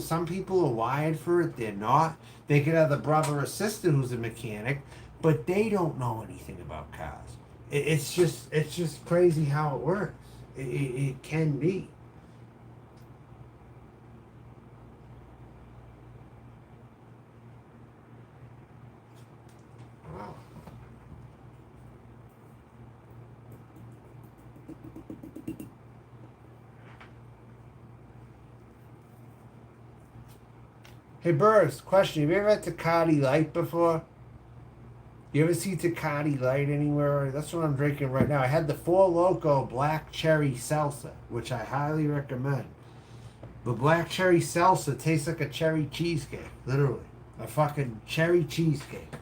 Speaker 1: Some people are wired for it. They're not. They could have a brother or sister who's a mechanic, but they don't know anything about cars. It's just crazy how it works. It can be. Wow. Hey, Burrs, question. Have you ever had Tecate Light before? You ever see Tecate Light anywhere? That's what I'm drinking right now. I had the Four Loko Black Cherry Salsa, which I highly recommend. The Black Cherry Salsa tastes like a cherry cheesecake, literally. A fucking cherry cheesecake.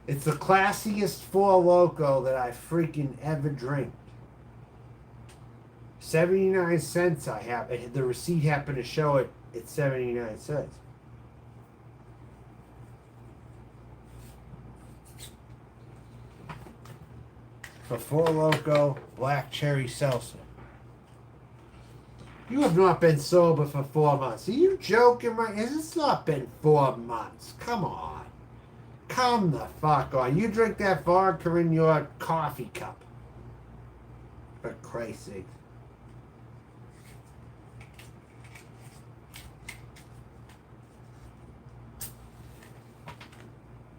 Speaker 1: It's the classiest Four Loko that I freaking ever drank. 79 cents I have. The receipt happened to show it at 79 cents. For Four Loko Black Cherry Salsa. You have not been sober for 4 months. Are you joking, right? Has this not been 4 months? Come on. Come the fuck on. You drink that vodka in your coffee cup. For Christ's sake.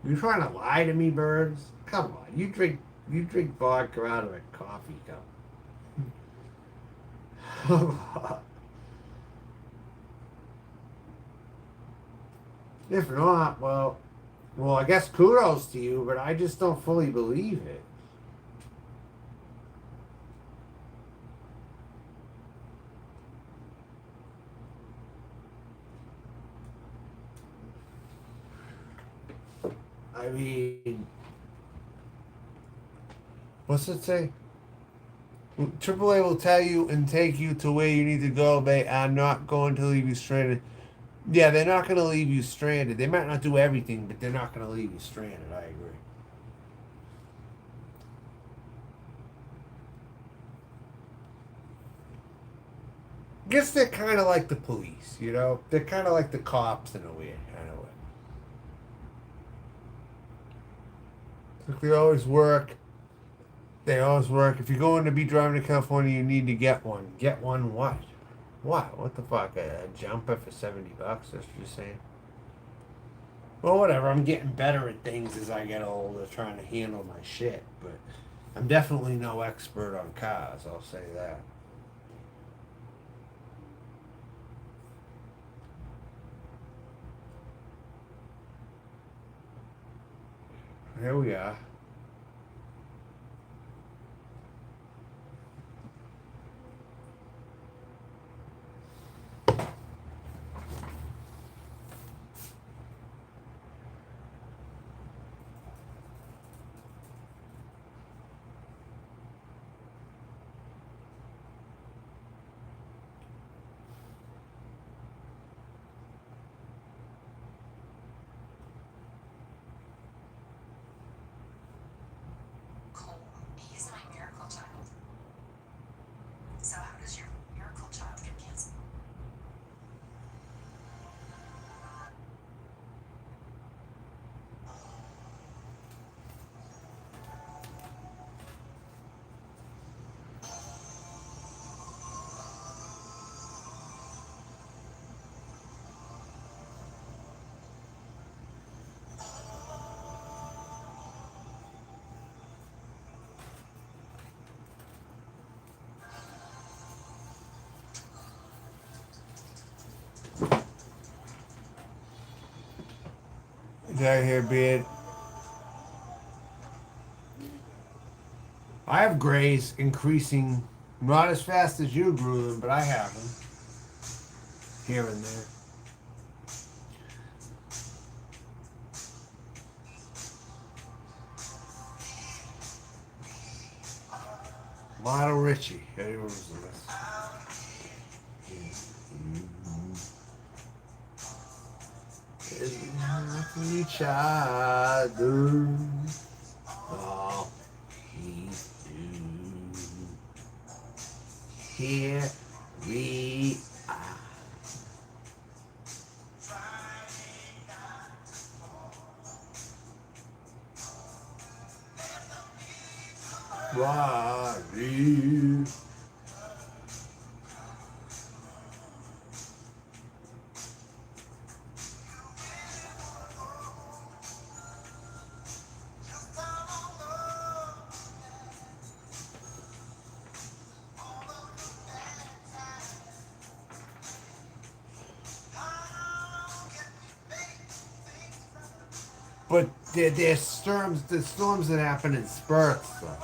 Speaker 1: You trying to lie to me, Birds? Come on. You drink vodka out of a coffee cup. If not, well, I guess kudos to you, but I just don't fully believe it. I mean, what's it say? AAA will tell you and take you to where you need to go. They are not going to leave you stranded. Yeah, they're not going to leave you stranded. They might not do everything, but they're not going to leave you stranded. I agree. Guess they're kind of like the police, you know? They're kind of like the cops in a weird kind of way. Like they always work. They always work. If you're going to be driving to California, you need to get one. Get one what? What? What the fuck? A jumper for $70? That's what you're saying? Well, whatever. I'm getting better at things as I get older, trying to handle my shit. But I'm definitely no expert on cars. I'll say that. Here we are. Did I hear beard? I have grays increasing, not as fast as you grew them, but I have them here and there. Lionel Richie. Eddie Roosevelt. Each other. All we do. Here we are. Worry. But they're storms. The storms that happen in spurts, though.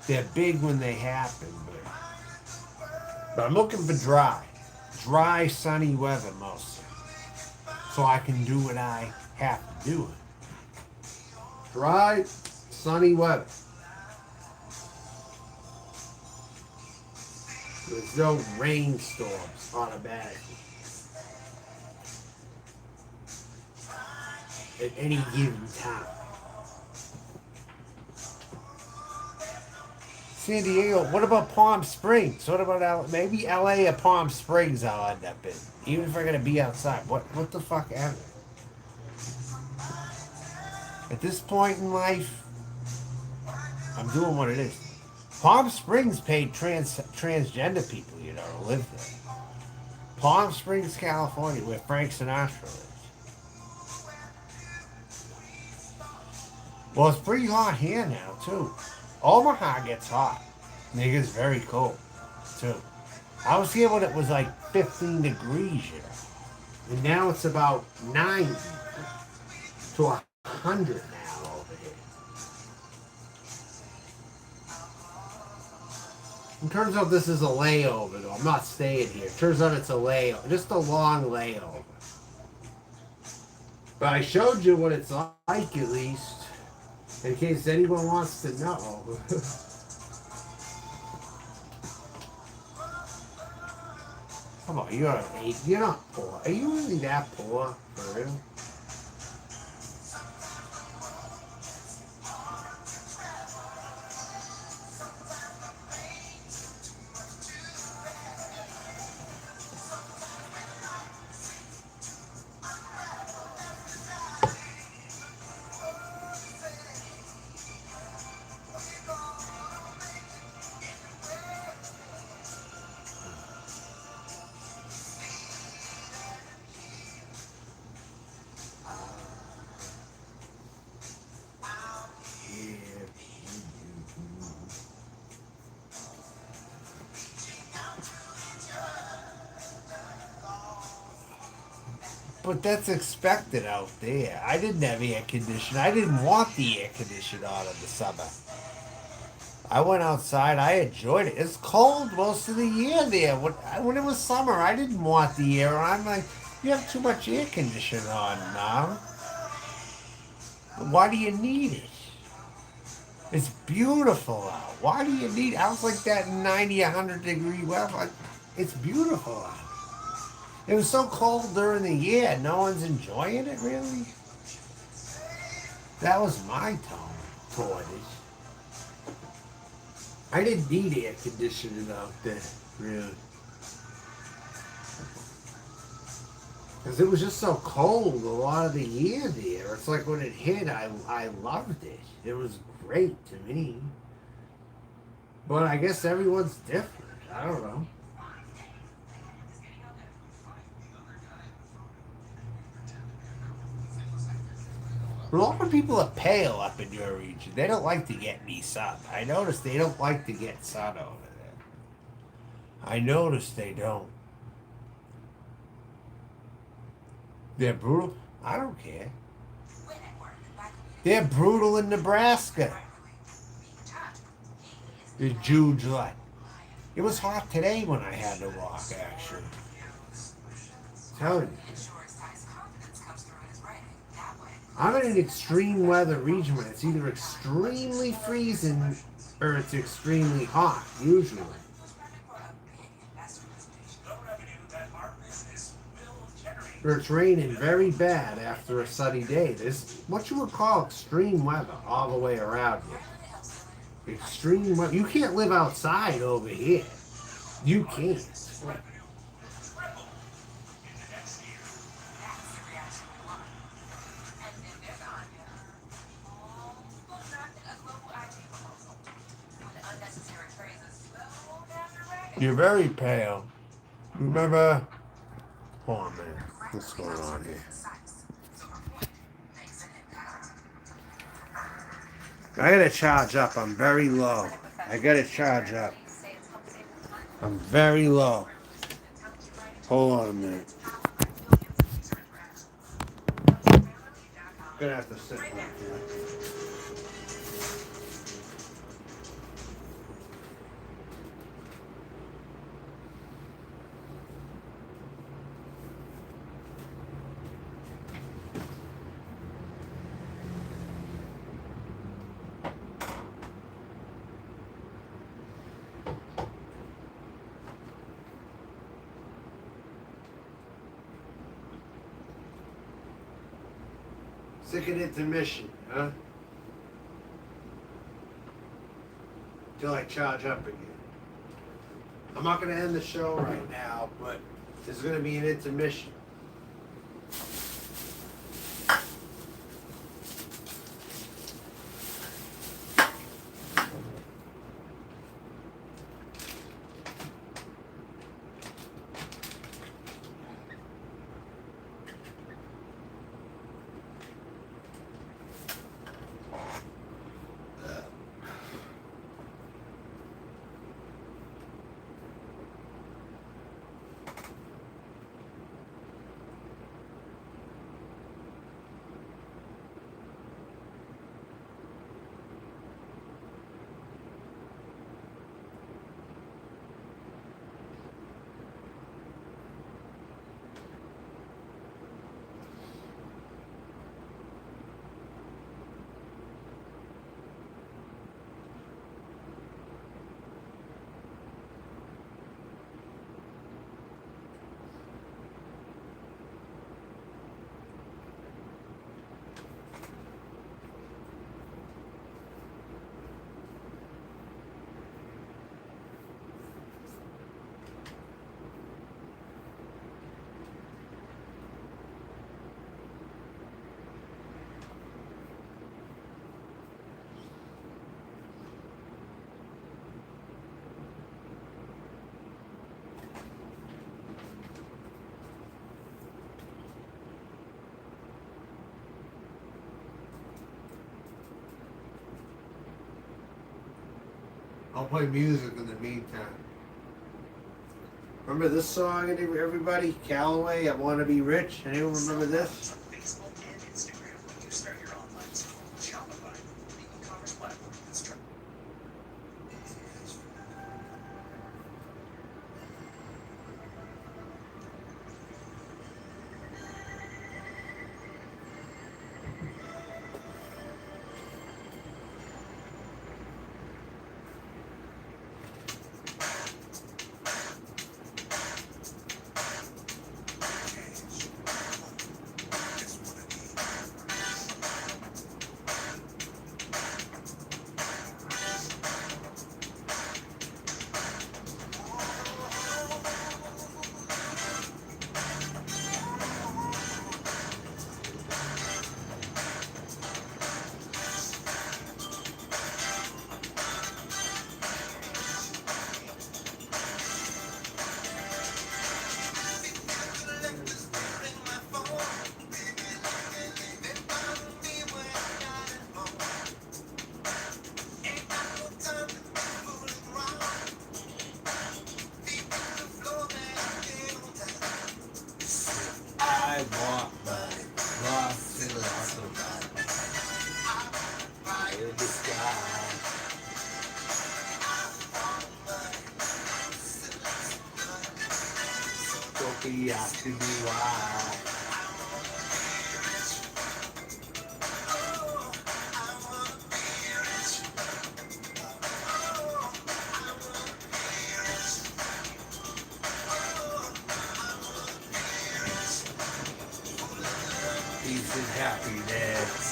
Speaker 1: They're big when they happen, but I'm looking for dry, sunny weather mostly, so I can do what I have to do. Dry, sunny weather. There's no rainstorms automatically at any given time. San Diego. What about Palm Springs? What about maybe LA or Palm Springs? I'll end up in, even if I'm gonna be outside. What the fuck ever. At this point in life, I'm doing what it is. Palm Springs paid transgender people, to live there. Palm Springs, California, where Frank Sinatra lives. Well, it's pretty hot here now too. Omaha gets hot. Nigga's very cold, too. I was here when it was like 15 degrees, And now it's about 90 to 100 now over here. It turns out this is a layover, though. I'm not staying here. It turns out it's a layover. Just a long layover. But I showed you what it's like, at least. In case anyone wants to know. Come on, you're 8. You're not poor. Are you really that poor? For real? But that's expected out there. I didn't have air conditioning. I didn't want the air conditioning on in the summer. I went outside. I enjoyed it. It's cold most of the year there. When it was summer, I didn't want the air on. I'm like, you have too much air conditioning on now. Why do you need it? It's beautiful out. Why do you need it? I was like that in 90, 100 degree weather. Like, it's beautiful out. It was so cold during the year. No one's enjoying it, really? That was my tone toward it. I didn't need air conditioning out there, really. Because it was just so cold a lot of the year there. It's like when it hit, I loved it. It was great to me. But I guess everyone's different. I don't know. A lot of people are pale up in your region. They don't like to get any sun. I noticed they don't like to get sun over there. I noticed they don't. They're brutal. I don't care. They're brutal in Nebraska. The Jude's like. It was hot today when I had to walk, actually. Telling you. I'm in an extreme weather region when it's either extremely freezing or it's extremely hot, usually. Or it's raining very bad after a sunny day. There's what you would call extreme weather all the way around here. Extreme weather. You can't live outside over here. You can't. You're very pale. Remember? Hold on, man. What's going on here? I gotta charge up. I'm very low. I gotta charge up. I'm very low. Hold on a minute. Gonna have to sit back here. Sick of intermission, huh? Till I charge up again. I'm not gonna end the show right now, but there's gonna be an intermission. I'll play music in the meantime. Remember this song, everybody? Callaway, I Want to Be Rich. Anyone remember this?
Speaker 3: Facebook and Instagram when you start your online store. Shopify, the e-commerce platform that's
Speaker 1: happy, asking me why. Peace and happiness.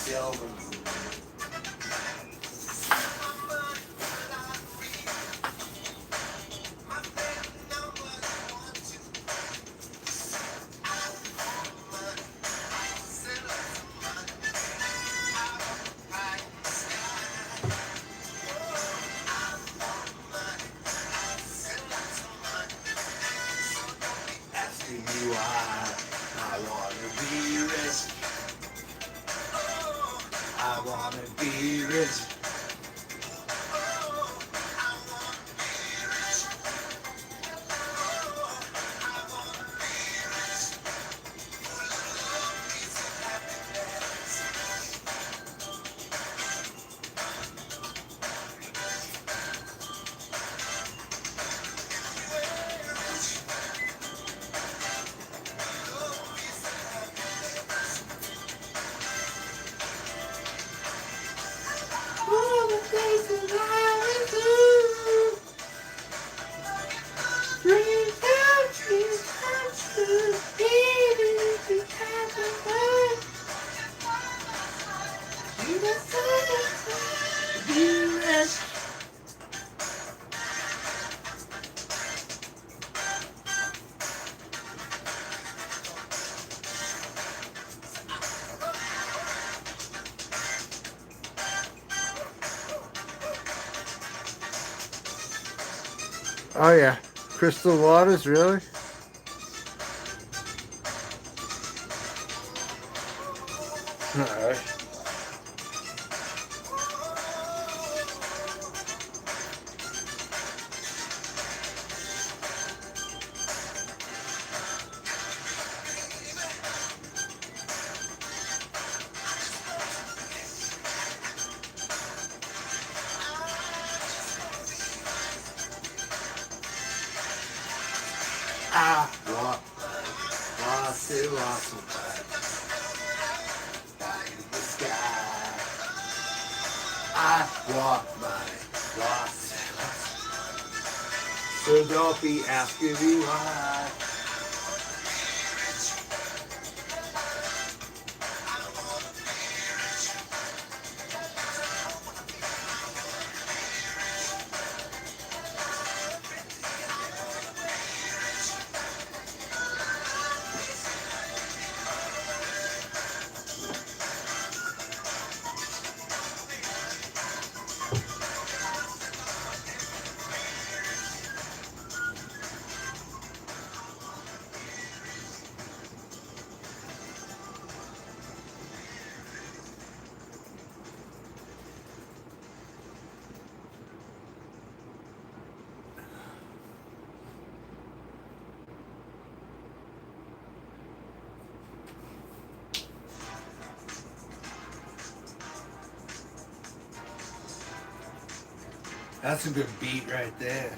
Speaker 1: Silver. Asking you why I wanna be rich. I wanna be rich. All the places I went to, bring down these monsters, baby, because of what you decided to be rich. Oh yeah, Crystal Waters, really? Alright. I want lost and lost in the sky. I want my lost and lost. So don't be asking me why. That's a good beat right there.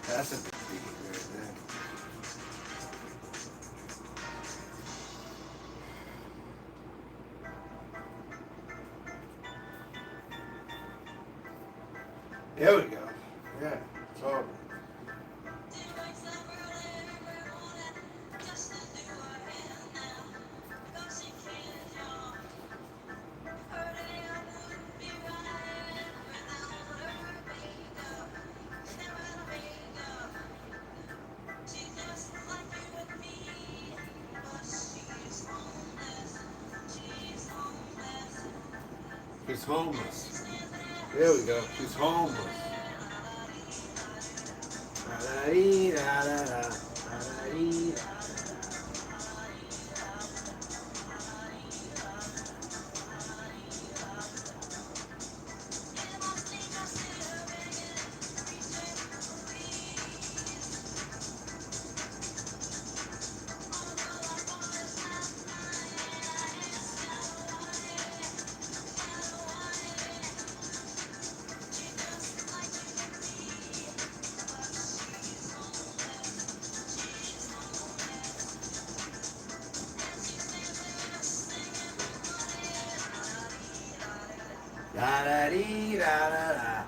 Speaker 1: That's a good beat right there. There we go. Yeah, totally. He's homeless. There we go. She's homeless. Da-da-dee-da-da-da, da-da-dee-da. La da dee da da da.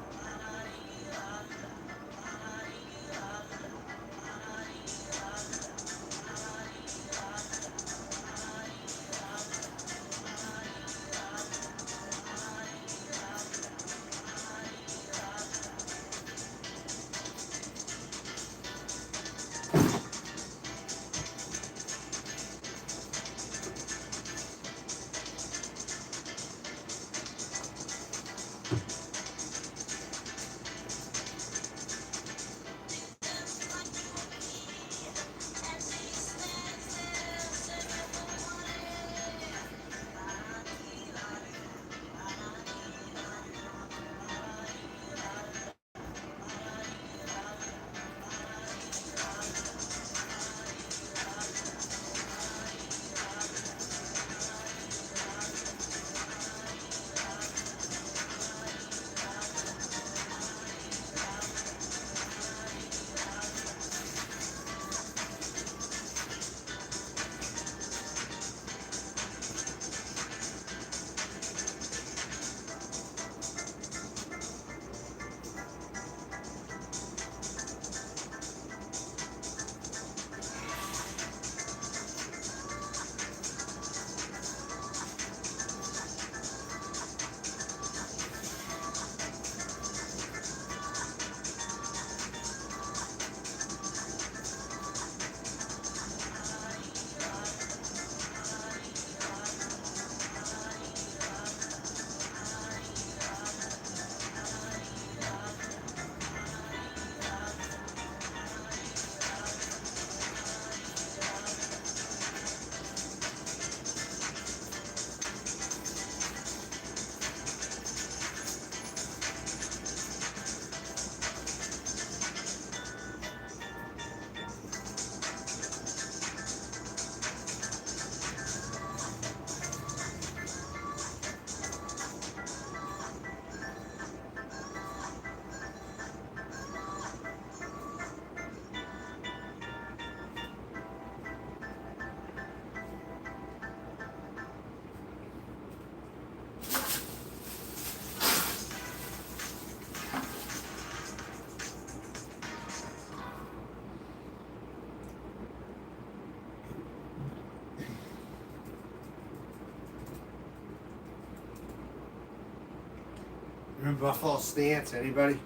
Speaker 1: Remember Buffalo Stance? Anybody?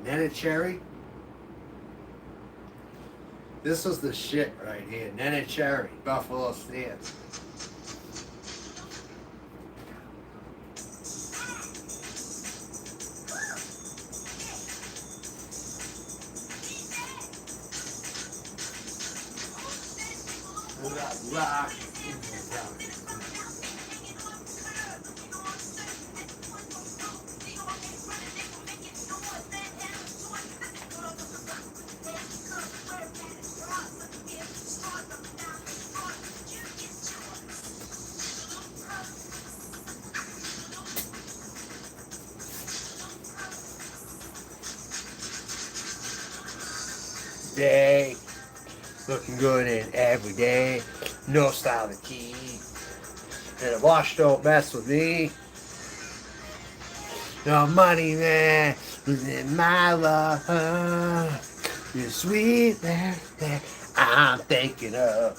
Speaker 1: Nene Cherry? This was the shit right here. Nene Cherry, Buffalo Stance. Rock. Day, looking good in every day, no style to keep, and a wash don't mess with me. No money, man, in my love, you're sweet, man, I'm thinking of.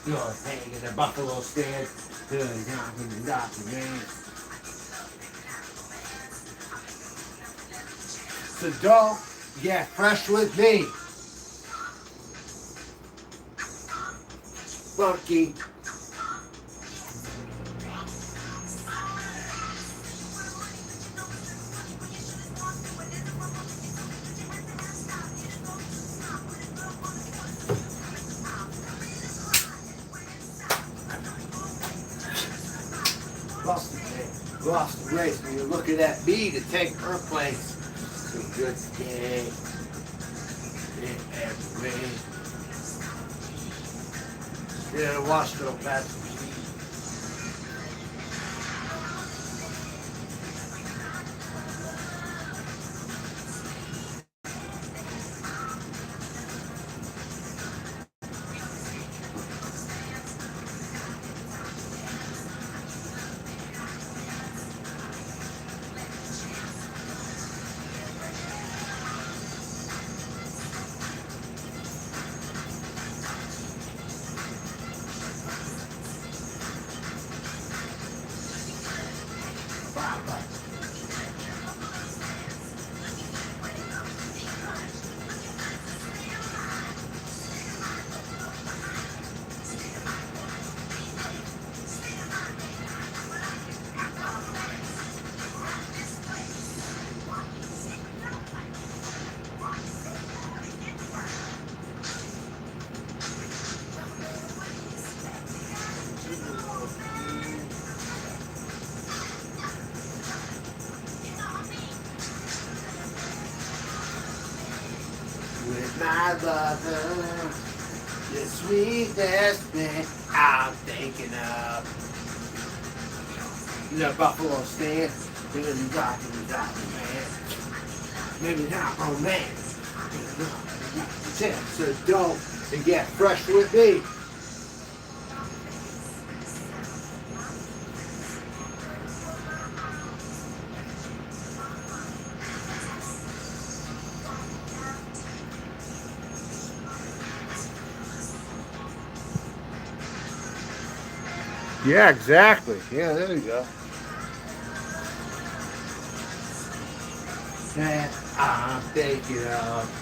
Speaker 1: You're hanging the Buffalo Stance, knocking the document. So don't get fresh with me. Funky. Lost the race. When you look at that bee to take her place. So good day in every way. Yeah, Washington Pass. my lover. The sweetest thing I'm thinking of. The buffalo stand, maybe rockin' man. Maybe not romance. So don't and get fresh with me. Yeah, exactly. Yeah, there you go. That I'm thinking of.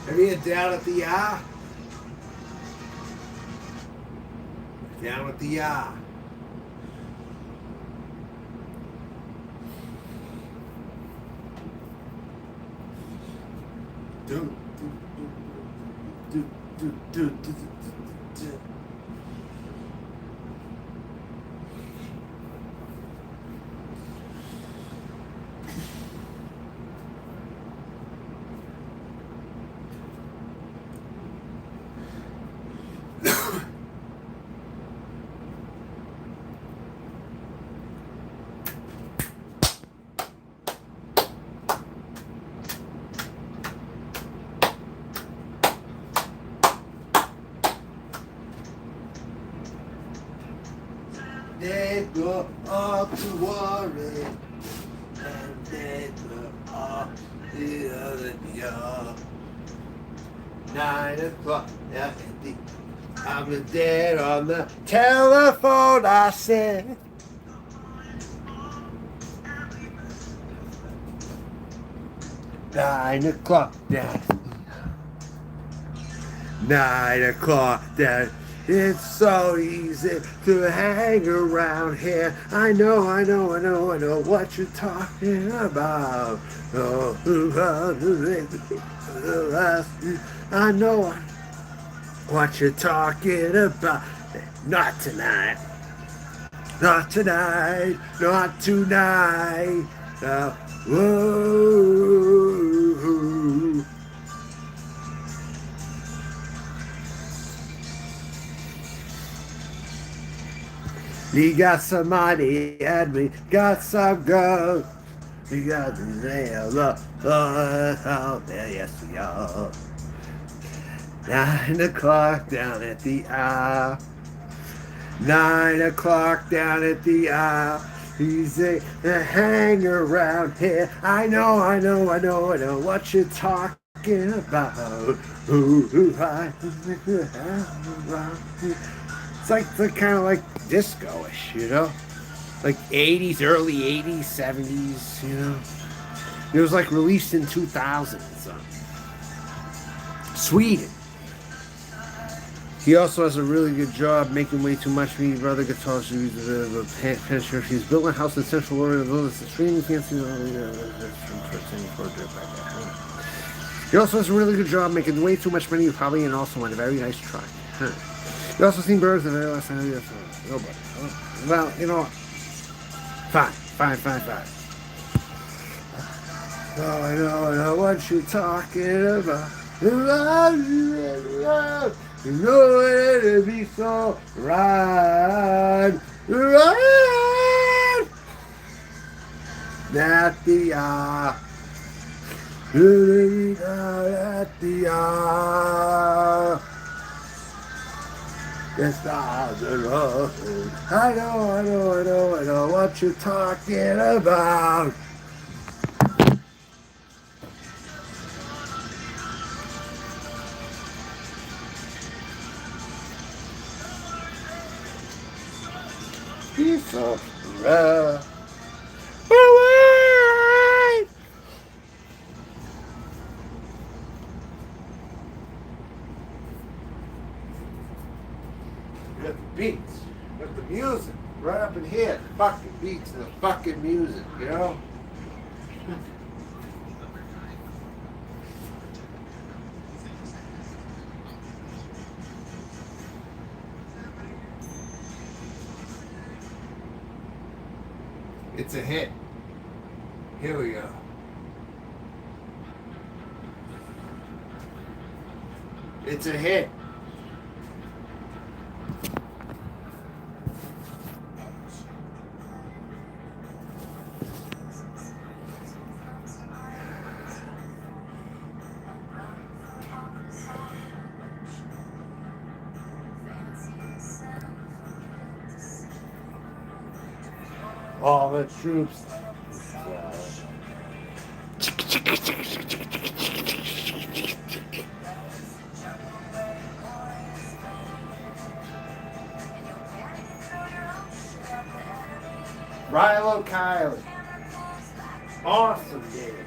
Speaker 1: Have you down at the eye? Down at the eye. Do, do, do, do, do, do, do. They go up to worry, and they go up the other year. 9 o'clock, I'm dead on the telephone, I said. Nine o'clock, Dad. 9 o'clock, Dad. It's so easy to hang around here. I know what you're talking about. Oh, I know what you're talking about. Not tonight. Not tonight. Not tonight. Whoa. We got some money and we got some girls. We got the nail up. Oh, yes we are. 9 o'clock down at the eye. 9 o'clock down at the eye. Easy to hang around here. I know what you're talking about. It's like kind of like disco-ish, you know? Like 80s, early 80s, 70s, you know? It was like released in 2000 and something. Sweden. He also has a really good job making way too much for me, brother guitar shoes, the pension. He's built a house in Central Oregon. It's extremely fancy. He also has a really good job making way too much money, probably, and also on a very nice truck. You also seen birds the very last time. Nobody. Well, you know what? Fine. Oh, I know what you're talking about. You know it'd be so right. At the eye. At the eye. Yes, I know what you're talking about. piece of bread. Alright. We got the beats, we got the music, right up in here. The fucking beats and the fucking music, you know? It's a hit. Here we go. It's a hit. All the troops. Rilo Kiley. Awesome game.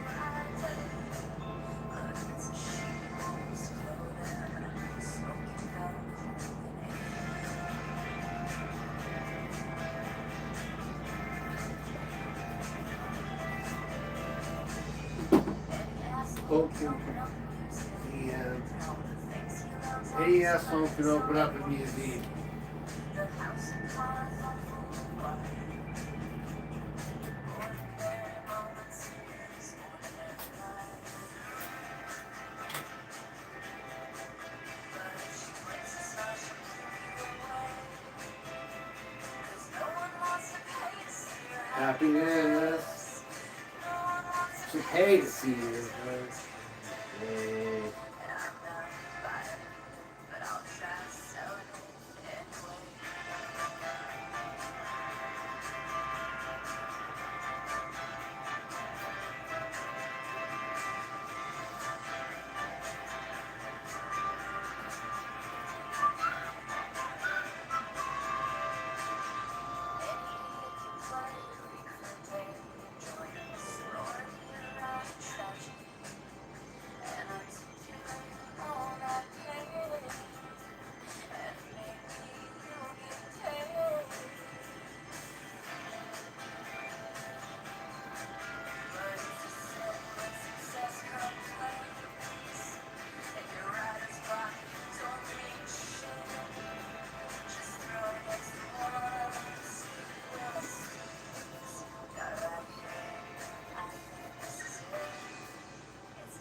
Speaker 1: Any asshole can open up a museum. Happiness. It's okay to see you.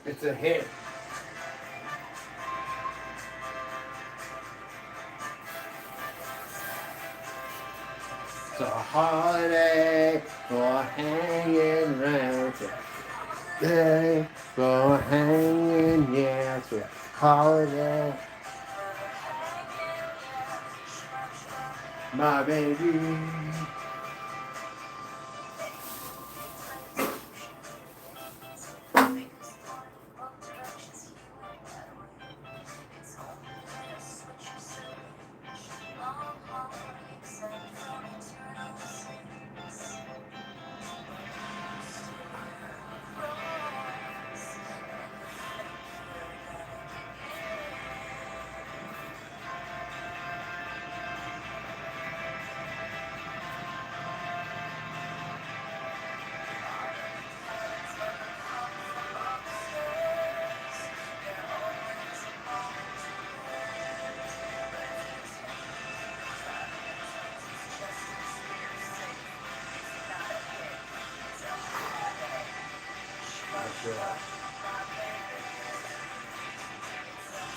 Speaker 1: It's a hit. It's a holiday for hanging round. Day for hanging, yeah, it's a holiday. My baby.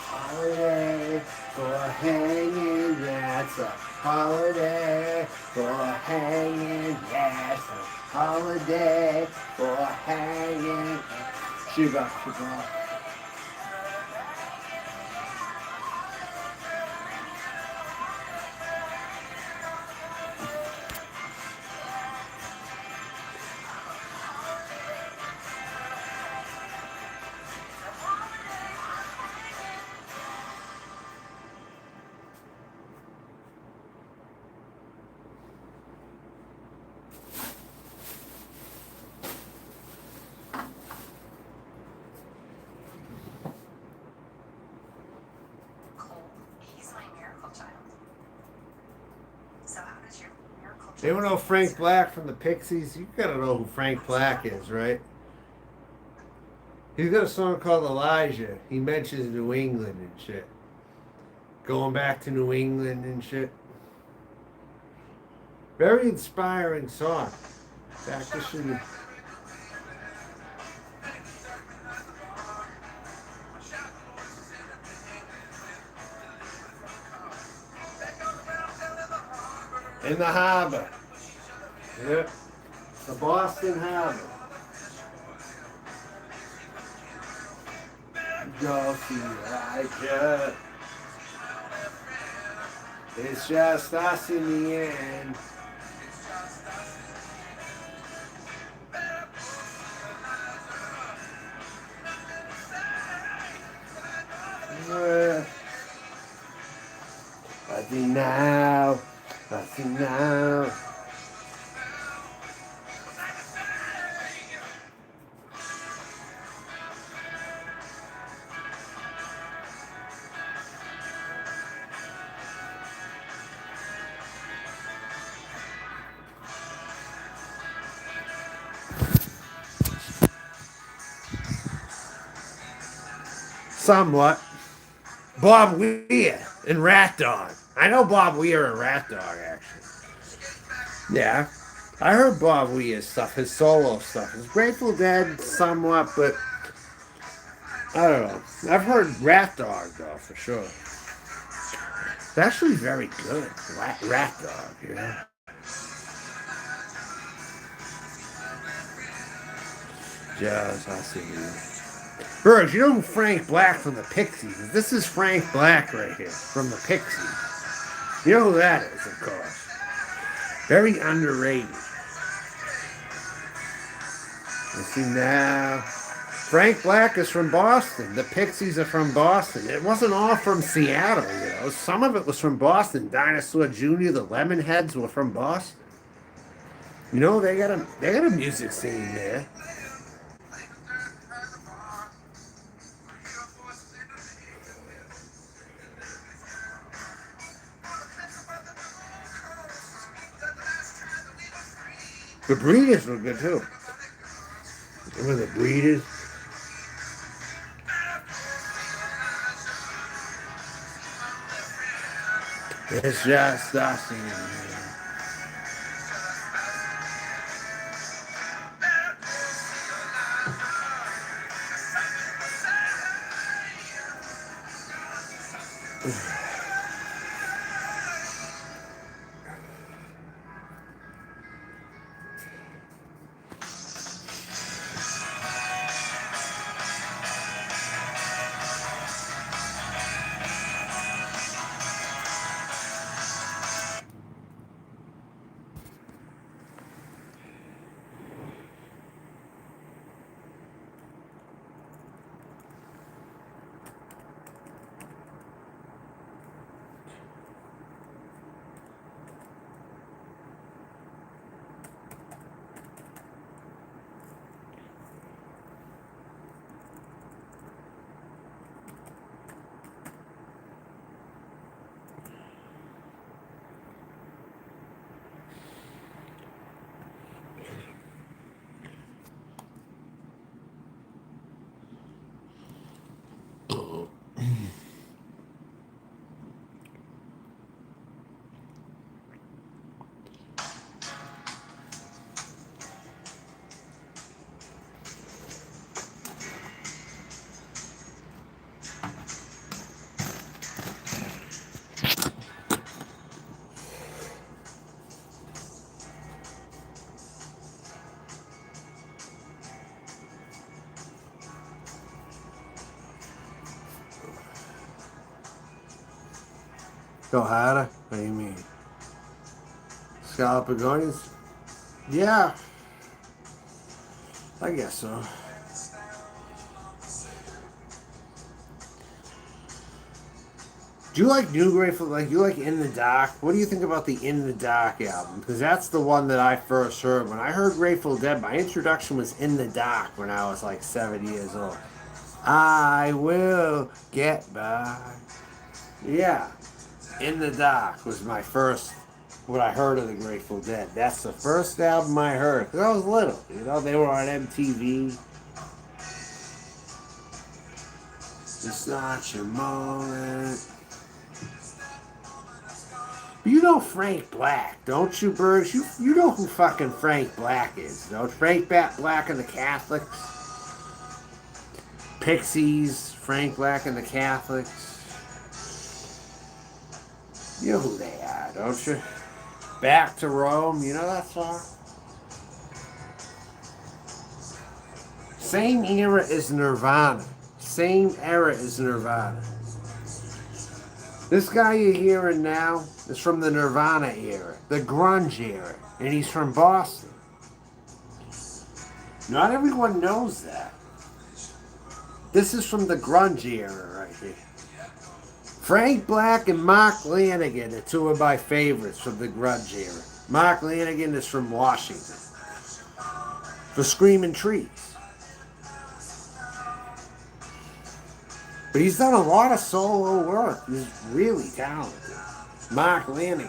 Speaker 1: Holiday for hanging, that's a holiday for hanging, that's a holiday for hanging. Shiva, Shiva. Anyone know Frank Black from the Pixies? You gotta know who Frank Black is, right? He's got a song called Elijah. He mentions New England and shit. Going back to New England and shit. Very inspiring song. Back to shooting. In the harbor. Yep. The Boston Harbor. Go see Elijah. It's just us in the end. I see now. I see now. Somewhat. Bob Weir and Rat Dog. I know Bob Weir and Rat Dog, actually. Yeah. I heard Bob Weir's stuff, his solo stuff. His Grateful Dead, somewhat, but I don't know. I've heard Rat Dog, though, for sure. It's actually very good. Rat Dog, yeah. Just, I see you. Bergs, you know who Frank Black from the Pixies is? This is Frank Black right here from the Pixies. You know who that is, of course. Very underrated. Let's see now. Frank Black is from Boston. The Pixies are from Boston. It wasn't all from Seattle, you know. Some of it was from Boston. Dinosaur Jr., the Lemonheads were from Boston. You know, they got a music scene there. The Breeders were good too. Remember the Breeders? It's just us in here. Go harder? What do you mean? Scallop begonias? Yeah. I guess so. Do you like New Grateful? Like, you like In the Dark? What do you think about the In the Dark album? Because that's the one that I first heard. When I heard Grateful Dead, my introduction was In the Dark when I was like 7 years old. I will get by. Yeah. In the Dark was my first what I heard of the Grateful Dead. That's the first album I heard. 'Cause I was little, you know. They were on MTV. It's not your moment. You know Frank Black, don't you, Burge? You know who fucking Frank Black is, don't you? Frank Black and the Catholics. Pixies, Frank Black and the Catholics. You know who they are, don't you? Back to Rome, you know that song? Same era as Nirvana. Same era as Nirvana. This guy you're hearing now is from the Nirvana era, the grunge era, and he's from Boston. Not everyone knows that. This is from the grunge era right here. Frank Black and Mark Lanigan are two of my favorites from the grunge era. Mark Lanigan is from Washington. For Screaming Trees. But he's done a lot of solo work. He's really talented. Mark Lanigan.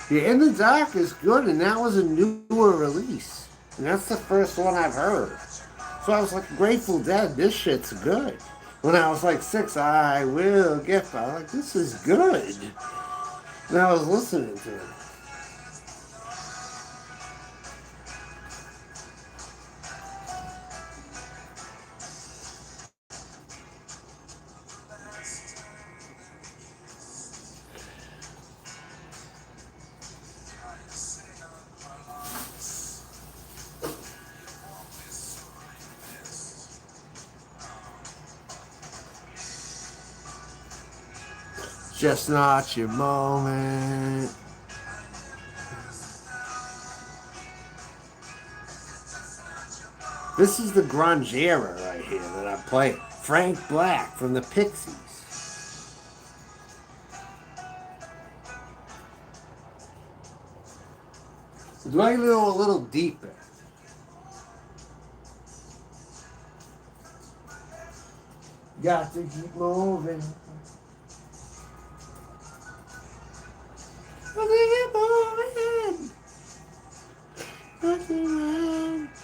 Speaker 1: Yeah, In the Dark is good, and that was a newer release. And that's the first one I've heard. So I was like, Grateful Dead, this shit's good. When I was like 6, I will get by. Like, this is good. And I was listening to it. Just not your moment. This is the grunge era right here that I'm playing. Frank Black from the Pixies. Do I go a little deeper? Got to keep moving.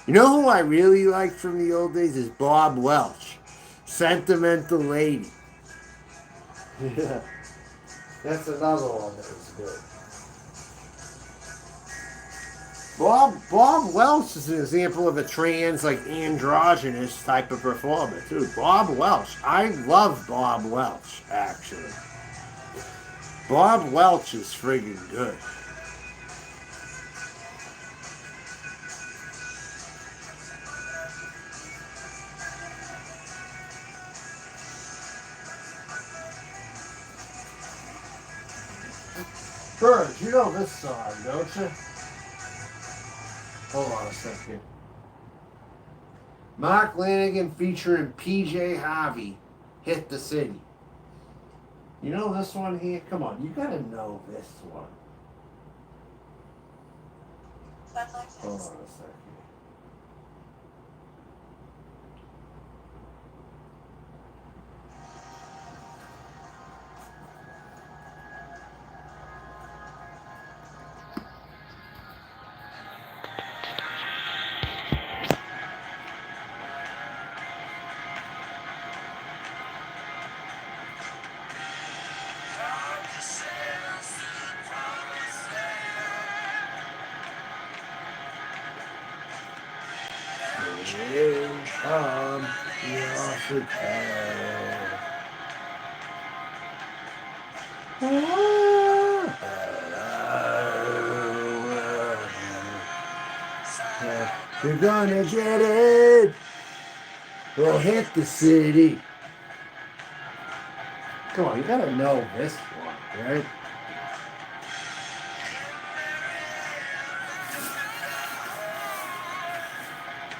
Speaker 1: You know who I really liked from the old days is Bob Welch. Sentimental Lady. Yeah. That's another one that was good. Bob Welch is an example of a trans, like, androgynous type of performer, too. Bob Welch. I love Bob Welch, actually. Bob Welch is friggin' good. Burge, you know this song, don't you? Hold on a second. Mark Lanigan featuring PJ Harvey, Hit the City. You know this one here? Come on, you gotta know this one. Hold on a second. You're gonna get it. We'll hit the city. Come on, you gotta know this one, right?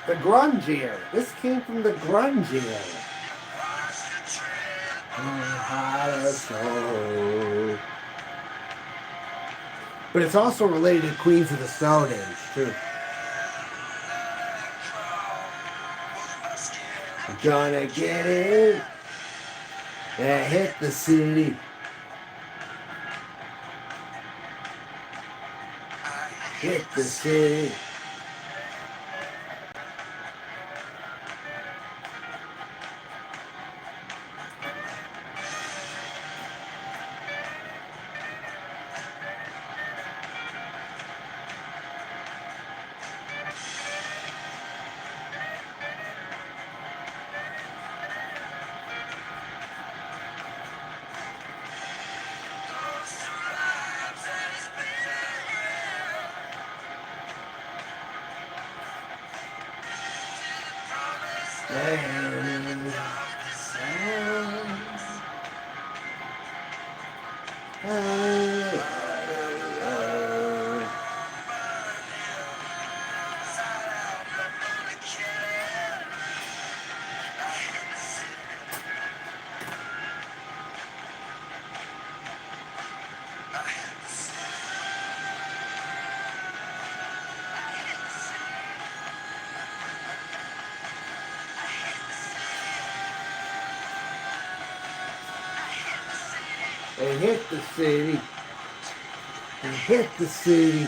Speaker 1: The grunge era. This came from the grunge era. My heart and soul. But it's also related to Queens of the Stone Age, too. I'm gonna get it and hit the city. Hit the city. And hit the city. And hit the city.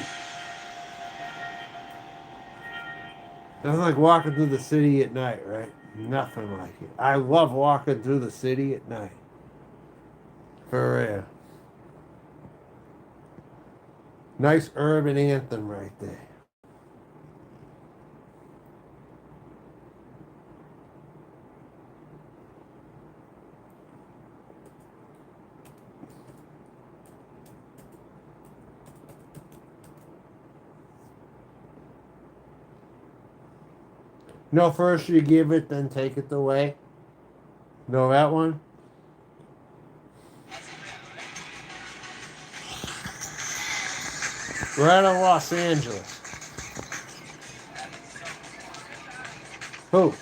Speaker 1: Nothing like walking through the city at night, right? Nothing like it. I love walking through the city at night. For real. Nice urban anthem right there. No, first you give it, then take it away. Know that one? We're out of Los Angeles. Who?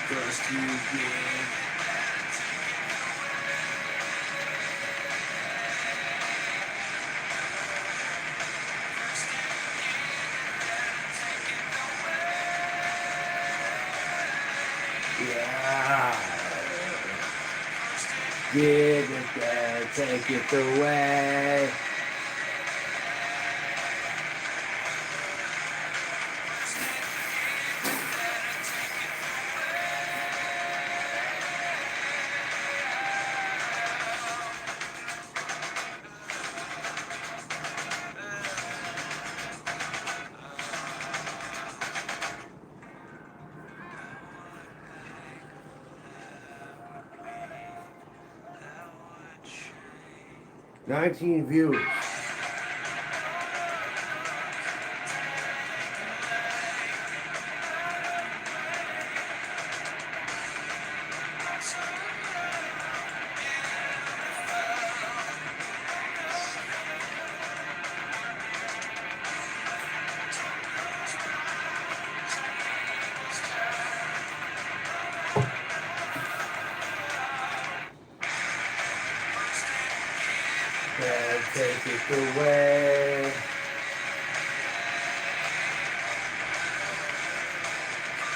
Speaker 1: First you give. Yeah. Give it there, take it away. $19 views. And take it away.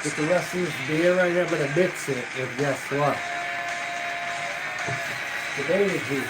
Speaker 1: Get the rest of this beer right here, I'm gonna mix it, and guess what? Tomato juice.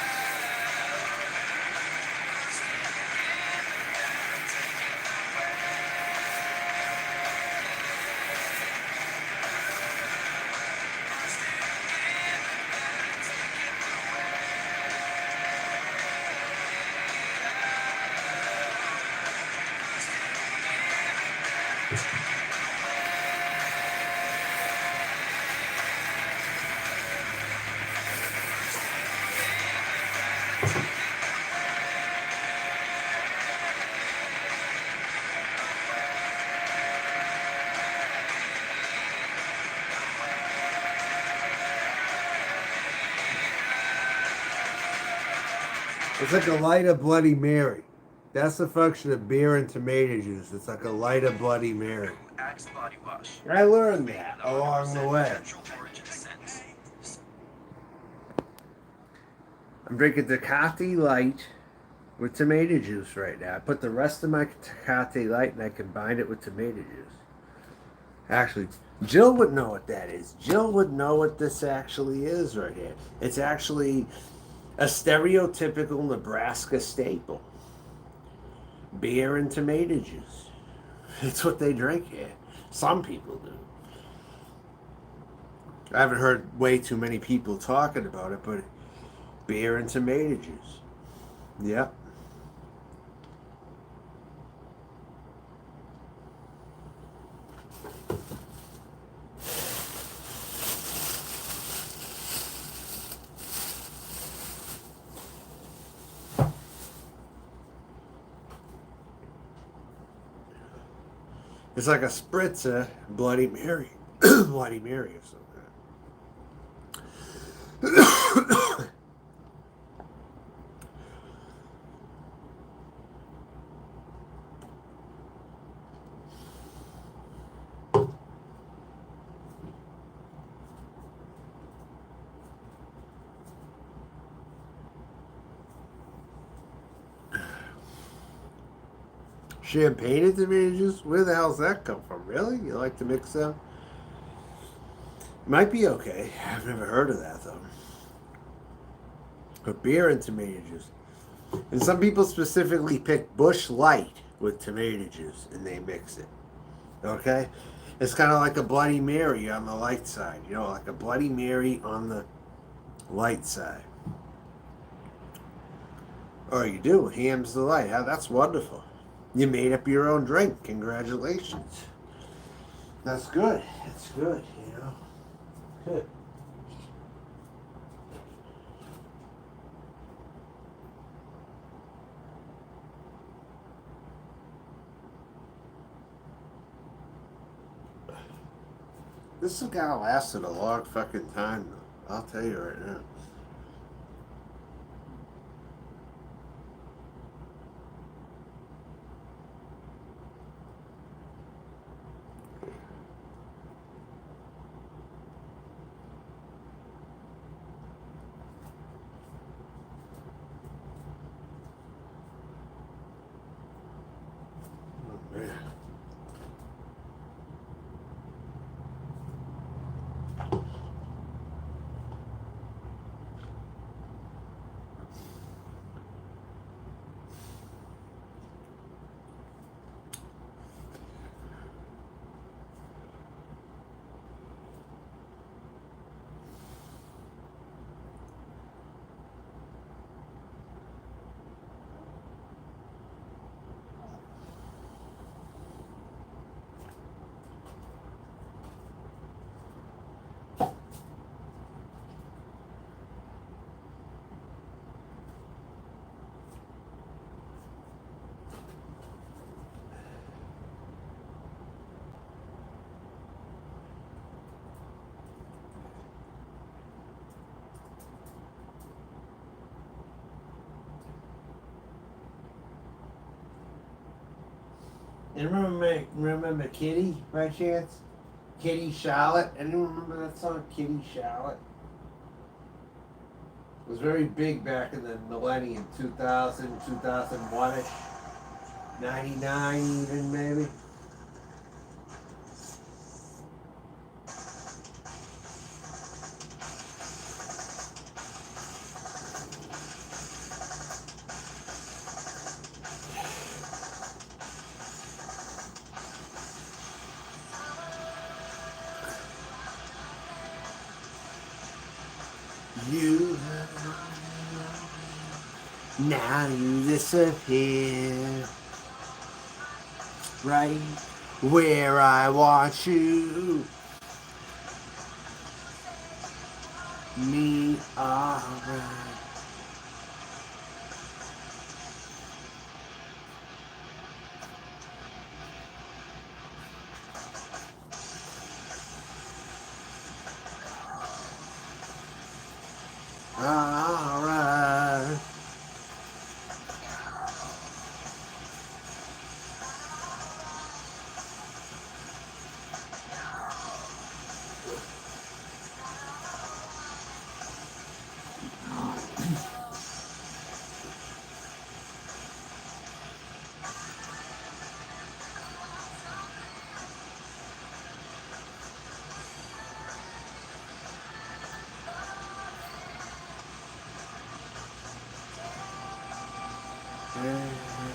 Speaker 1: It's like a light of Bloody Mary. That's the function of beer and tomato juice. It's like a light of Bloody Mary.
Speaker 4: Axe body wash.
Speaker 1: I learned that along the way.
Speaker 4: Natural origin scent.
Speaker 1: I'm drinking Tecate Light with tomato juice right now. I put the rest of my Tecate Light and I combined it with tomato juice. Actually, Jill would know what that is. Jill would know what this actually is right here. It's actually a stereotypical Nebraska staple. Beer and tomato juice. It's what they drink here. Some people do. I haven't heard way too many people talking about it, but beer and tomato juice. Yep. It's like a spritzer Bloody Mary. Bloody Mary or something. Champagne and tomato juice? Where the hell's that come from? Really? You like to mix them? Might be okay. I've never heard of that though. But beer and tomato juice. And some people specifically pick Busch Light with tomato juice and they mix it. Okay? It's kind of like a Bloody Mary on the light side. You know, like a Bloody Mary on the light side. Oh, you do? Ham's the light. Huh? That's wonderful. You made up your own drink. Congratulations. That's good. That's good, you know. Good. This has gotta lasted a long fucking time, though. I'll tell you right now. Oh, man. And remember Kitty by chance? Kitty Charlotte? Anyone remember that song, Kitty Charlotte? It was very big back in the millennium, 2000, 2001-ish, 99 even maybe. You now you disappear right where I want you. Me alright. Alright.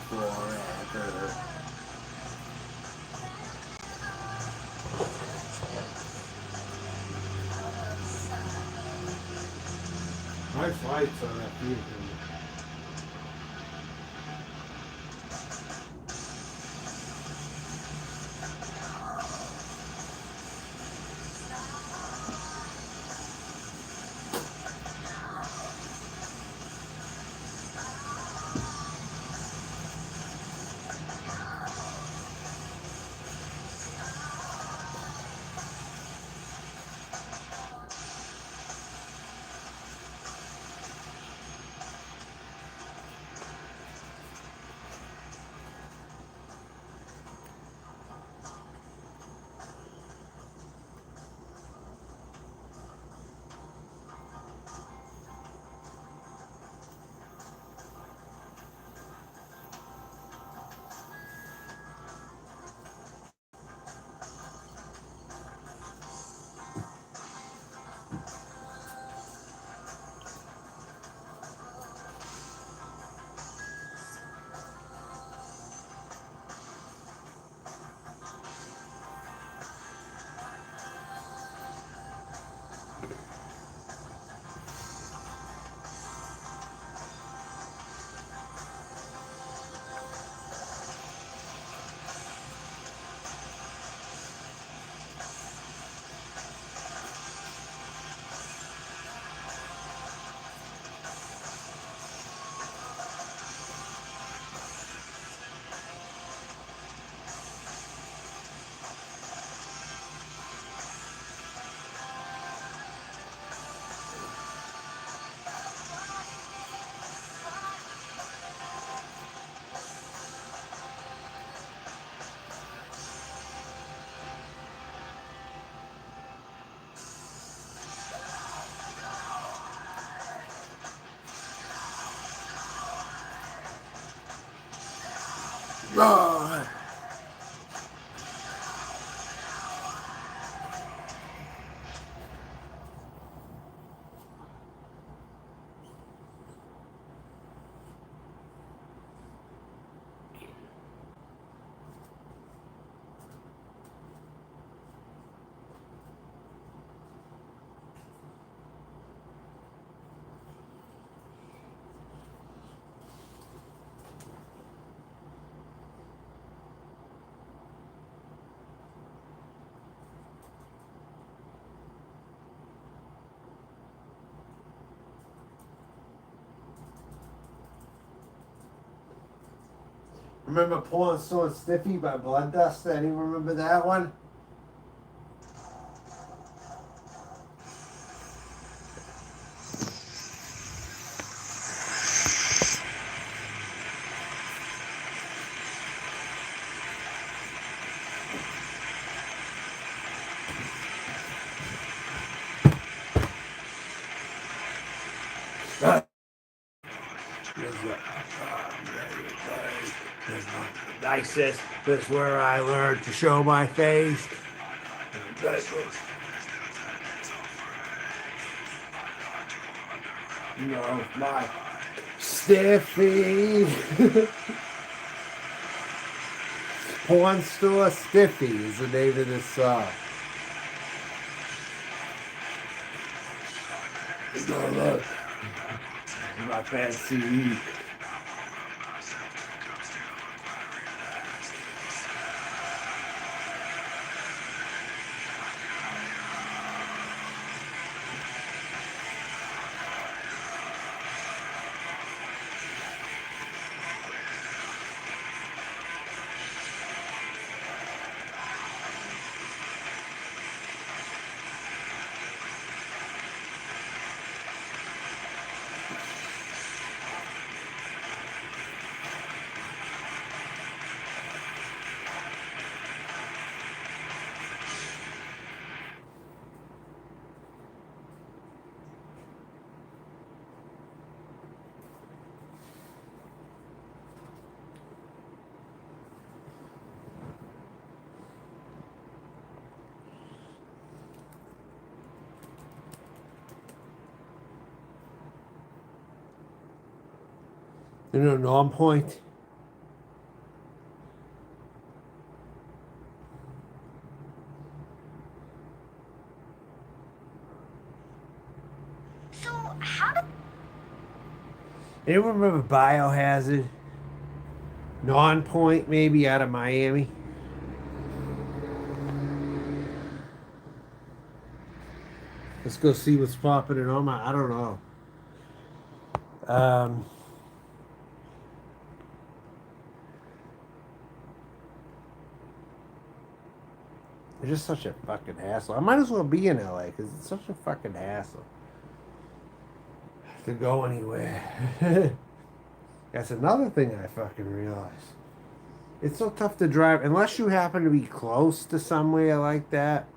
Speaker 1: Forever. My flights on that vehicle. Roar. Remember Porn Store Stiffy by Blood Dust? Anyone remember that one? Nicest. That's where I learned to show my face. No, my Stiffy. Porn Store Stiffy is the name of this song. No, look. My fancy. You know, non-point.
Speaker 5: So how did
Speaker 1: Anyone remember Biohazard? Non-point, maybe out of Miami. Let's go see what's popping in Omaha. I don't know. It's just such a fucking hassle. I might as well be in LA because it's such a fucking hassle to go anywhere. That's another thing I fucking realized. It's so tough to drive unless you happen to be close to somewhere like that.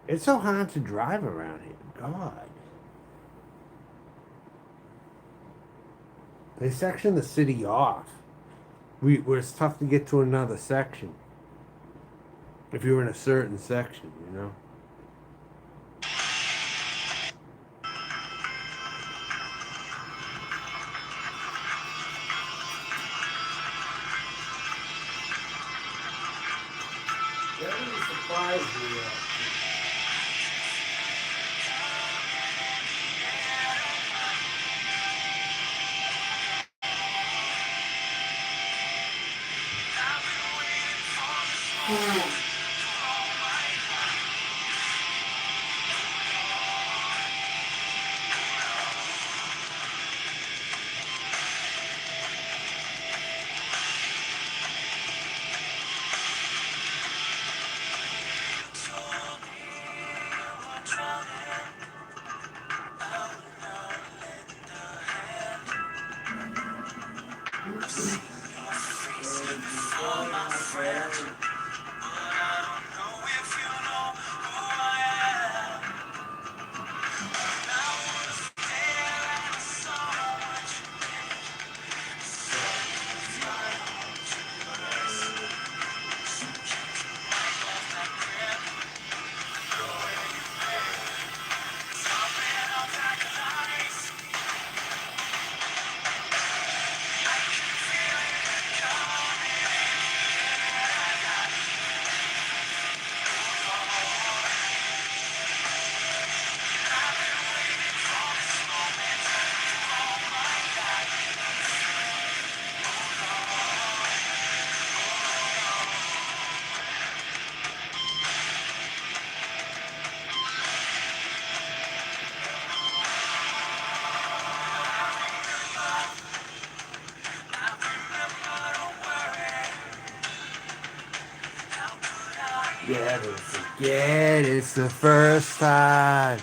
Speaker 1: It's so hard to drive around here. God. They section the city off. Where it's tough to get to another section. If you're in a certain section, you know. That really surprised me. Never forget it's the first time,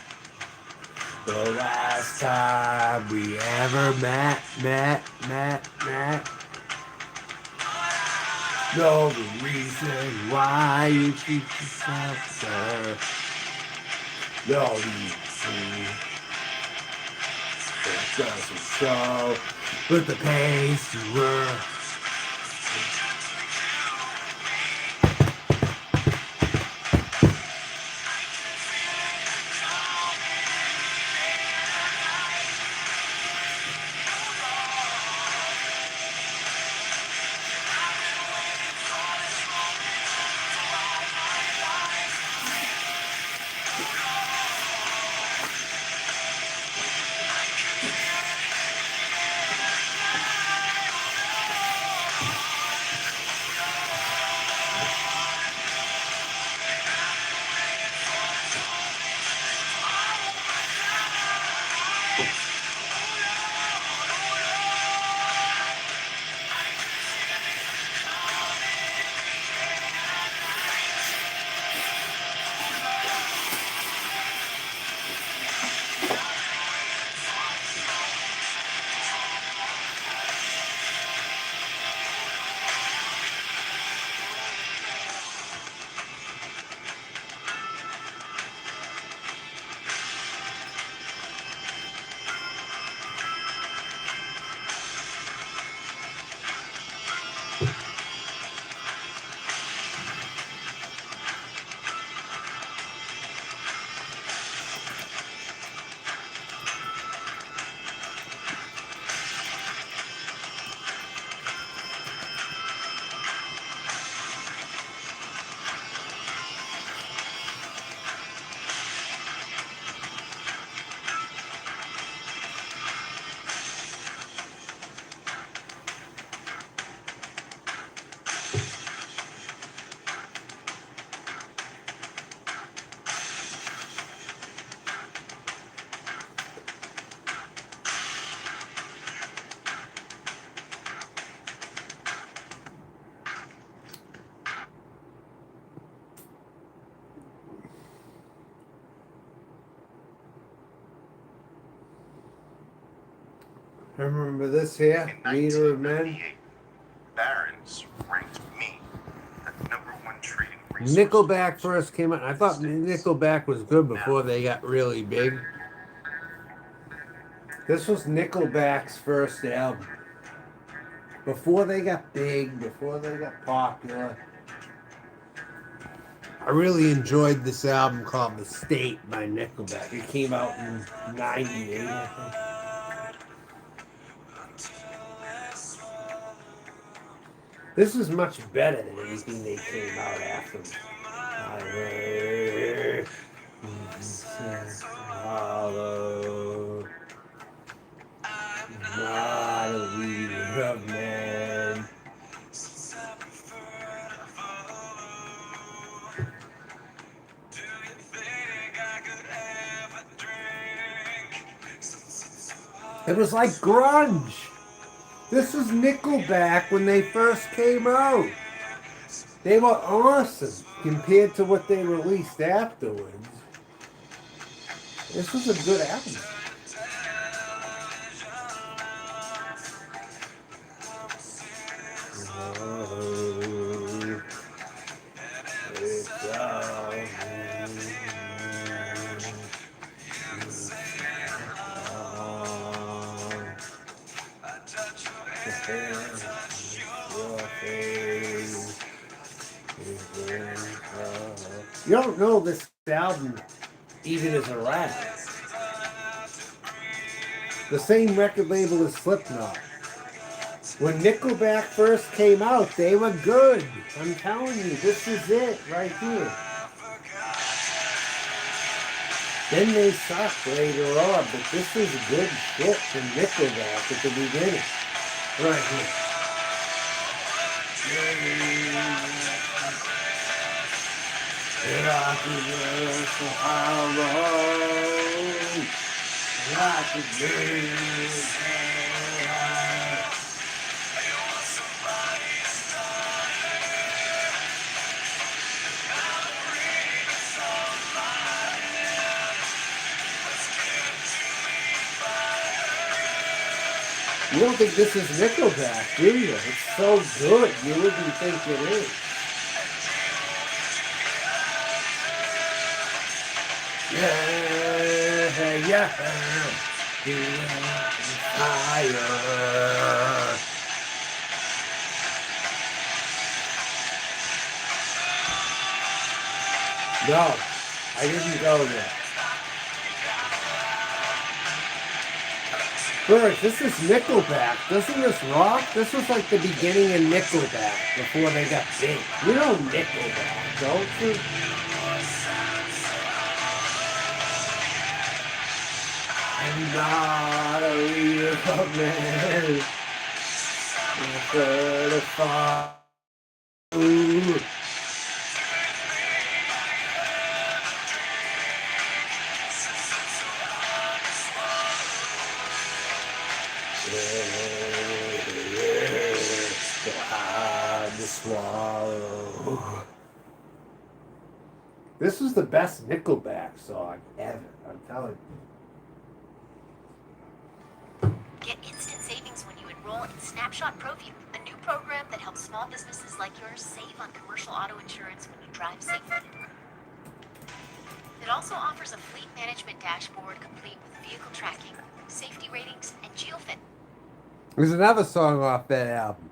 Speaker 1: the last time we ever met. No reason why you treat yourself, sir. No reason. It doesn't show, but the pace you were. Remember this here?
Speaker 5: In
Speaker 1: Leader of Men?
Speaker 5: 1998, Barron's ranked me the #1 trading resource.
Speaker 1: Nickelback first came out. I thought Nickelback was good before they got really big. This was Nickelback's first album. Before they got big, before they got popular. I really enjoyed this album called The State by Nickelback. It came out in 98, I think. This is much better than anything they came out after. Hollow, not a leader of men. It was like grunge. This was Nickelback when they first came out. They were awesome compared to what they released afterwards. This was a good album. You don't know this album even as a rap. The same record label as Slipknot. When Nickelback first came out, they were good. I'm telling you, this is it right here. Then they sucked later on, but this is good shit from Nickelback at the beginning. Right here. You don't think this is Nickelback, do you? It's so good, you wouldn't think it is. Yeah, fire. No, I didn't go there. Birds, this is Nickelback. Doesn't this rock? This was like the beginning of Nickelback before they got big. You know Nickelback, don't you? I'm not a leader of men. I'm certified. Ooh. So hard to swallow. This is the best Nickelback song ever, I'm telling you.
Speaker 6: Get instant savings when you enroll in Snapshot ProView, a new program that helps small businesses like yours save on commercial auto insurance when you drive safely. It also offers a fleet management dashboard complete with vehicle tracking, safety ratings, and GeoFit.
Speaker 1: There's another song off that album.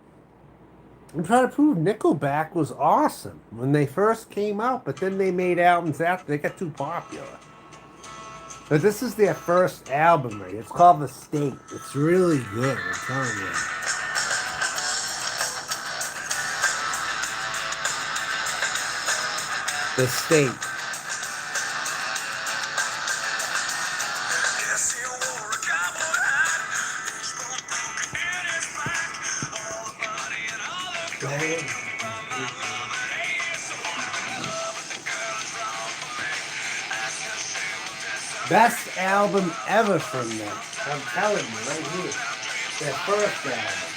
Speaker 1: I'm trying to prove Nickelback was awesome when they first came out, but then they made albums after they got too popular. But this is their first album, right? It's called The State. It's really good, I'm telling you. The State. Best album ever from them. I'm telling you, right here. Their first album.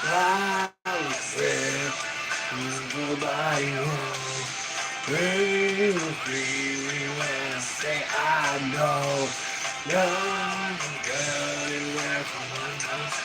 Speaker 1: I will nobody else. Feel free when I say I know. No good anywhere from one house.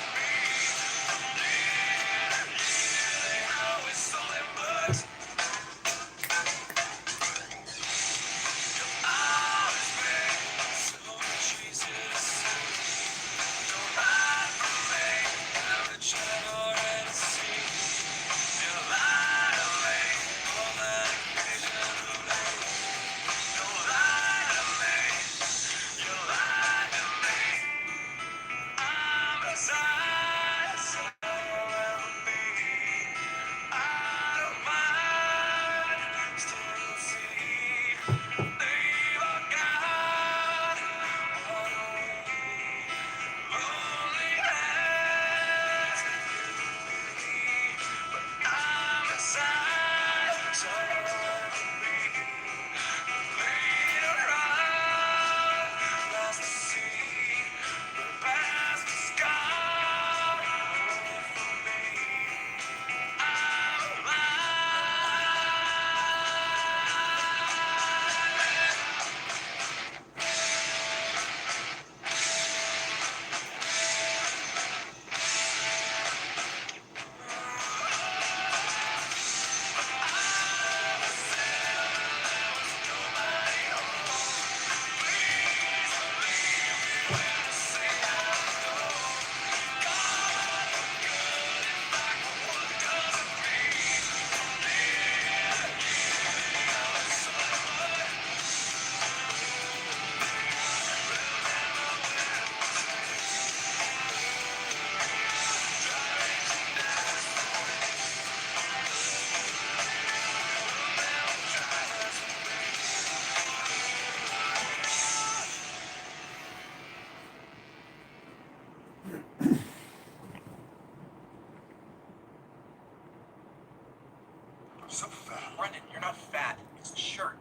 Speaker 4: So fat. Brendan, you're not fat. It's the shirt.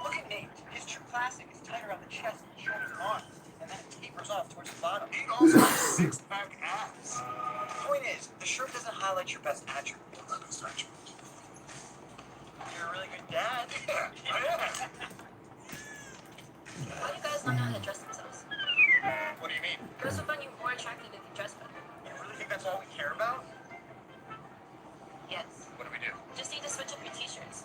Speaker 4: Look at Nate. His true classic is tight around the chest and shoulders and arms, and then it tapers off towards the bottom.
Speaker 3: He also has six-pack abs.
Speaker 4: Point is, the shirt doesn't highlight your best attribute. You're a really good dad.
Speaker 3: Yeah, I am.
Speaker 6: Why do guys not know how to dress themselves?
Speaker 4: What do you mean?
Speaker 6: Girls will find you more attractive if you dress better.
Speaker 4: You really think that's all we care about?
Speaker 6: Yes.
Speaker 4: What do we do?
Speaker 6: Just need to switch up your t-shirts.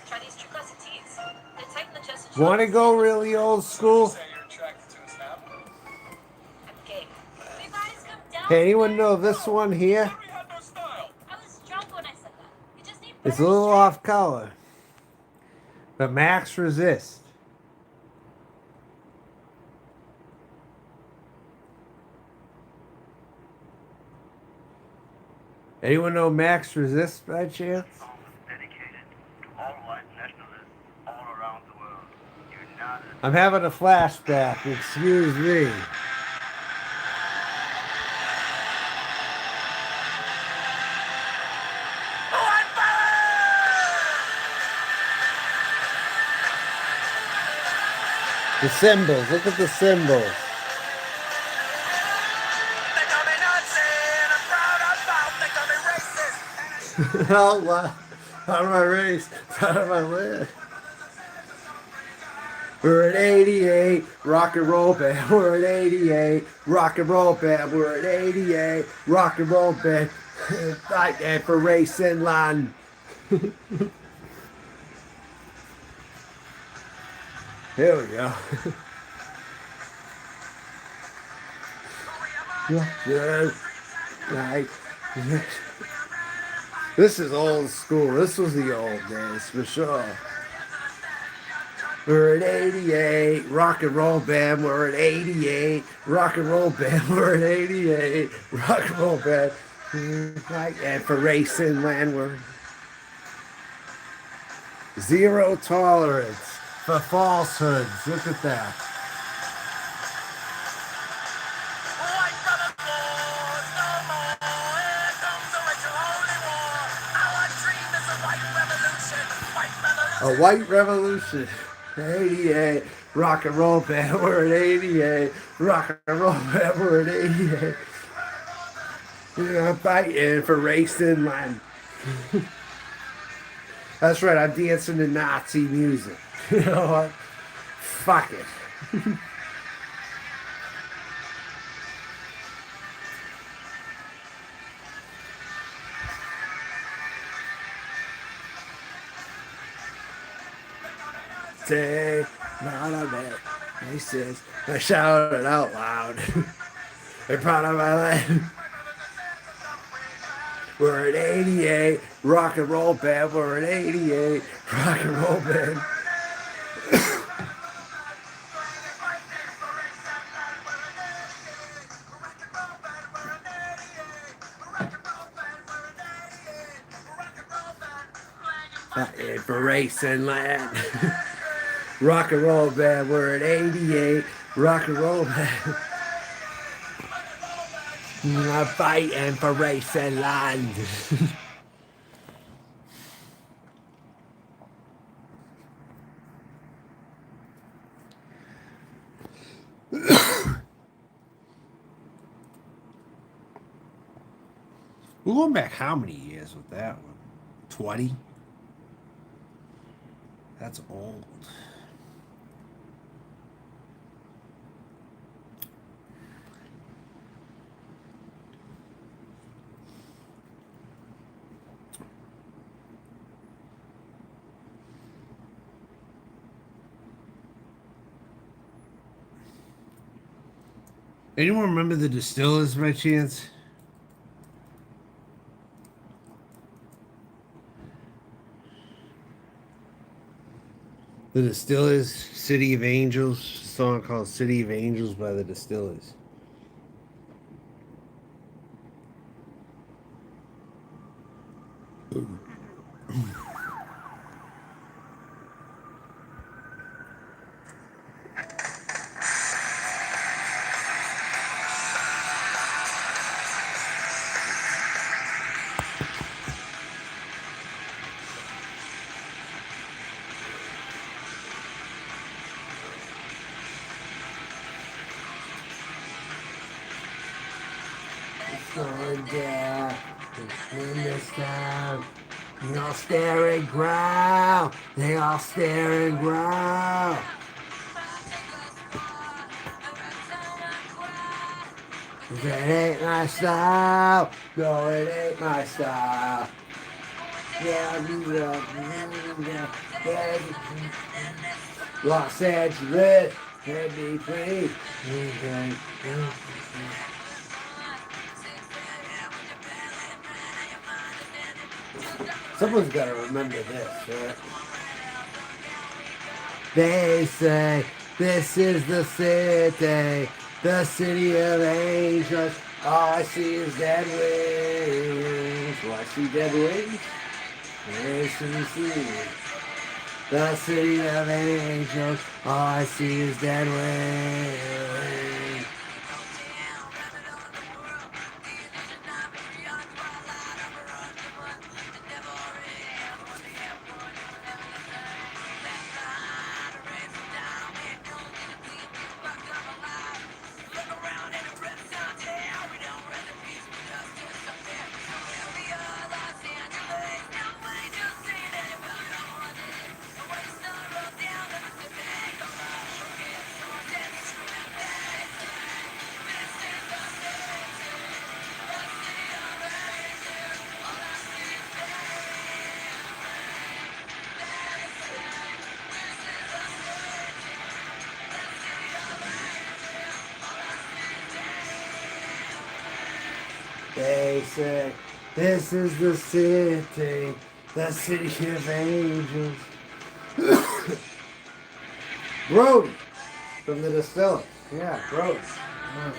Speaker 6: Try these True Classic tees. They tighten the chest and
Speaker 1: Want to
Speaker 6: shoulders.
Speaker 1: go really old school?
Speaker 3: Say you're attracted to his nap.
Speaker 6: I'm gay. Hey guys, come down.
Speaker 1: Hey, anyone know this one here?
Speaker 3: We had no style.
Speaker 6: I was drunk when I said that. You just need
Speaker 1: It's a
Speaker 6: better
Speaker 1: little
Speaker 6: strength.
Speaker 1: off color. But Max Resist. Anyone know Max Resist by chance?
Speaker 7: Dedicated to all white nationalists all around the world, united.
Speaker 1: I'm having a flashback. Excuse me. The symbols. Look at the symbols.
Speaker 4: They call me Nazi, and I'm proud about. They call me racist.
Speaker 1: Oh, wow. Out of my race. Out of my land. We're at 88, rock and roll band. We're at 88, rock and roll band. We're at 88, rock and roll band. Fight that for racing land. Here we go. Yeah, right. This is old school. This was the old days for sure. We're at 88, rock and roll band. We're at 88, rock and roll band. We're at 88, rock and roll band. Like that for racing land. We're zero tolerance for falsehoods. Look at that.
Speaker 4: White brother wars no more. Here comes the racial holy war. Our dream is a white revolution. White revolution.
Speaker 1: A white revolution. 88, rock and roll band. We're at 88, rock and roll band. We're at 88. I'm fighting for racing land. That's right, I'm dancing to Nazi music. You know what? Fuck it. Take not a bit. He says, I shouted out loud. In front of my land. We're an 88 rock and roll band. We're an 88 rock and roll band. Fighting for racing land. Rock and roll band. We're an 88 rock and roll band. I'm fighting for racing land. We're going back how many years with that one? 20? That's old. Anyone remember the Distillers by chance? The Distillers, City of Angels, song called City of Angels by the Distillers. Going down in this town. They all stare and growl. They all stare and growl. That ain't my style. No, it ain't my style. Los Angeles, MVP. Someone's got to remember this, right? They say this is the city of angels. All I see is dead wings. Oh, I see dead wings. Where's the city? The city of angels. All I see is dead wings. They say, this is the city of angels. Brody from the Distillers. Yeah, Brody. Yeah.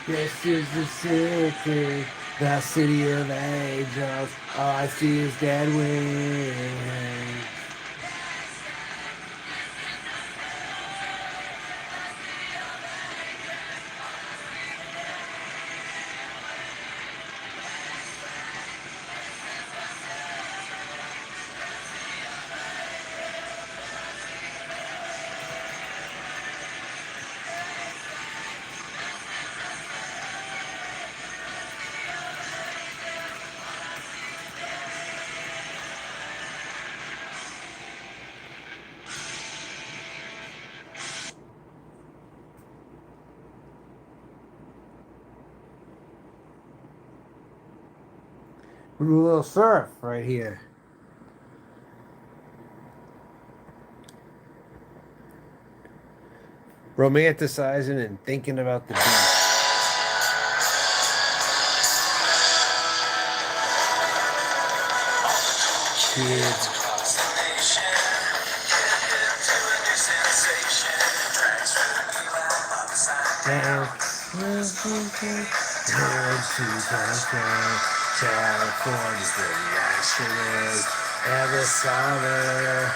Speaker 1: This is the city of angels. All I see is dead wings. A little surf right here. Romanticizing and thinking about the beach. Kids. Down to downtown, California's where the action is. Every summer,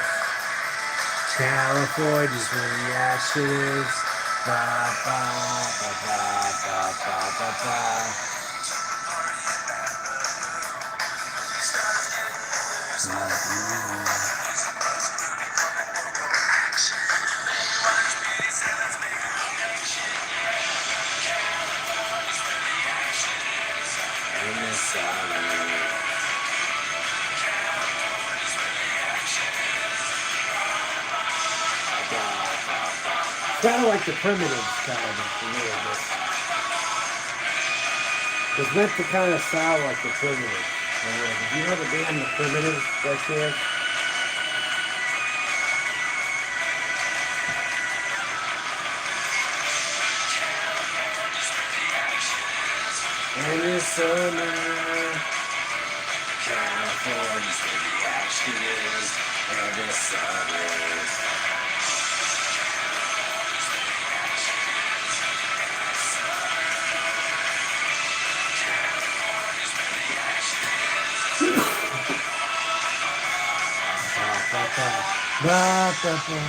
Speaker 1: California's where the action is. Ba ba ba ba ba ba ba ba. In the summer. Kind of like the Primitives, kind of a little bit. It's meant to kind of sound like the Primitives. Do you know the band The Primitives, by chance? Every summer, California's where the action is. Every summer. Ba, ba, ba.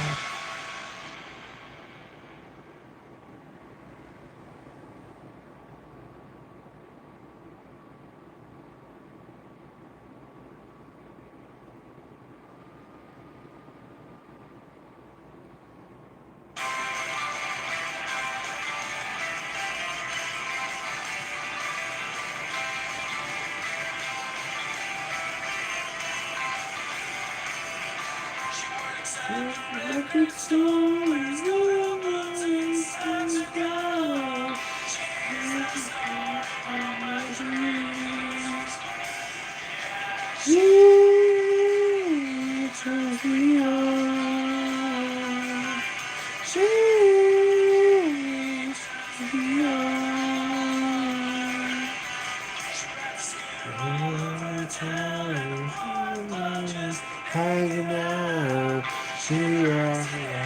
Speaker 1: Hanging out, she turns me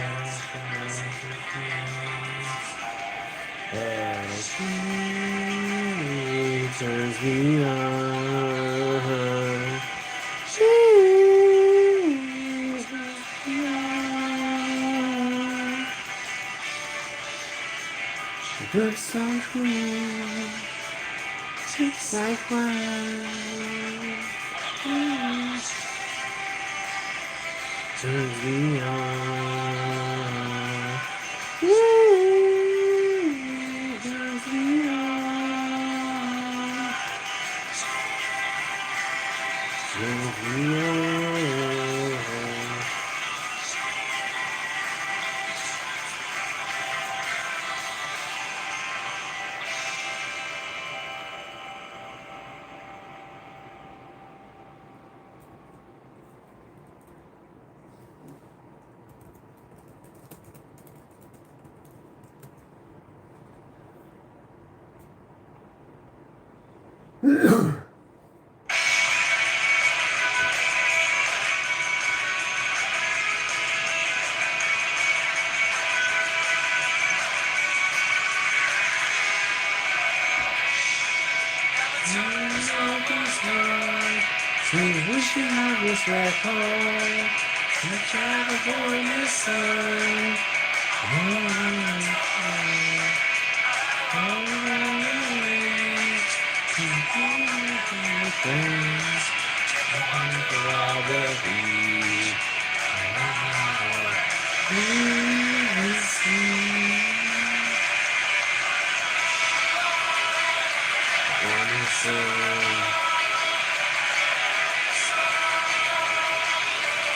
Speaker 1: on. She turns me on. She looks so cool, just like wine. Turns me on. Turns me on. Turns me on. She's wishing I was back home. To California sun.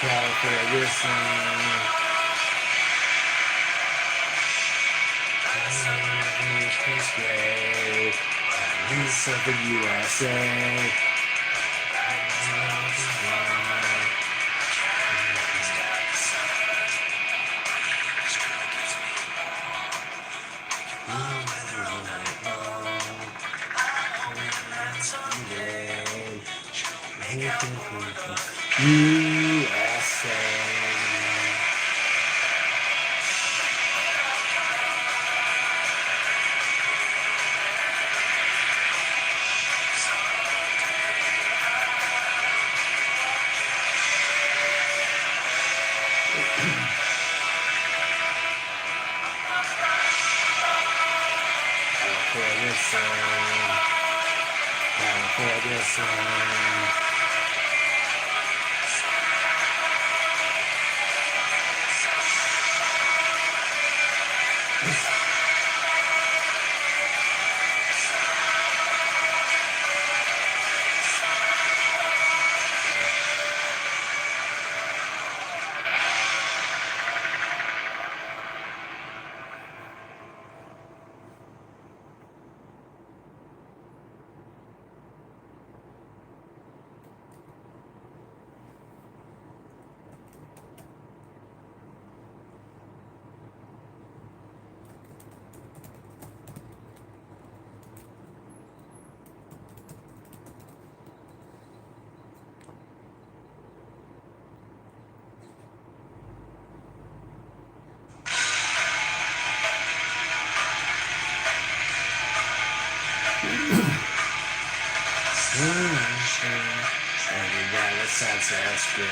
Speaker 1: California sun. Peace of the USA. USA. California sun, California sun. Everybody sounds that's good.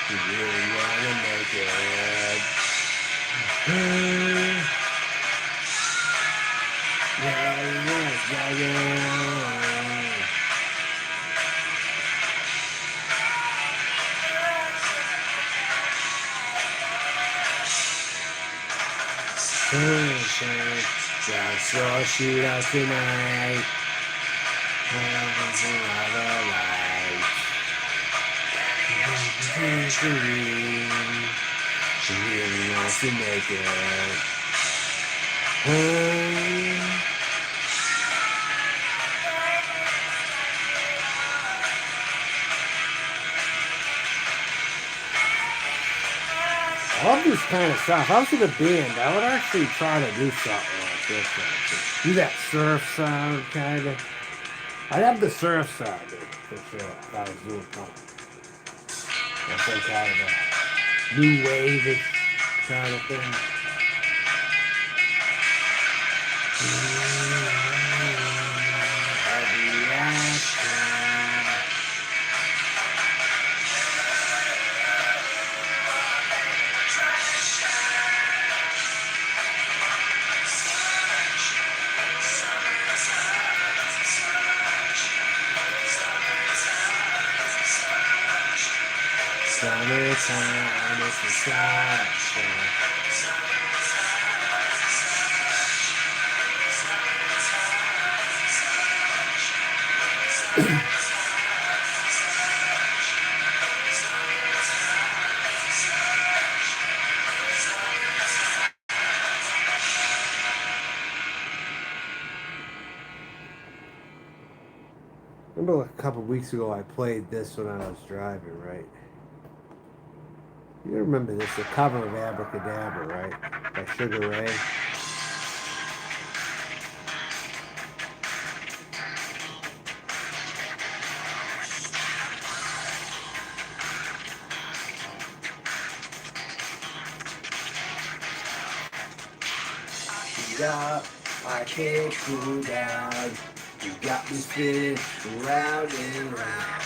Speaker 1: You really wanna make it. Yeah. Just your shoot out tonight. Heaven's another light. She really wants to make it. I love this kind of stuff. I was in a band. I would actually try to do something like this. Do that surf sound kind of. I'd have the surf sound for sure if I was doing something. That's some kind of a new wave-ish kind of thing. Heavy action. Summertime, it's the sunshine. Remember a couple weeks ago I played this when I was driving, right? You remember this, the cover of Abracadabra, right? By Sugar Ray. Beat up, I can't cool down. You got me spinning round and round.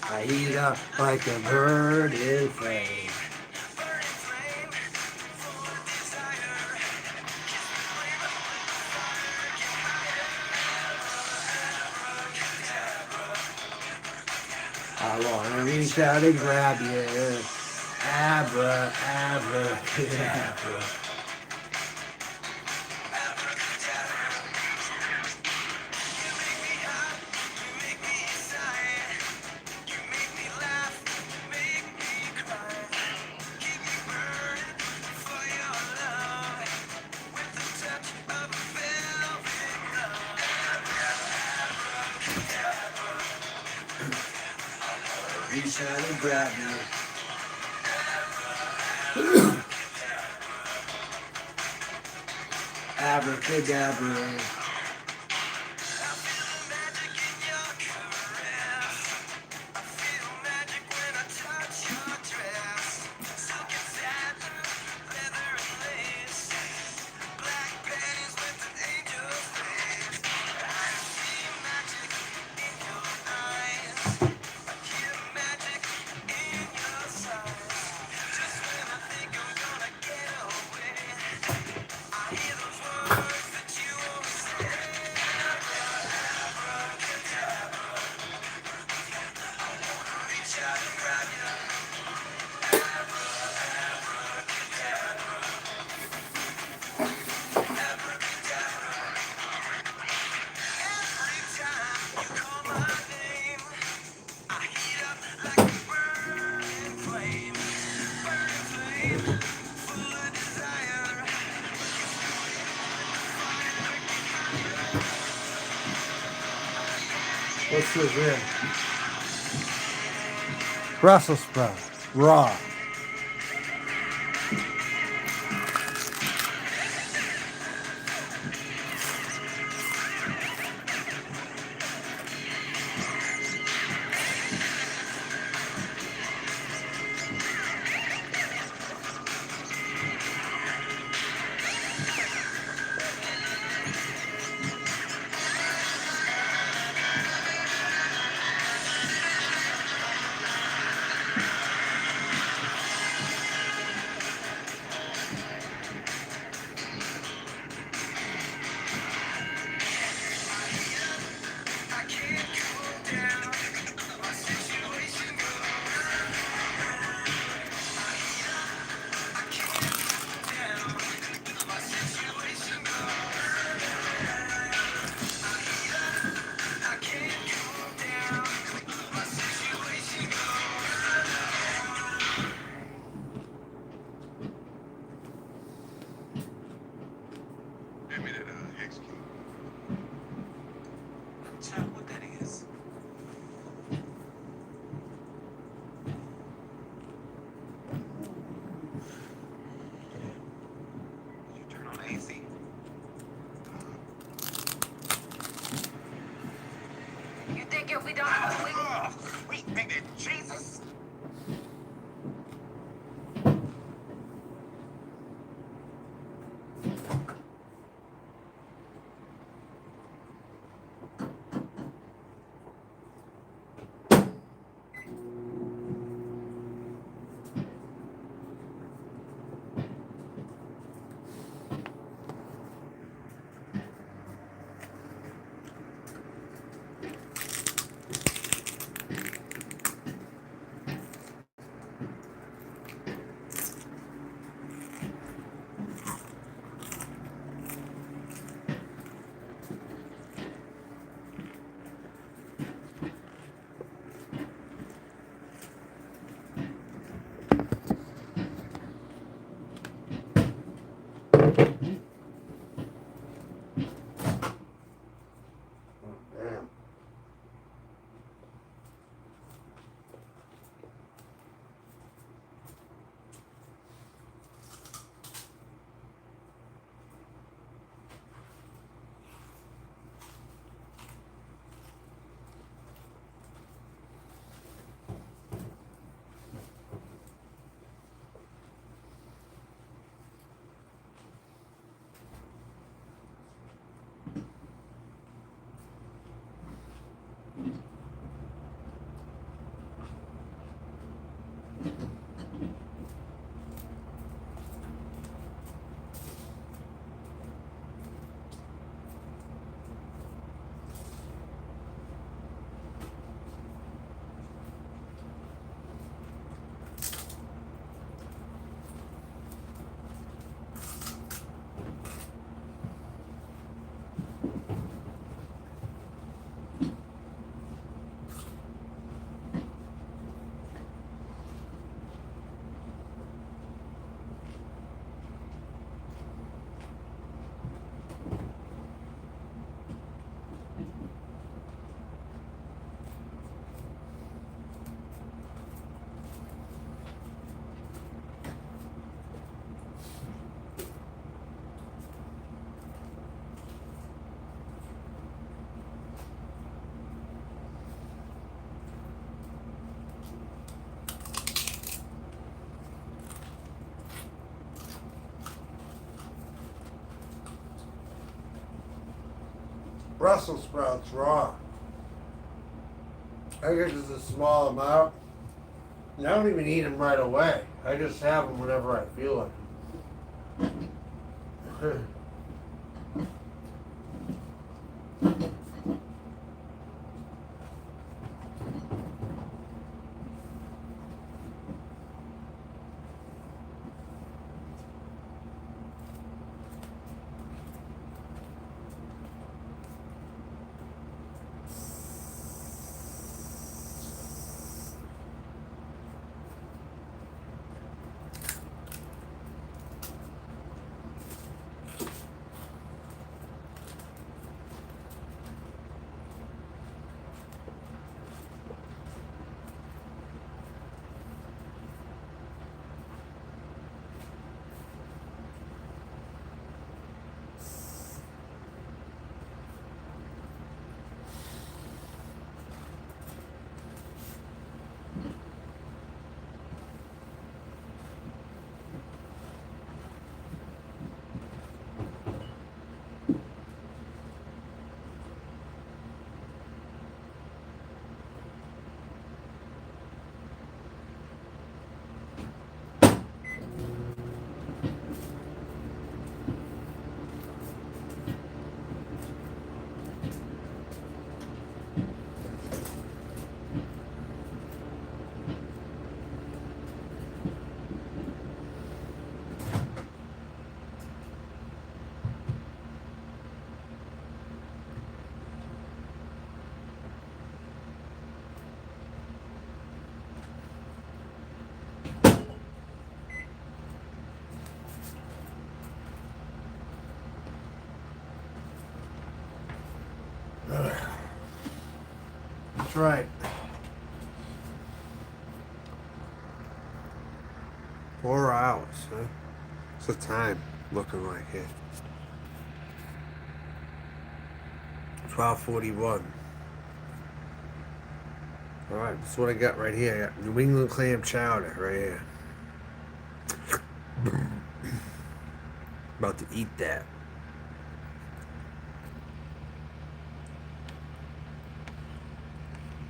Speaker 1: I eat up like a bird in flame. I wanna reach out and grab you. Abra, abra, abra. Reach out and grab you. Abracadabra. What's this here? Brussels sprout, raw. Brussels sprouts raw. I get just a small amount. And I don't even eat them right away. I just have them whenever I feel like. That's right. 4 hours, huh? What's the time looking like here? 12:41. Alright, that's what I got right here. I got New England clam chowder right here. About to eat that.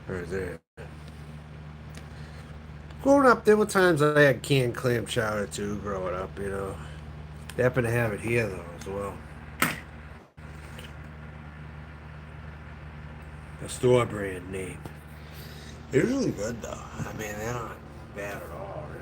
Speaker 1: Right there. Growing up, there were times I had canned clam chowder too, growing up, you know. They happen to have it here, though, as well. The store brand name. They're really good, though. I mean, they're not bad at all, really.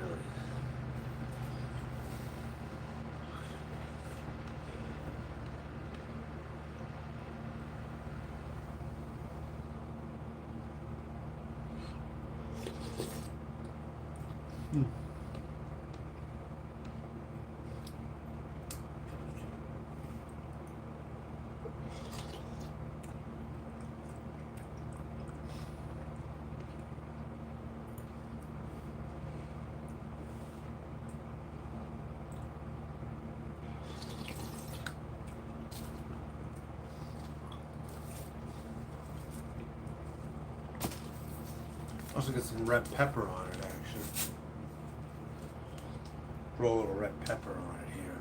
Speaker 1: Also get some red pepper on it, actually. Roll a little red pepper on it here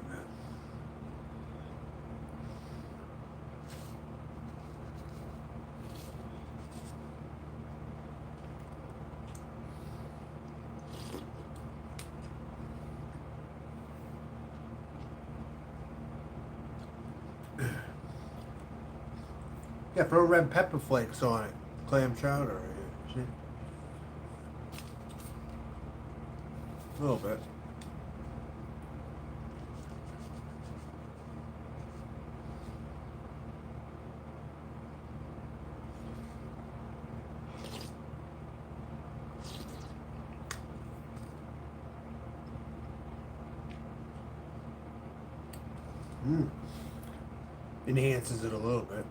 Speaker 1: and there. Yeah, throw red pepper flakes on it. Clam chowder right here. See? A little bit. Enhances it a little bit.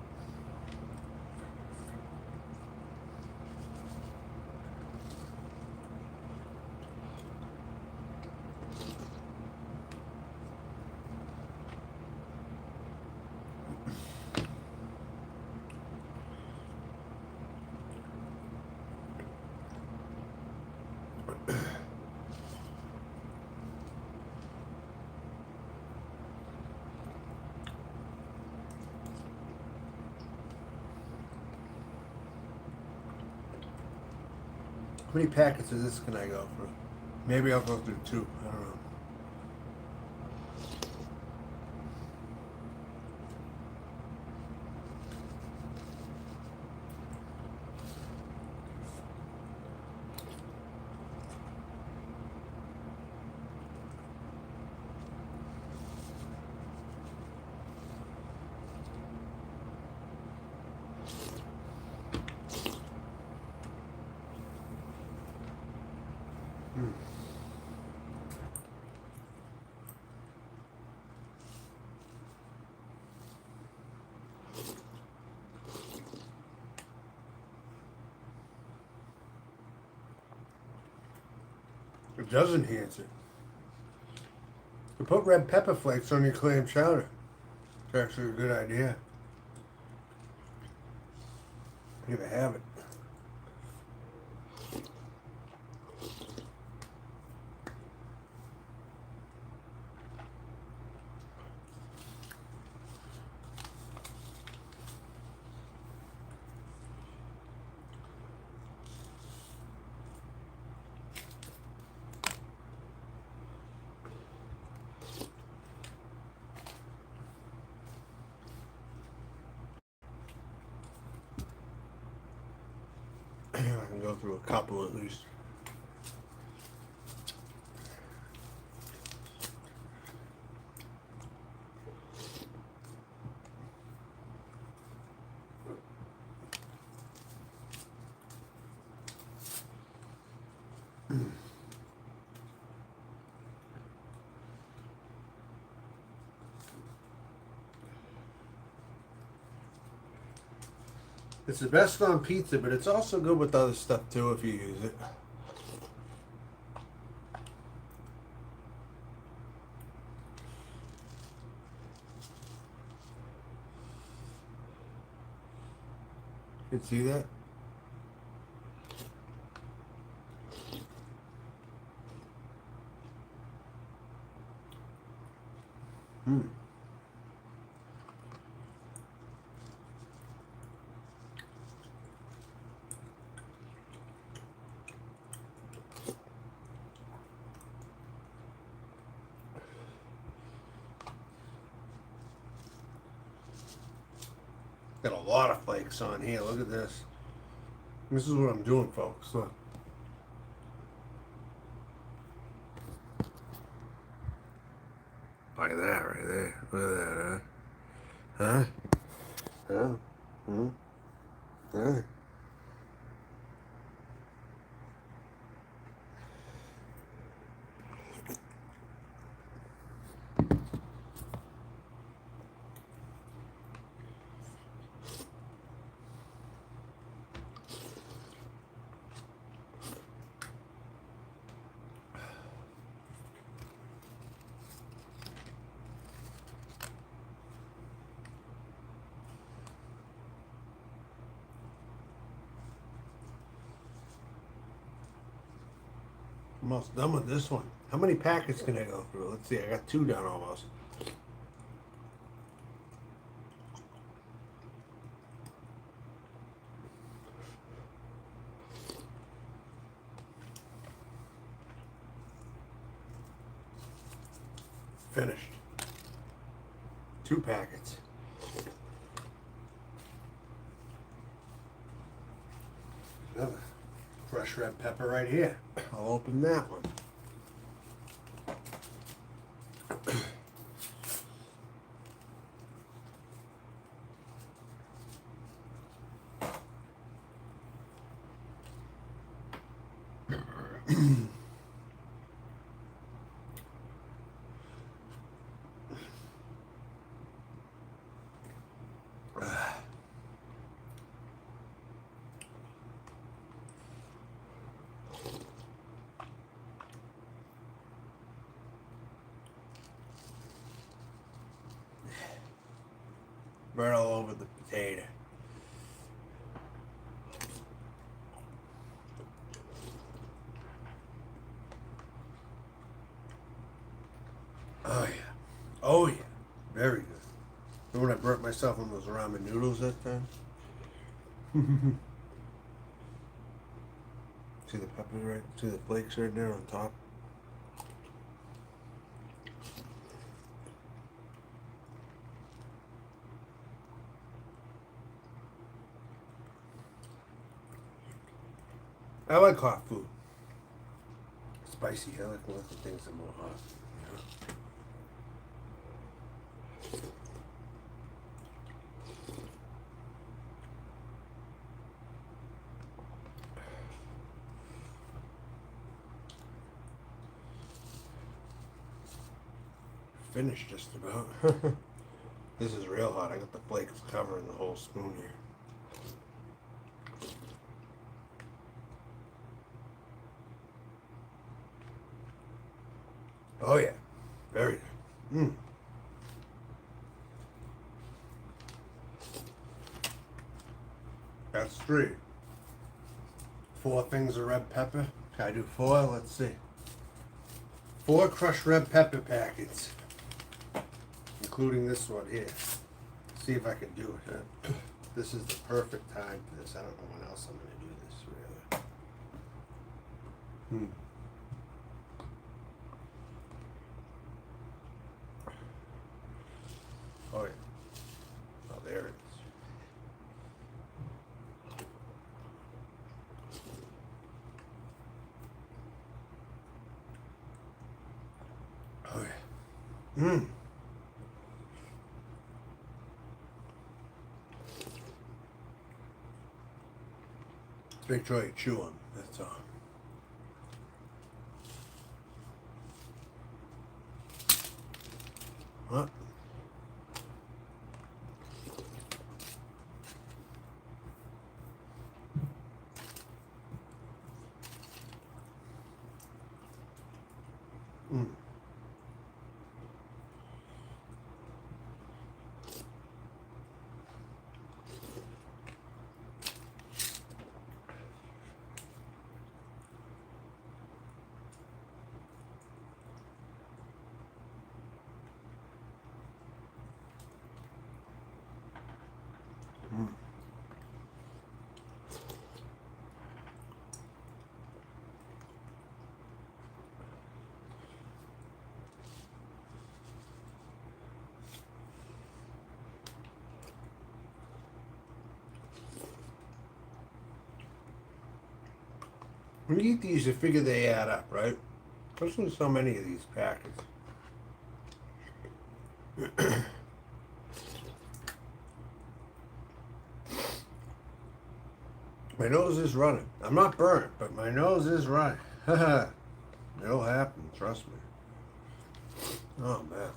Speaker 1: How many packets of this can I go through? Maybe I'll go through 2. I don't know. It does enhance it. You put red pepper flakes on your clam chowder. It's actually a good idea. You ever have it? I can go through a couple at least. It's the best on pizza, but it's also good with other stuff too if you use it. You can see that? Got a lot of flakes on here. Look at this. This is what I'm doing, folks. Look. Look at that right there. Look at that, huh? Huh? Huh? Hmm? Huh? Almost done with this one. How many packets can I go through? Let's see. I got 2 done almost. Finished. 2 packets. Another fresh red pepper right here. I'll open that one. Right all over the potato. Oh yeah. Oh yeah. Very good. Remember when I burnt myself on those ramen noodles that time? See the pepper right? See the flakes right there on top? I like hot food. Spicy. I like when the things are more hot. Finished just about. This is real hot. I got the flakes covering the whole spoon here. Oh yeah, very good. That's 3. 4 things of red pepper. Can I do 4? Let's see. 4 crushed red pepper packets, including this one here. See if I can do it. This is the perfect time for this. I don't know when else I'm going to do this, really. Oh, yeah. Oh, there it is. Oh, yeah. Just make sure you chew them. That's all. What? When you eat these, you figure they add up, right? Especially so many of these packets. My nose is running. I'm not burnt, but my nose is running. It'll happen, trust me. Oh, man.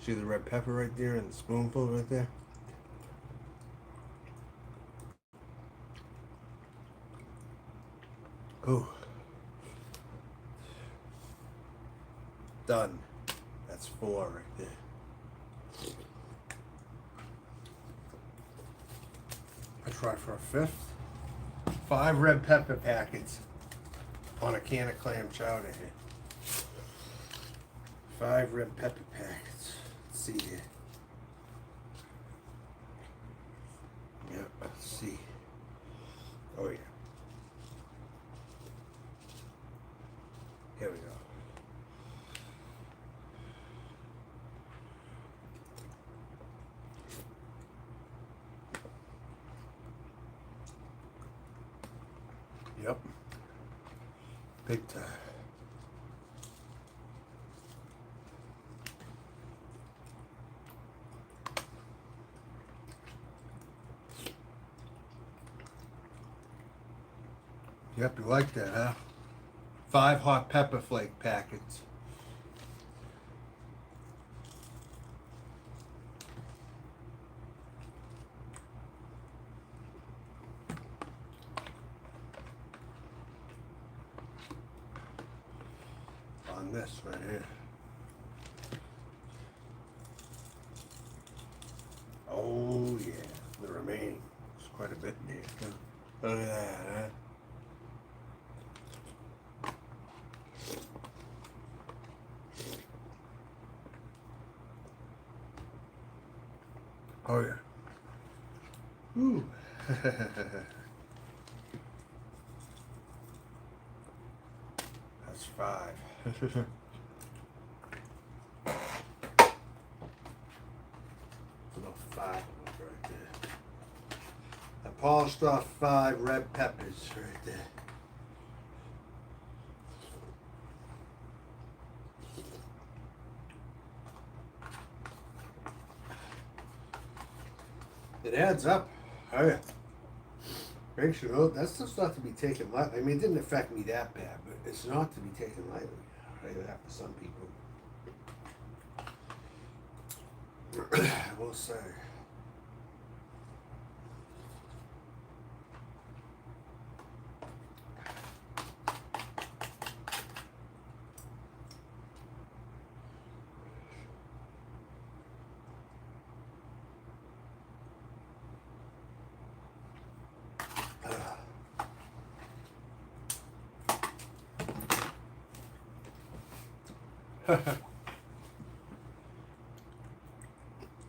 Speaker 1: See the red pepper right there and the spoonful right there? Ooh. Done. That's 4 right there. I try for a 5th. 5 red pepper packets on a can of clam chowder here. 5 red pepper packets. Let's see here. Yep, let's see. Oh yeah. Here we go. Yep. Big time. Yep, you like that, huh? 5 hot pepper flake packets. On this right here. Oh yeah, the remaining. There's quite a bit in here too. Look at that, huh? Oh yeah. Ooh. That's 5. Little 5 right there. I polished off 5 red peppers right there. It adds up. Oh yeah. Makes you know that stuff's not to be taken lightly. I mean, it didn't affect me that bad, but it's not to be taken lightly. I'll tell you that for some people. I will say.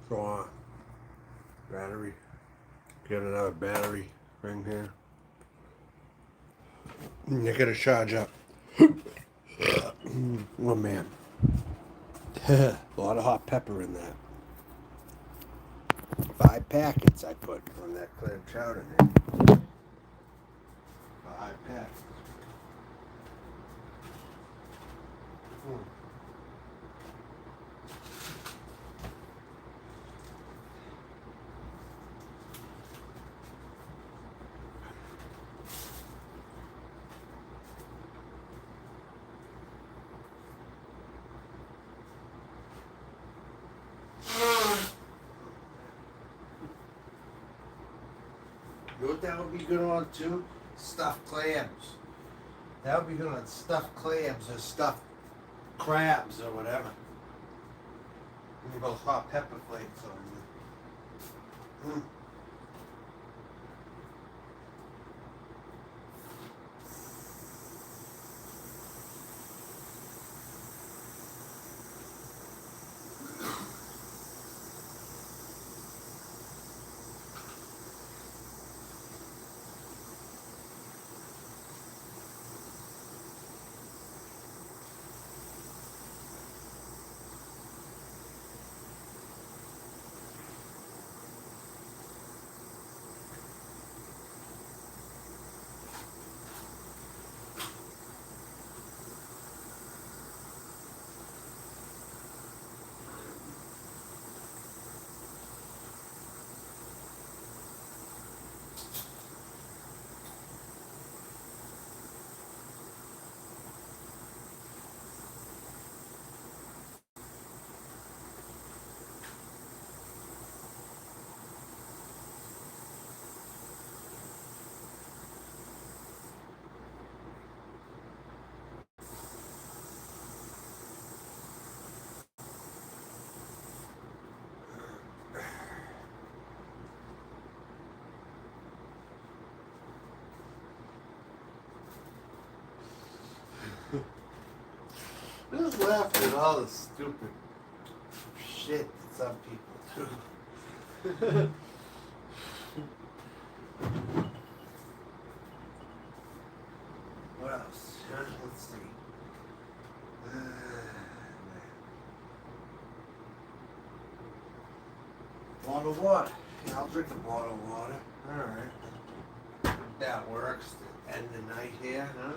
Speaker 1: Go on. Battery. Get another battery ring here. You're gonna charge up. Oh man. A lot of hot pepper in that. 5 packets I put on that clam chowder there. 5 packets. You know what that would be good on too? Stuffed clams. That would be good on stuffed clams or stuffed crabs or whatever. With those hot pepper flakes on you. I'm just laughing at all the stupid shit that some people do. What else? Let's see. Bottle of water. Yeah, I'll drink a bottle of water. Alright. That works to end the night here, huh?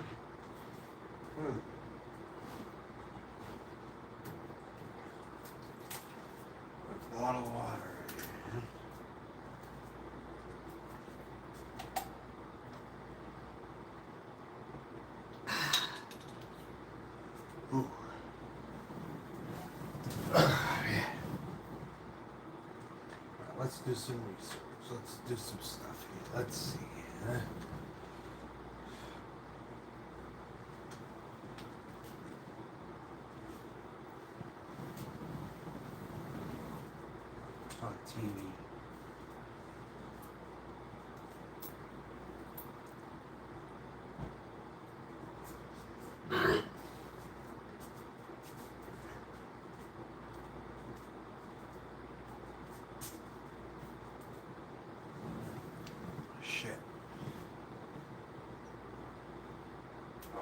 Speaker 1: A bottle of water. Ooh. Yeah. Let's do some research. Let's do some stuff here. Let's see. Huh? On TV.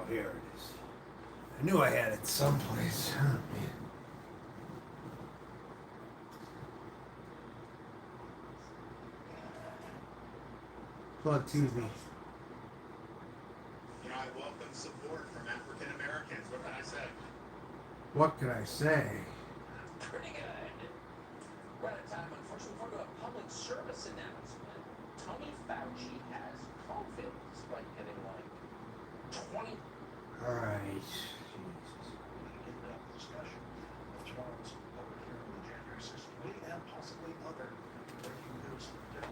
Speaker 1: here it is. I knew I had it someplace. Oh, man. On TV.
Speaker 5: You know, I welcome support from African Americans. What can I say?
Speaker 1: What can I say?
Speaker 8: Pretty good. We're out of time, unfortunately. We're going to a public service announcement. Tony Fauci has COVID, despite getting like 20.
Speaker 1: All right.
Speaker 9: In-depth discussion of tomorrow's public hearing on the January 6th committee and possibly other breaking news of the day.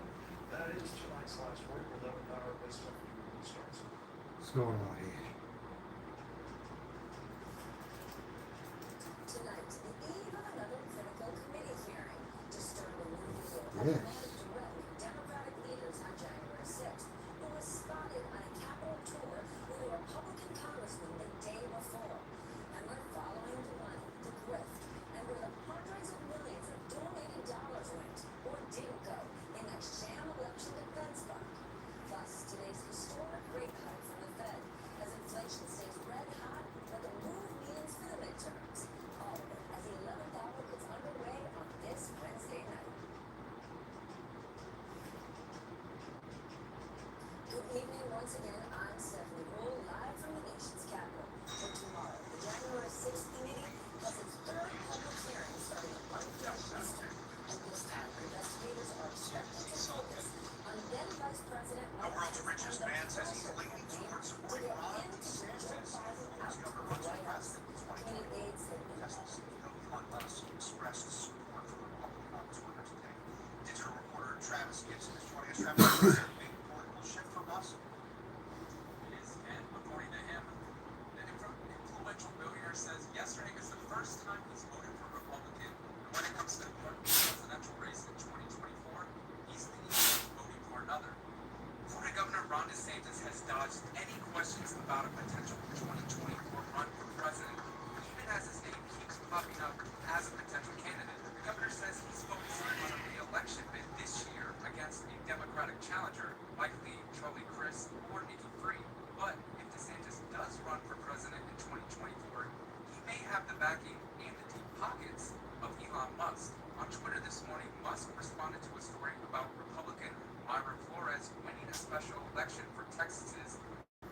Speaker 9: That is tonight's last word. We'll let our best stuff starts.
Speaker 1: What's going on here?
Speaker 10: Tonight, the eve of another critical committee hearing to start a new video
Speaker 1: Yes.
Speaker 10: direct Democratic leaders on January 6th, who was spotted on a Capitol tour with a Republican congressman the day before. And we're following the money, the grift, and where the hundreds of millions of donated dollars went or didn't go in that sham election defense fund. Plus, today's historic rate hike from the Fed as inflation stays red hot, but the move means for the midterms. All of it as the 11th hour gets underway on this Wednesday night. Good evening once again. I'm Stephanie Roll, live from the nation's capital. For tomorrow, the January 6th committee has its third public hearing starting at 1 p.m. Eastern. At this time, investigators are expected to focus on then Vice President Mike
Speaker 5: world's
Speaker 10: Pence
Speaker 5: richest
Speaker 10: and the
Speaker 5: man says he's
Speaker 10: pressure
Speaker 5: leaning
Speaker 10: campaign
Speaker 5: towards
Speaker 10: to
Speaker 5: supporting
Speaker 10: get
Speaker 5: Ron
Speaker 10: him to get Joe
Speaker 5: DeSantis
Speaker 10: Biden out
Speaker 5: as
Speaker 10: of
Speaker 5: governor
Speaker 10: the
Speaker 5: runs for
Speaker 10: White House.
Speaker 5: president in
Speaker 10: Committee aides have been
Speaker 5: Justice Elon Musk expressed support for the Republican on Twitter today. Digital reporter Travis Gibson is joining us. Travis, this is a big political shift for Musk.
Speaker 3: It is, and according to him, the influential billionaire says yesterday was the first time he's voted for Republican. And when it comes to the presidential race in 2024, he's leaning towards voting for another. Florida Governor Ron DeSantis has dodged any questions about a potential 2024 run for president, even as his name keeps popping up as a potential candidate. The governor says he's focusing on a re-election bid this year against a Democratic challenger, likely Charlie Crist or Nikki Fried. But if DeSantis does run for president in 2024, he may have the backing and the deep pockets of Elon Musk. On Twitter this morning, Musk responded to a story about Republican Myra Flores winning a special election for Texas's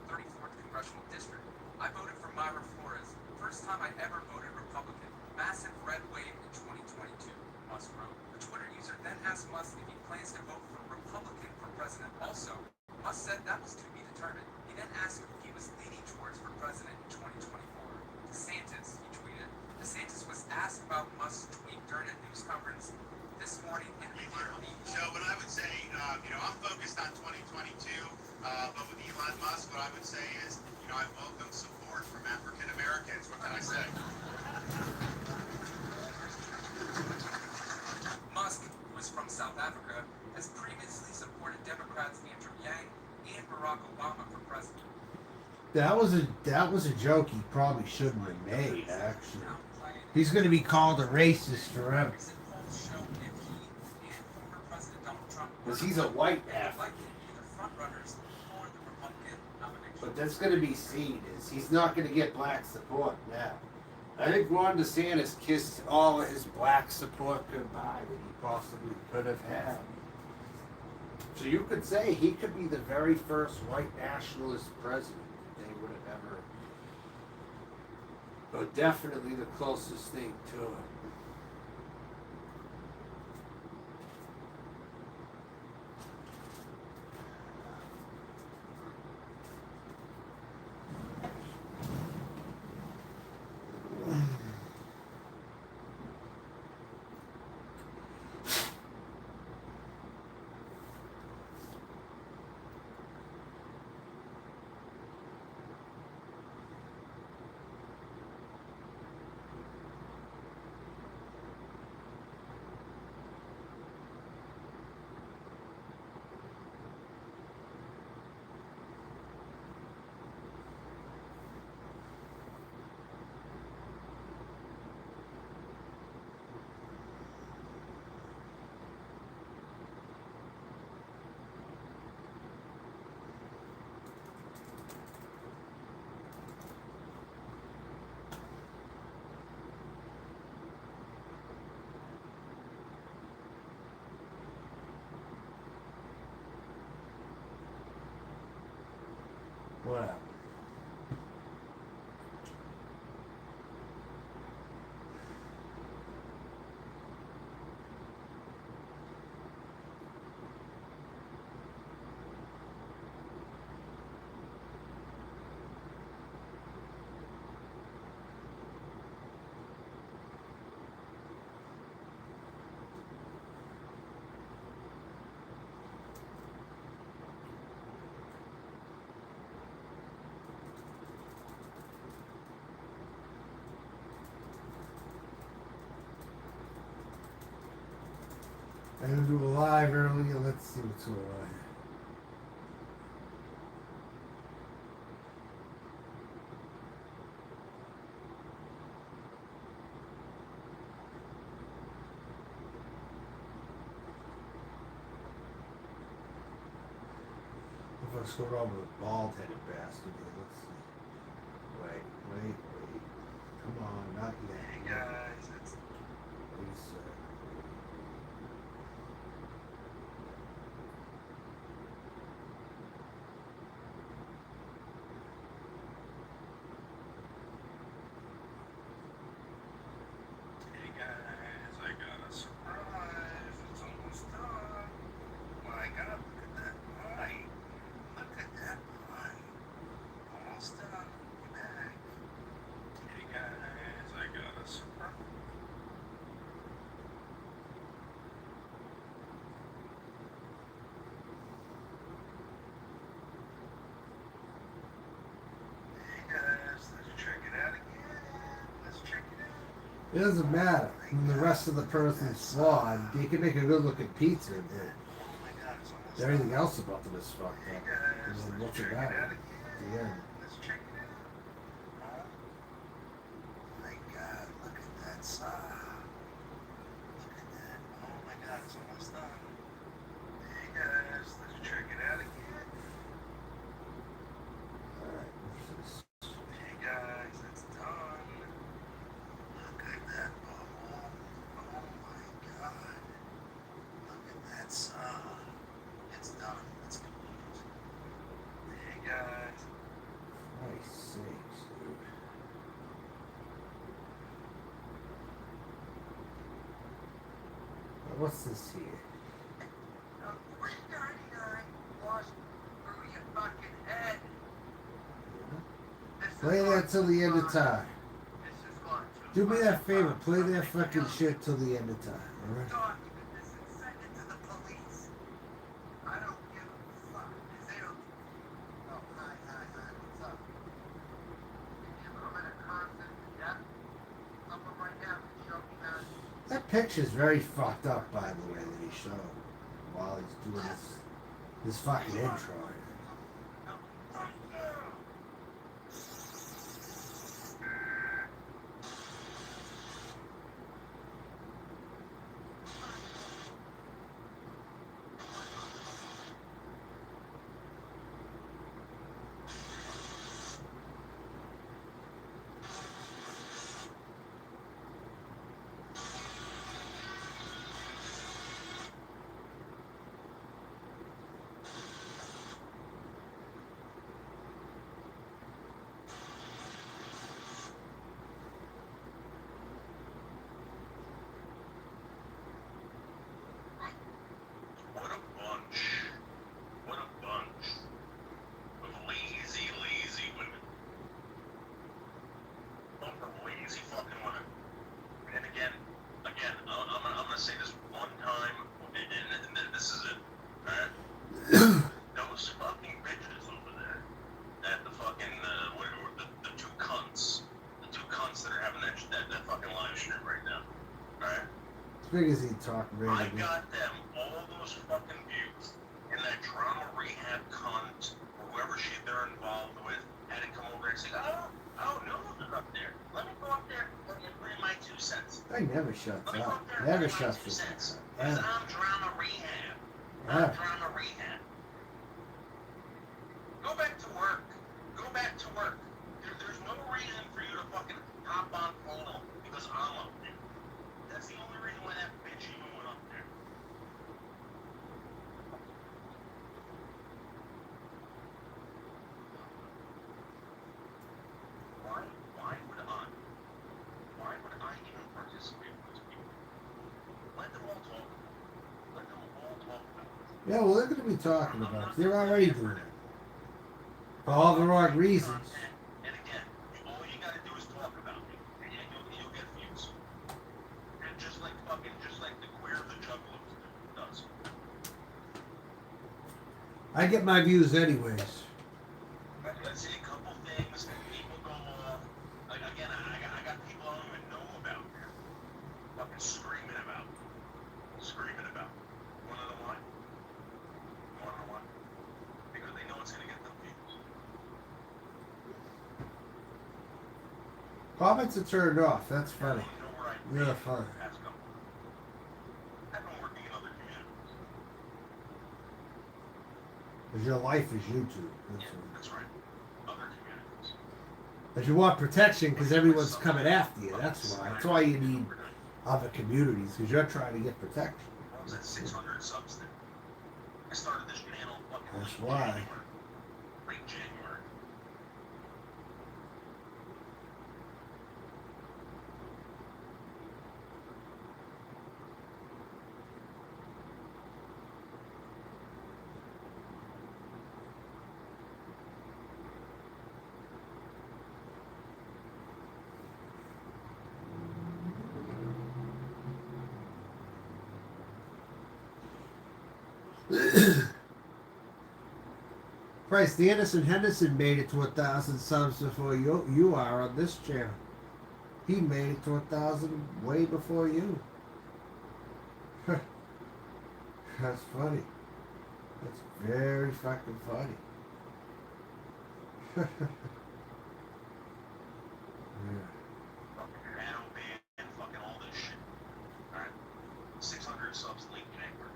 Speaker 3: 34th congressional district. I voted for Myra Flores. First time I ever voted Republican. Massive red wave in 2022, Musk wrote. The Twitter user then asked Musk if he plans to vote for Republican for president also. Musk said that was to be determined. He then asked if he was leaning towards for president in 2024. DeSantis, he tweeted. DeSantis was asked about Musk's tweet during a news conference this morning in Newport Beach.
Speaker 5: So what I would say, I'm focused on 2022, but with Elon Musk, what I would say is, I welcome support from African Americans. What can I say?
Speaker 3: Musk, who is from South Africa, has previously supported Democrats Andrew Yang and Barack Obama for president.
Speaker 1: That was a joke he probably shouldn't have made, actually. He's going to be called a racist forever.
Speaker 3: Recent polls show if he and former President Donald Trump
Speaker 1: Because he's a white
Speaker 3: are
Speaker 1: African.
Speaker 3: likely to be the front runners for the Republican nomination.
Speaker 1: But that's going to be seen as he's not going to get black support now. I think Ron DeSantis kissed all of his black support goodbye that he possibly could have had. So you could say he could be the very first white nationalist president that they would have ever. But definitely the closest thing to it. what happened? I'm gonna do a live earlier. Let's see what's going on here. Let's go over the bald-headed bastard here. Let's see. Wait. Come on, not yet.
Speaker 7: Hey guys, it's
Speaker 1: Wait a sec.
Speaker 7: Hey guys, I got a surprise. It's almost done. My God, look at that pie. Look at that pie. Almost done. Be back. Hey guys, I got a surprise. Hey guys, let's check it out again. Let's check it out.
Speaker 1: It doesn't matter. When the rest of the person's flawed, you can make a good-looking pizza, but
Speaker 7: Oh my God, it's almost done.
Speaker 1: everything else about them is fucked
Speaker 7: Hey
Speaker 1: up. And
Speaker 7: guys,
Speaker 1: then
Speaker 7: let's
Speaker 1: what's
Speaker 7: check
Speaker 1: it
Speaker 7: it
Speaker 1: matter?
Speaker 7: out
Speaker 1: At the
Speaker 7: again.
Speaker 1: end.
Speaker 7: Let's check it out. Oh my God, look at that saw. Look at that. Oh my God, it's almost done. Hey guys, let's check it out again.
Speaker 1: Alright, what's this?
Speaker 7: Hey guys, it's done. Look at that bubble. Oh my God. Look at that saw. It's done. Let's go. Hey guys.
Speaker 1: Christ's sakes, dude. Now, what's this here?
Speaker 4: 399 washed through your fucking head. This is
Speaker 1: Play
Speaker 4: going
Speaker 1: that till the end of
Speaker 4: too
Speaker 1: time.
Speaker 4: far. This is going too
Speaker 1: Do me that
Speaker 4: fucking
Speaker 1: favor,
Speaker 4: far.
Speaker 1: play that
Speaker 4: I'm gonna
Speaker 1: fucking
Speaker 4: kill
Speaker 1: shit till the end of time,
Speaker 4: you.
Speaker 1: alright?
Speaker 4: Document this and send it to the police. I don't give a fuck. 'Cause they don't. Oh, hi, what's up? I'm gonna curse it to death. Someone right now can show me that.
Speaker 1: That picture's very fucked up, by the way, that he showed while he's doing this fucking intro.
Speaker 7: What a bunch. What a bunch of lazy women. Bunch of lazy fucking women. And again, I'm gonna say this one time, and this is it. Alright? Those fucking bitches over there at the fucking, the two cunts. The two cunts that are having that fucking live stream right now. Alright?
Speaker 1: As big as he talked
Speaker 7: I
Speaker 1: randomly.
Speaker 7: got them all those fucking views, and that drama rehab cunt, or whoever they're involved with, had to come over and say, oh, no, they're up there. Let me go up there and put in my 2 cents.
Speaker 1: I never shuts
Speaker 7: Let me go
Speaker 1: up.
Speaker 7: up there and
Speaker 1: Never
Speaker 7: put in my
Speaker 1: shuts
Speaker 7: 2
Speaker 1: the
Speaker 7: cents.
Speaker 1: fuck up.
Speaker 7: Because
Speaker 1: Ever.
Speaker 7: I'm drama rehab. I'm
Speaker 1: Ever.
Speaker 7: drama rehab. Go back to work. Go back to work. There's no reason for you to fucking hop on photo because I'm up there. That's the only reason why that bitch even went up there.
Speaker 1: Yeah, well, they're going to be talking about it. They're already doing it. For all the wrong reasons.
Speaker 7: And again, all you gotta do is talk about me, and you'll get views. And just like the queer of the Juggalos does.
Speaker 1: I get my views anyways.
Speaker 7: I see a couple things that people go off. Like again, I got people I don't even know about here. Fucking screaming about. Wanna know why? Because they know it's gonna get them views.
Speaker 1: Comments are turned off. That's funny.
Speaker 7: You know where I
Speaker 1: Yeah,
Speaker 7: live
Speaker 1: fun.
Speaker 7: the past couple. I've been working in other communities.
Speaker 1: Because your life is YouTube.
Speaker 7: Yeah, that's right. Other communities.
Speaker 1: Because you want protection because everyone's coming after you. That's why. That's why you need other communities because you're trying to get protection.
Speaker 7: I was at 600 subs there. I started this channel fucking
Speaker 1: That's
Speaker 7: late
Speaker 1: why.
Speaker 7: January. Late January.
Speaker 1: Christ, the Anderson Henderson made it to 1,000 subs before you are on this channel. He made it to 1,000 way before you. That's funny. That's very fucking funny. Yeah.
Speaker 7: Fucking shadow ban, fucking all this shit. Alright? 600 subs late January.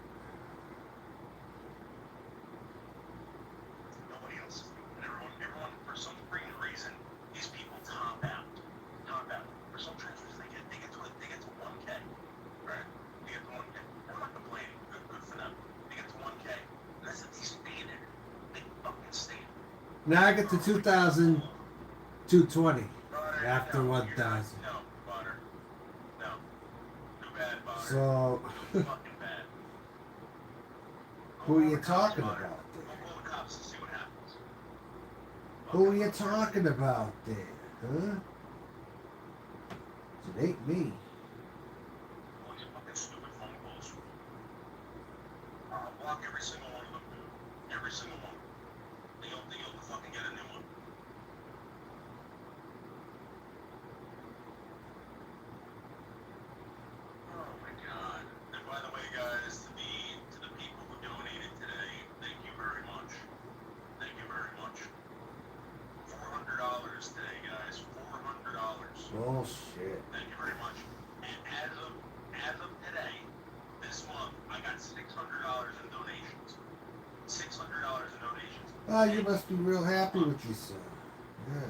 Speaker 7: Nobody else. And everyone, for some freaking reason, these people top out. For some transfers, they get to 1K. Right? They get to 1K. I'm not complaining. Good for them. They get to 1K. And that's if they stay there. They fucking stay there.
Speaker 1: Now I get to 2,220
Speaker 7: Butter,
Speaker 1: after
Speaker 7: no, you're
Speaker 1: 1,000.
Speaker 7: not- No, Butter. No. Too bad, Butter.
Speaker 1: So,
Speaker 7: Fucking bad.
Speaker 1: who are you talking about
Speaker 7: Go
Speaker 1: there?
Speaker 7: call the cops and see what happens.
Speaker 1: Who are you talking about there? Huh? It ain't me.
Speaker 7: All these fucking stupid phone calls. I'll block every single one of them, dude. Every single one. They'll fucking get a new one. Oh my god. And by the way, guys, to the people who donated today, thank you very much. Thank you very much. $400 today, guys. $400.
Speaker 1: Bullshit.
Speaker 7: Thank you very much. And as of today, this month, I got $600 in donations. $600 in donations.
Speaker 1: Oh, you must be real happy with yourself. Yeah.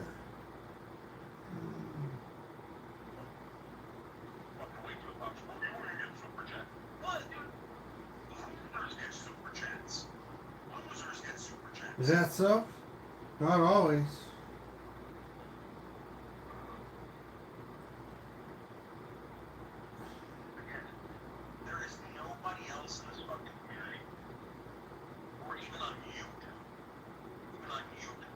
Speaker 7: Fucking wait till it pops. We're gonna get super chat. What, dude? Losers get super chats. Losers get super chats.
Speaker 1: Is that so? Not always.
Speaker 7: Again, there is nobody else in this fucking community, or even on YouTube. Even on YouTube.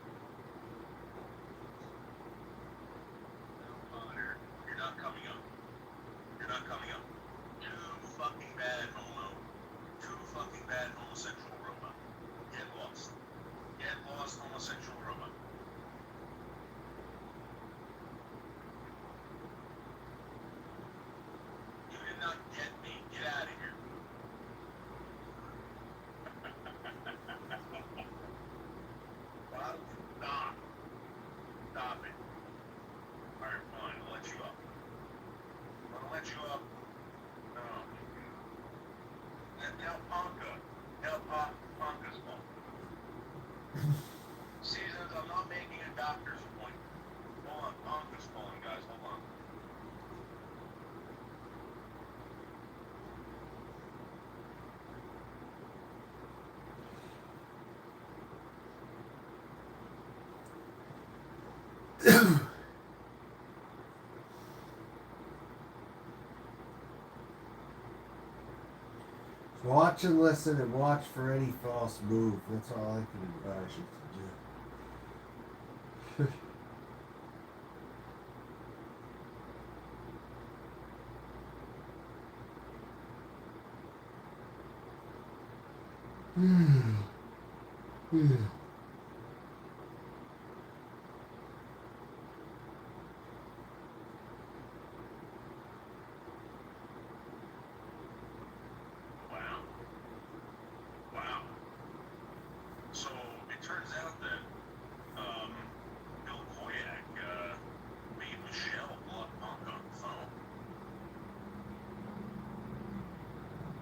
Speaker 7: No, Connor, you're not coming up. You're not coming up. Too fucking bad, homo. Too fucking bad, homosexual robot. Get lost. Get lost, homosexual robot. You did not get me. Get out of here. Bob, stop. Stop it. Alright, fine. I'll let you up. I'll let you up. No. And tell Ponka. Tell Ponka's fault. Seasons, I'm not making a doctor's appointment. Hold on. Ponka's calling, guys. Hold on.
Speaker 1: Watch and listen and watch for any false move. That's all I can advise you to do.
Speaker 7: Wow. Wow. So it turns out that Bill Koyak made Michelle block Punk on the phone.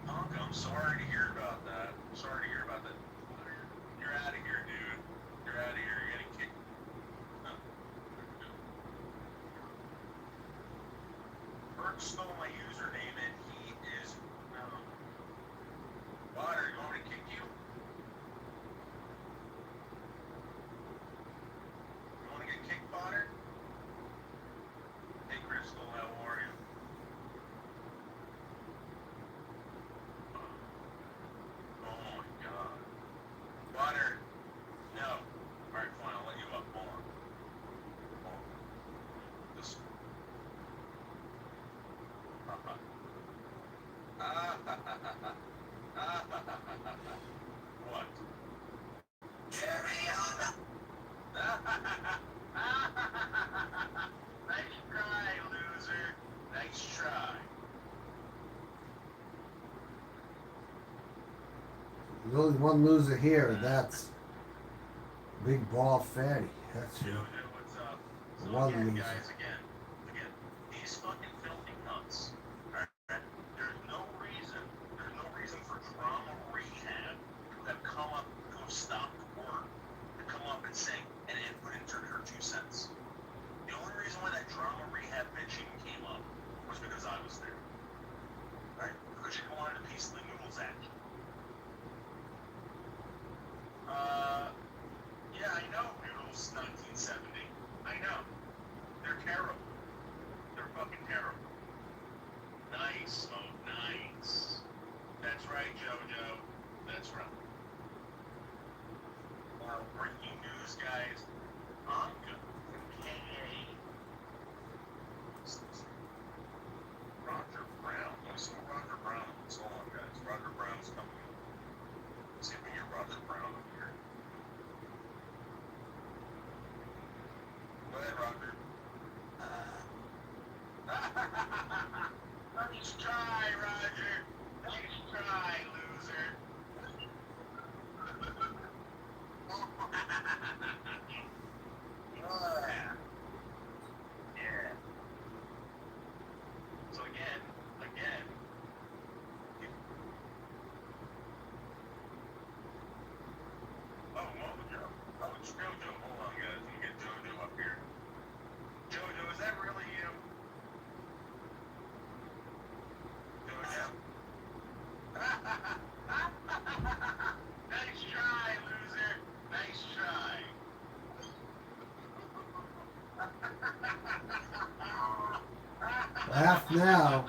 Speaker 7: Punk, I'm sorry to hear about that. Sorry to hear about that. You're out of here, dude. You're out of here. You're getting kicked. No. Bert stole my username and he is. No. Water, you want me to kick you? You want to get kicked, Potter? Hey, Crystal, how are you? Oh my God. Potter, no. All right, fine, I'll let you up more. More. This. What? Carry on. Nice try, loser. Nice try.
Speaker 1: There's only one loser here, and that's Big Ball Fatty. That's who.
Speaker 7: Jojo, what's up?
Speaker 1: The
Speaker 7: So
Speaker 1: one
Speaker 7: again,
Speaker 1: loser.
Speaker 7: guys, again, these fucking filthy nuts. Alright? There's no reason for Drama Rehab to have come up, to have stopped work, to come up and say, and put in her 2 cents. The only reason why that Drama Rehab bitching came up was because I was there. Right? Because she wanted a piece of the Noodles action. Yeah, I know Noodles 1970. I know. They're terrible. They're fucking terrible. Nice, Smoke, nice. That's right, JoJo. That's right. Now, breaking news, guys. Anka from KA. Roger Brown. I saw Roger Brown on the song, guys. Roger Brown's coming in. Let's see if we get Roger Brown up here. Go ahead, Roger. Nice try, Roger. Nice try, loser. Yeah. Yeah. So again. Oh, Jojo. Oh, it's JoJo. Hold on, guys. Let me get JoJo up here. JoJo, is that really you? JoJo. Nice try, loser. Nice try.
Speaker 1: Laugh now.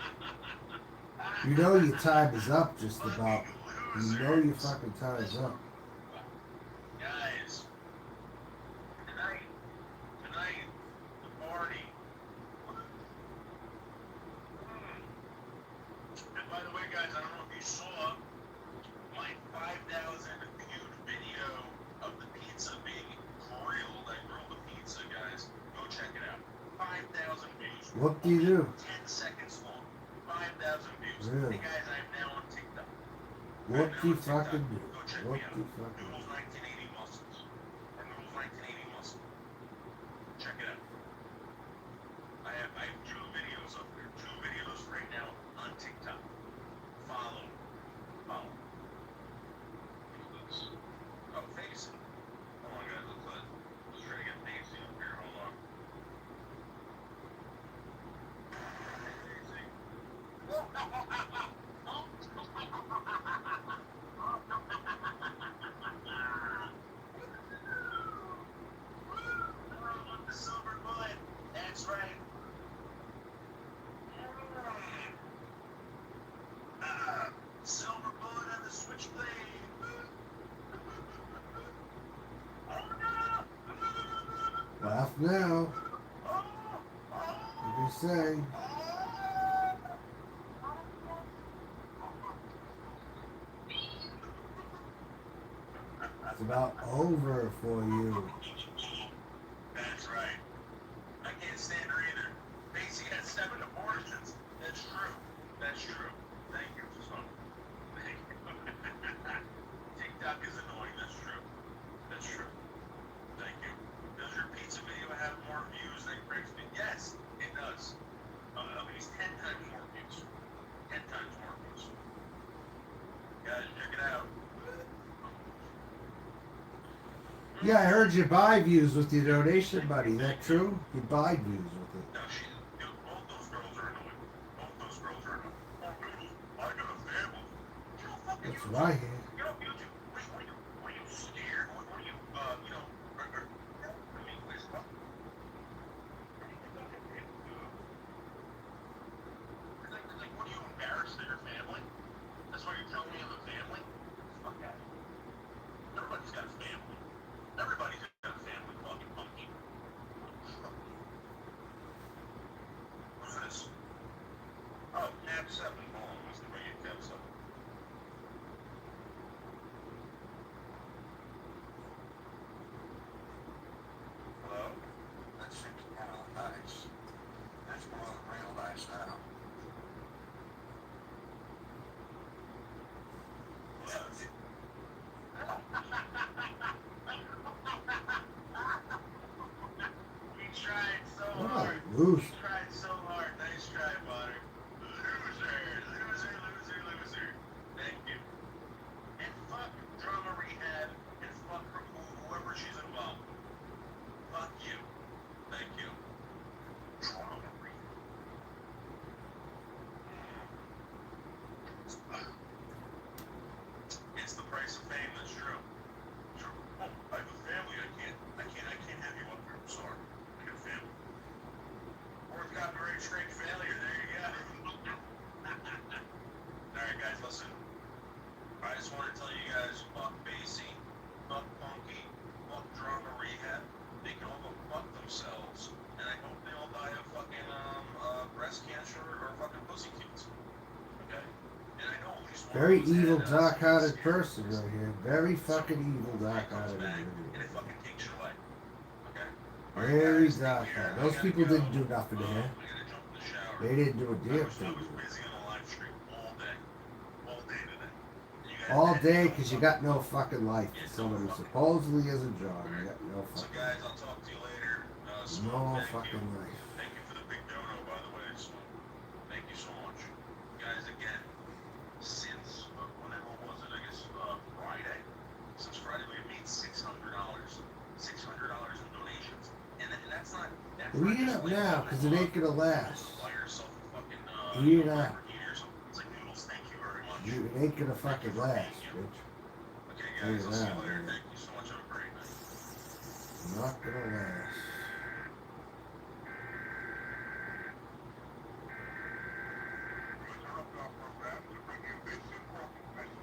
Speaker 1: You know your time is up, just about. You know your fucking time is up.
Speaker 7: Guys, tonight, the party. And by the way, guys, I don't know if you saw my 5,000 viewed video of the pizza being grilled. I grilled the pizza, guys. Go check it out. 5,000 views.
Speaker 1: What do you do?
Speaker 7: 10 seconds long. 5,000 views.
Speaker 1: Really?
Speaker 7: Hey, guys, I'm now on TikTok.
Speaker 1: What do you fucking do?
Speaker 7: Go check
Speaker 1: What
Speaker 7: me out.
Speaker 1: do you fucking do?
Speaker 7: Noodles 1980 muscles. Or Noodles 1980 muscle. Check it out. I have 2 videos up there. 2 videos right now on TikTok. Follow. Look at this. Oh, Facey. Hold on, guys. Let's try to get Facey up here. Hold on. Hey, Facey.
Speaker 1: off now. What do you say? It's about over for you.
Speaker 7: That's right. I can't stand her either. Macy had 7 abortions. That's true. That's true. Thank you, son. Thank you. TikTok is annoying. That's true. That's true. Thank you. Does your pizza video have more views than Craig's video? Yes, it does. At least 10 times more views. 10 times more views. Guys, check it out.
Speaker 1: Yeah, I heard you buy views with your donation money. That true? You buy views with it.
Speaker 7: No, dude, both those girls are annoying. Both those girls are annoying. Oh, really? I got a family. You know, fucking
Speaker 1: That's
Speaker 7: YouTube.
Speaker 1: what I hear.
Speaker 7: You know, YouTube. What are you scared? What are you, you know, I mean, where's what? Like, what are you embarrassed of your family? That's why you're telling me you have a family? Fuck that. Everybody's got a family. Everybody's got a family, fucking monkey. Who's this? Oh, Tab 7. Hold on, let's bring in Tab 7. Hello?
Speaker 4: That's 6 pound ice. That's more than real ice now.
Speaker 7: We tried so
Speaker 1: What
Speaker 7: hard.
Speaker 1: a loose.
Speaker 7: We tried so hard. Nice try, Potter. Loser. Thank you. And fuck Drama Rehab and fuck whoever she's involved. Fuck you. Thank you. Drama Rehab. It's the price of fame, that's true. True. Oh, I have a family. I can't have you up here. I'm sorry. I got a family. Fourth copyright strike failure. There you go. Alright, guys, listen. I just want to tell you guys, fuck Basie, fuck Punky, fuck Drama Rehab. They can all go fuck themselves, and I hope they all die of fucking breast cancer or fucking pussy kids. Okay? And I know at least one
Speaker 1: Very
Speaker 7: of those
Speaker 1: evil,
Speaker 7: had,
Speaker 1: dark-hearted
Speaker 7: skin
Speaker 1: person
Speaker 7: cancer.
Speaker 1: right here. Very fucking evil,
Speaker 7: It comes
Speaker 1: dark-hearted
Speaker 7: back, and it
Speaker 1: individual.
Speaker 7: fucking takes you away. Okay?
Speaker 1: Very
Speaker 7: Guys, take care.
Speaker 1: dark-hearted.
Speaker 7: I
Speaker 1: Those
Speaker 7: gotta
Speaker 1: people
Speaker 7: go.
Speaker 1: didn't do nothing to him.
Speaker 7: I gotta jump in the shower.
Speaker 1: They didn't do a
Speaker 7: I
Speaker 1: damn
Speaker 7: was
Speaker 1: thing.
Speaker 7: busy on the live stream all day. All day today. You guys
Speaker 1: All
Speaker 7: had
Speaker 1: day
Speaker 7: no
Speaker 1: because you
Speaker 7: fucking-
Speaker 1: got no fucking life. Someone who supposedly is a job. You got no
Speaker 7: So
Speaker 1: fucking
Speaker 7: guys,
Speaker 1: life.
Speaker 7: I'll talk to you later. Smoke,
Speaker 1: No
Speaker 7: thank
Speaker 1: fucking
Speaker 7: you.
Speaker 1: life.
Speaker 7: Thank you for the big dono, by the way. Smoke. Thank you so much. Guys, again, since, when the hell was it? I guess, Friday? Since Friday, we made $600. $600 in donations. And that's not... That's not
Speaker 1: Read it
Speaker 7: just
Speaker 1: up
Speaker 7: like
Speaker 1: now because it ain't gonna last.
Speaker 7: buy yourself a fucking,
Speaker 1: Read it up.
Speaker 7: Lamborghini or something. It's like, Noodles, thank you very much.
Speaker 1: It ain't gonna fucking last, bitch.
Speaker 7: Okay, guys, I'll see you
Speaker 1: Yeah,
Speaker 7: later.
Speaker 1: man.
Speaker 7: Thank you so much. Have a great night.
Speaker 1: Not gonna last.
Speaker 4: Interrupt our program to bring you this important message.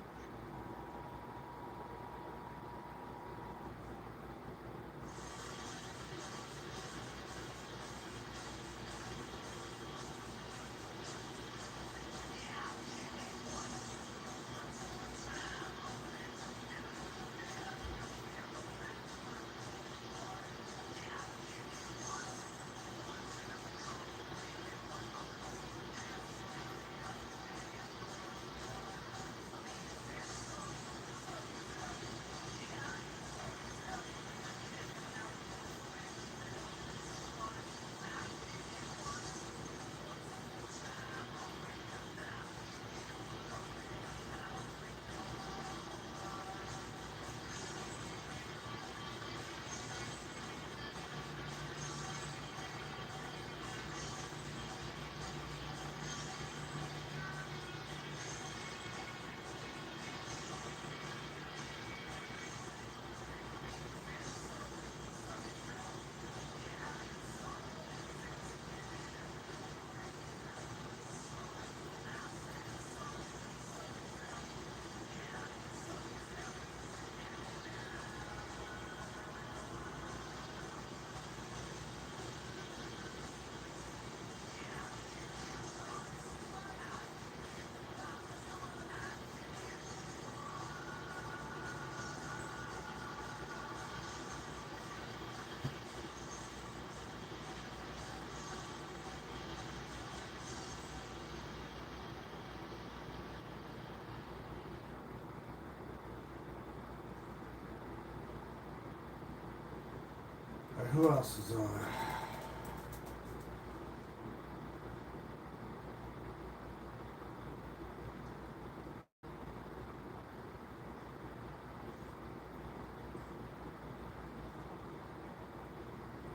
Speaker 1: who else is on?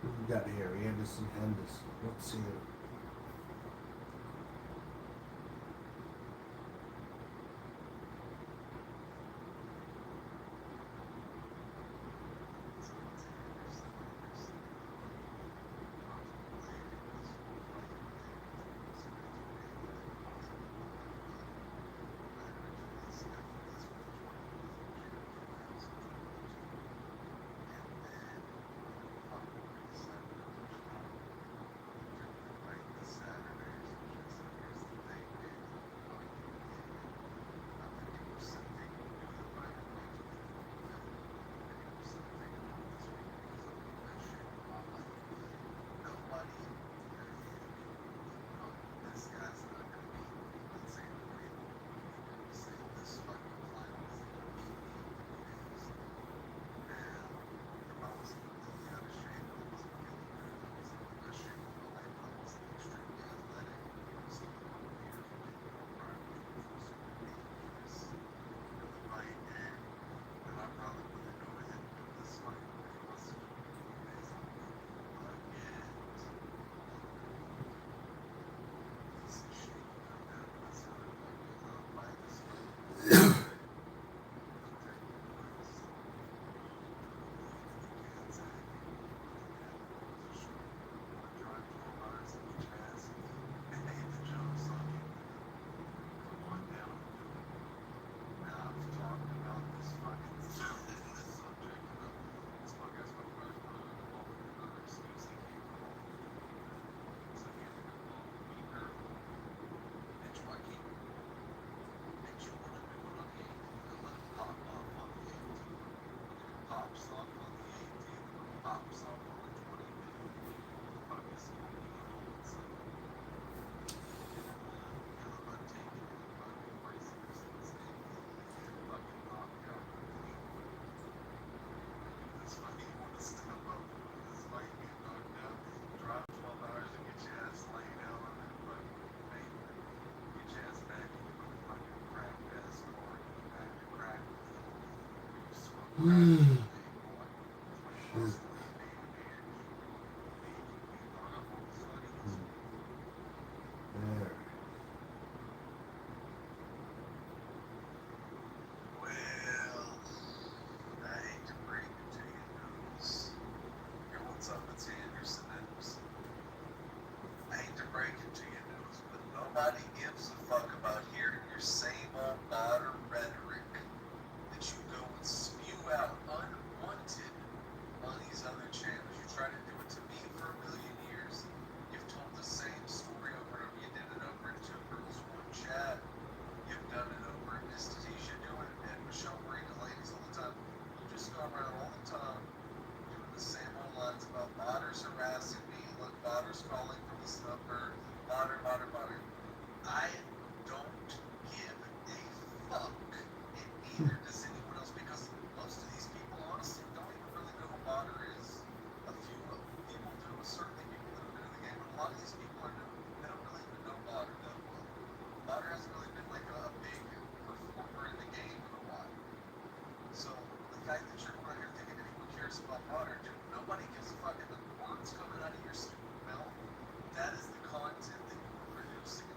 Speaker 1: Who we got here? Anderson Henderson. Let's see. There.
Speaker 4: Well, I hate to break it to you, News. Here, what's up? It's Anderson Henderson. I hate to break it to you, News, but nobody gives a fuck about hearing your same old modern rhetoric that you go and spew out unwanted on these other channels. You try to do it to me for a million years. You've told the same story over and over. You did it over in Two Girls One Chat. You've done it over at Miss Tatisha doing it, and Michelle Marina, ladies all the time. You just go around all the time doing the same old lines about modders harassing me. Look, modders calling from this number. Modder. I don't give a fuck, and neither does anyone else, because most of these people honestly don't even really know who modder is. A few people do, certainly people that have been in the game, but a lot of these people are new. They don't really even know modder that well. Modder hasn't really been like a big performer in the game in a while. So the fact that you're going here thinking anyone cares about modder, dude, nobody gives a fuck. And the words coming out of your stupid mouth, that is the content that you are producing.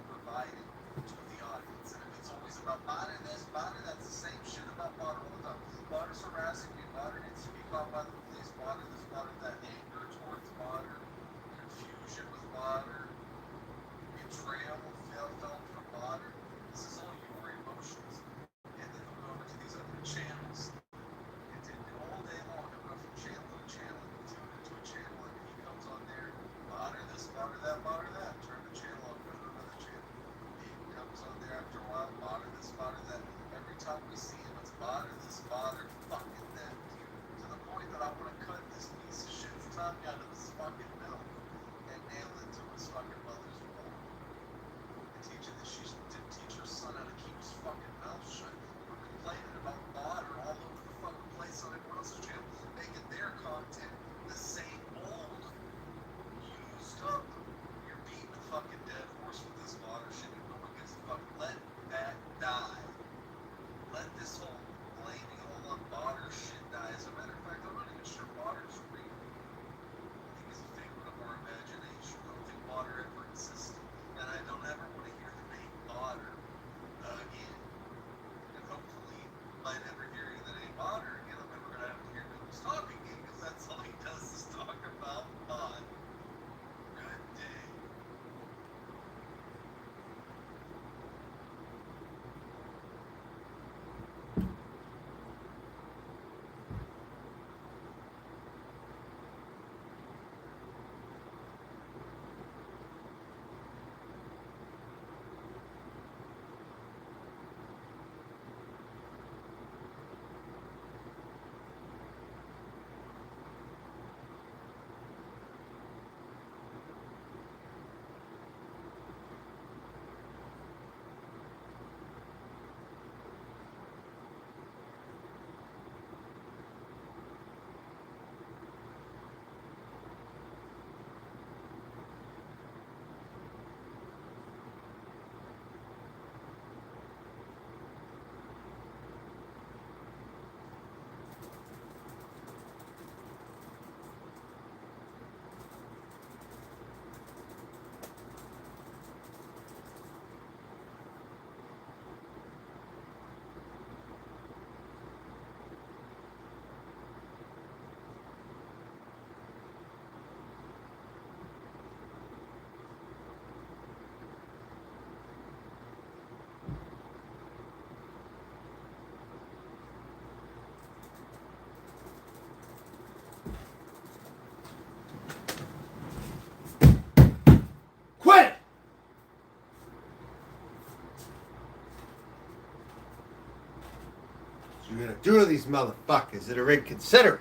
Speaker 1: gonna do to these motherfuckers that are inconsiderate?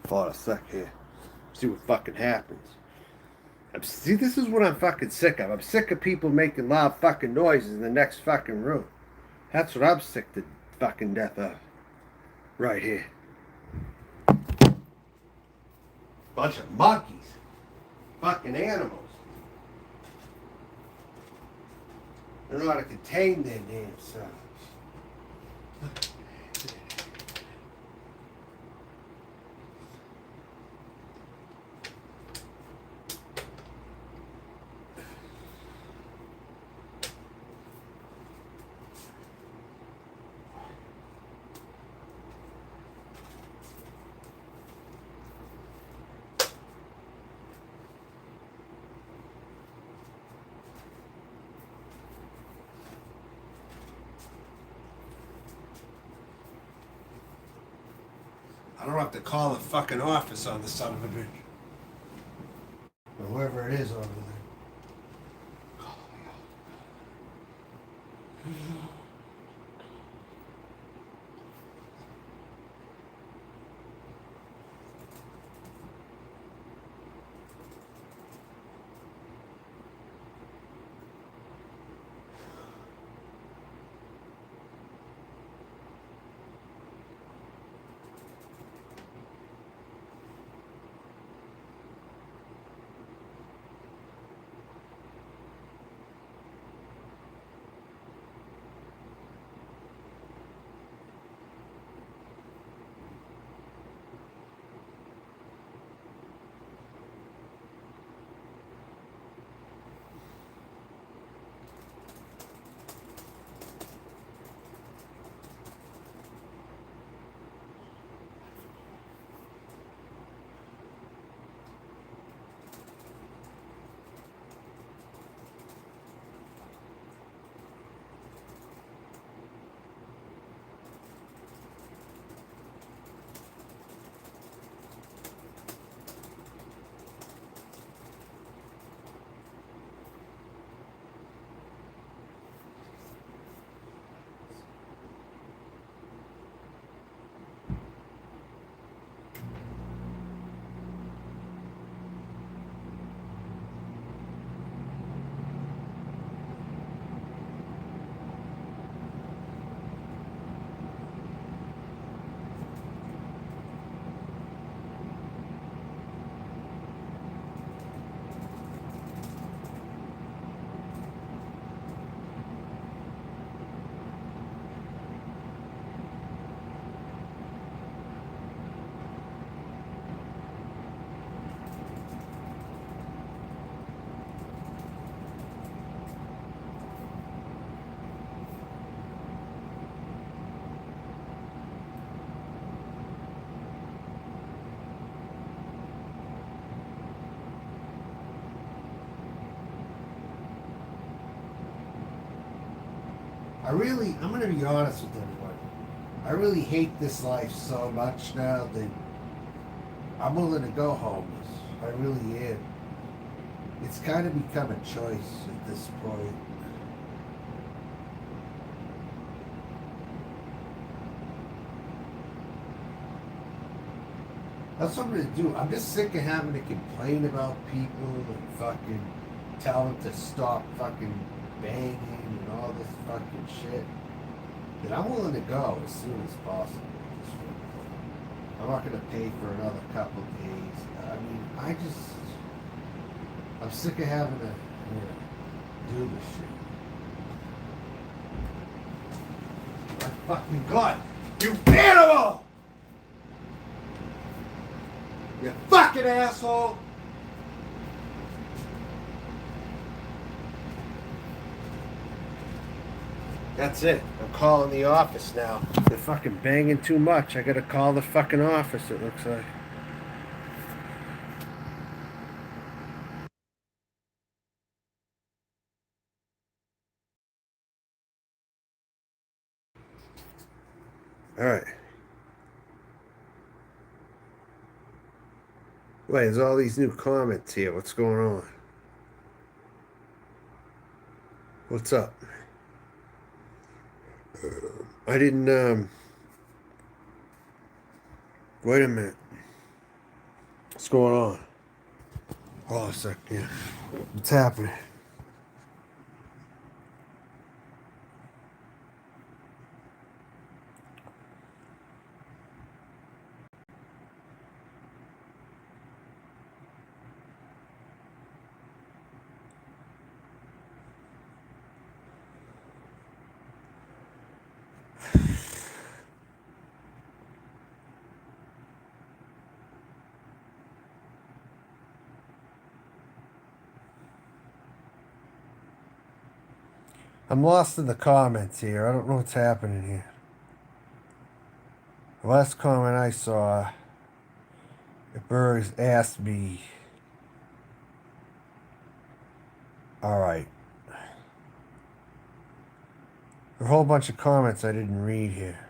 Speaker 1: Hold a sec here. See what fucking happens. See, this is what I'm fucking sick of. I'm sick of people making loud fucking noises in the next fucking room. That's what I'm sick to fucking death of. Right here. Bunch of monkeys. Fucking animals. They don't know how to contain their damn selves. I don't have to call the fucking office on the son of a bitch. Or whoever it is over there. I'm gonna be honest with everybody. I really hate this life so much now that I'm willing to go homeless. I really am. It's kind of become a choice at this point. That's what I'm gonna do. I'm just sick of having to complain about people and fucking tell them to stop fucking banging and all this fucking shit. That I'm willing to go as soon as possible. I'm not gonna pay for another couple of days. I mean, I'm sick of having to, do this shit. My fucking God! You animal! You fucking asshole! That's it. I'm calling the office now. They're fucking banging too much. I gotta call the fucking office, it looks like. Alright. Wait, there's all these new comments here. What's going on? What's up? I didn't, wait a minute. What's going on? Hold on a sec, yeah. What's happening? I'm lost in the comments here. I don't know what's happening here. The last comment I saw, the Burrs asked me. Alright. There are a whole bunch of comments I didn't read here.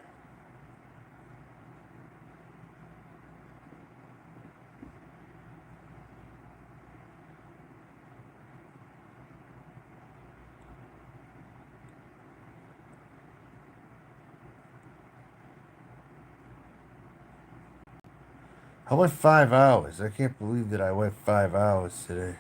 Speaker 1: I went 5 hours. I can't believe that I went 5 hours today.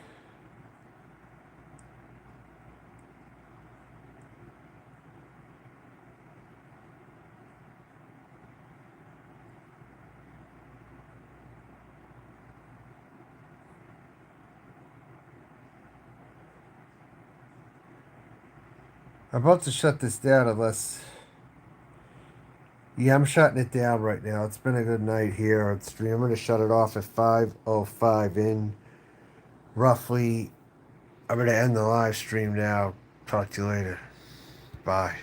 Speaker 1: I'm about to shut this down unless... Yeah, I'm shutting it down right now. It's been a good night here on stream. I'm going to shut it off at 5:05 in. Roughly, I'm going to end the live stream now. Talk to you later. Bye.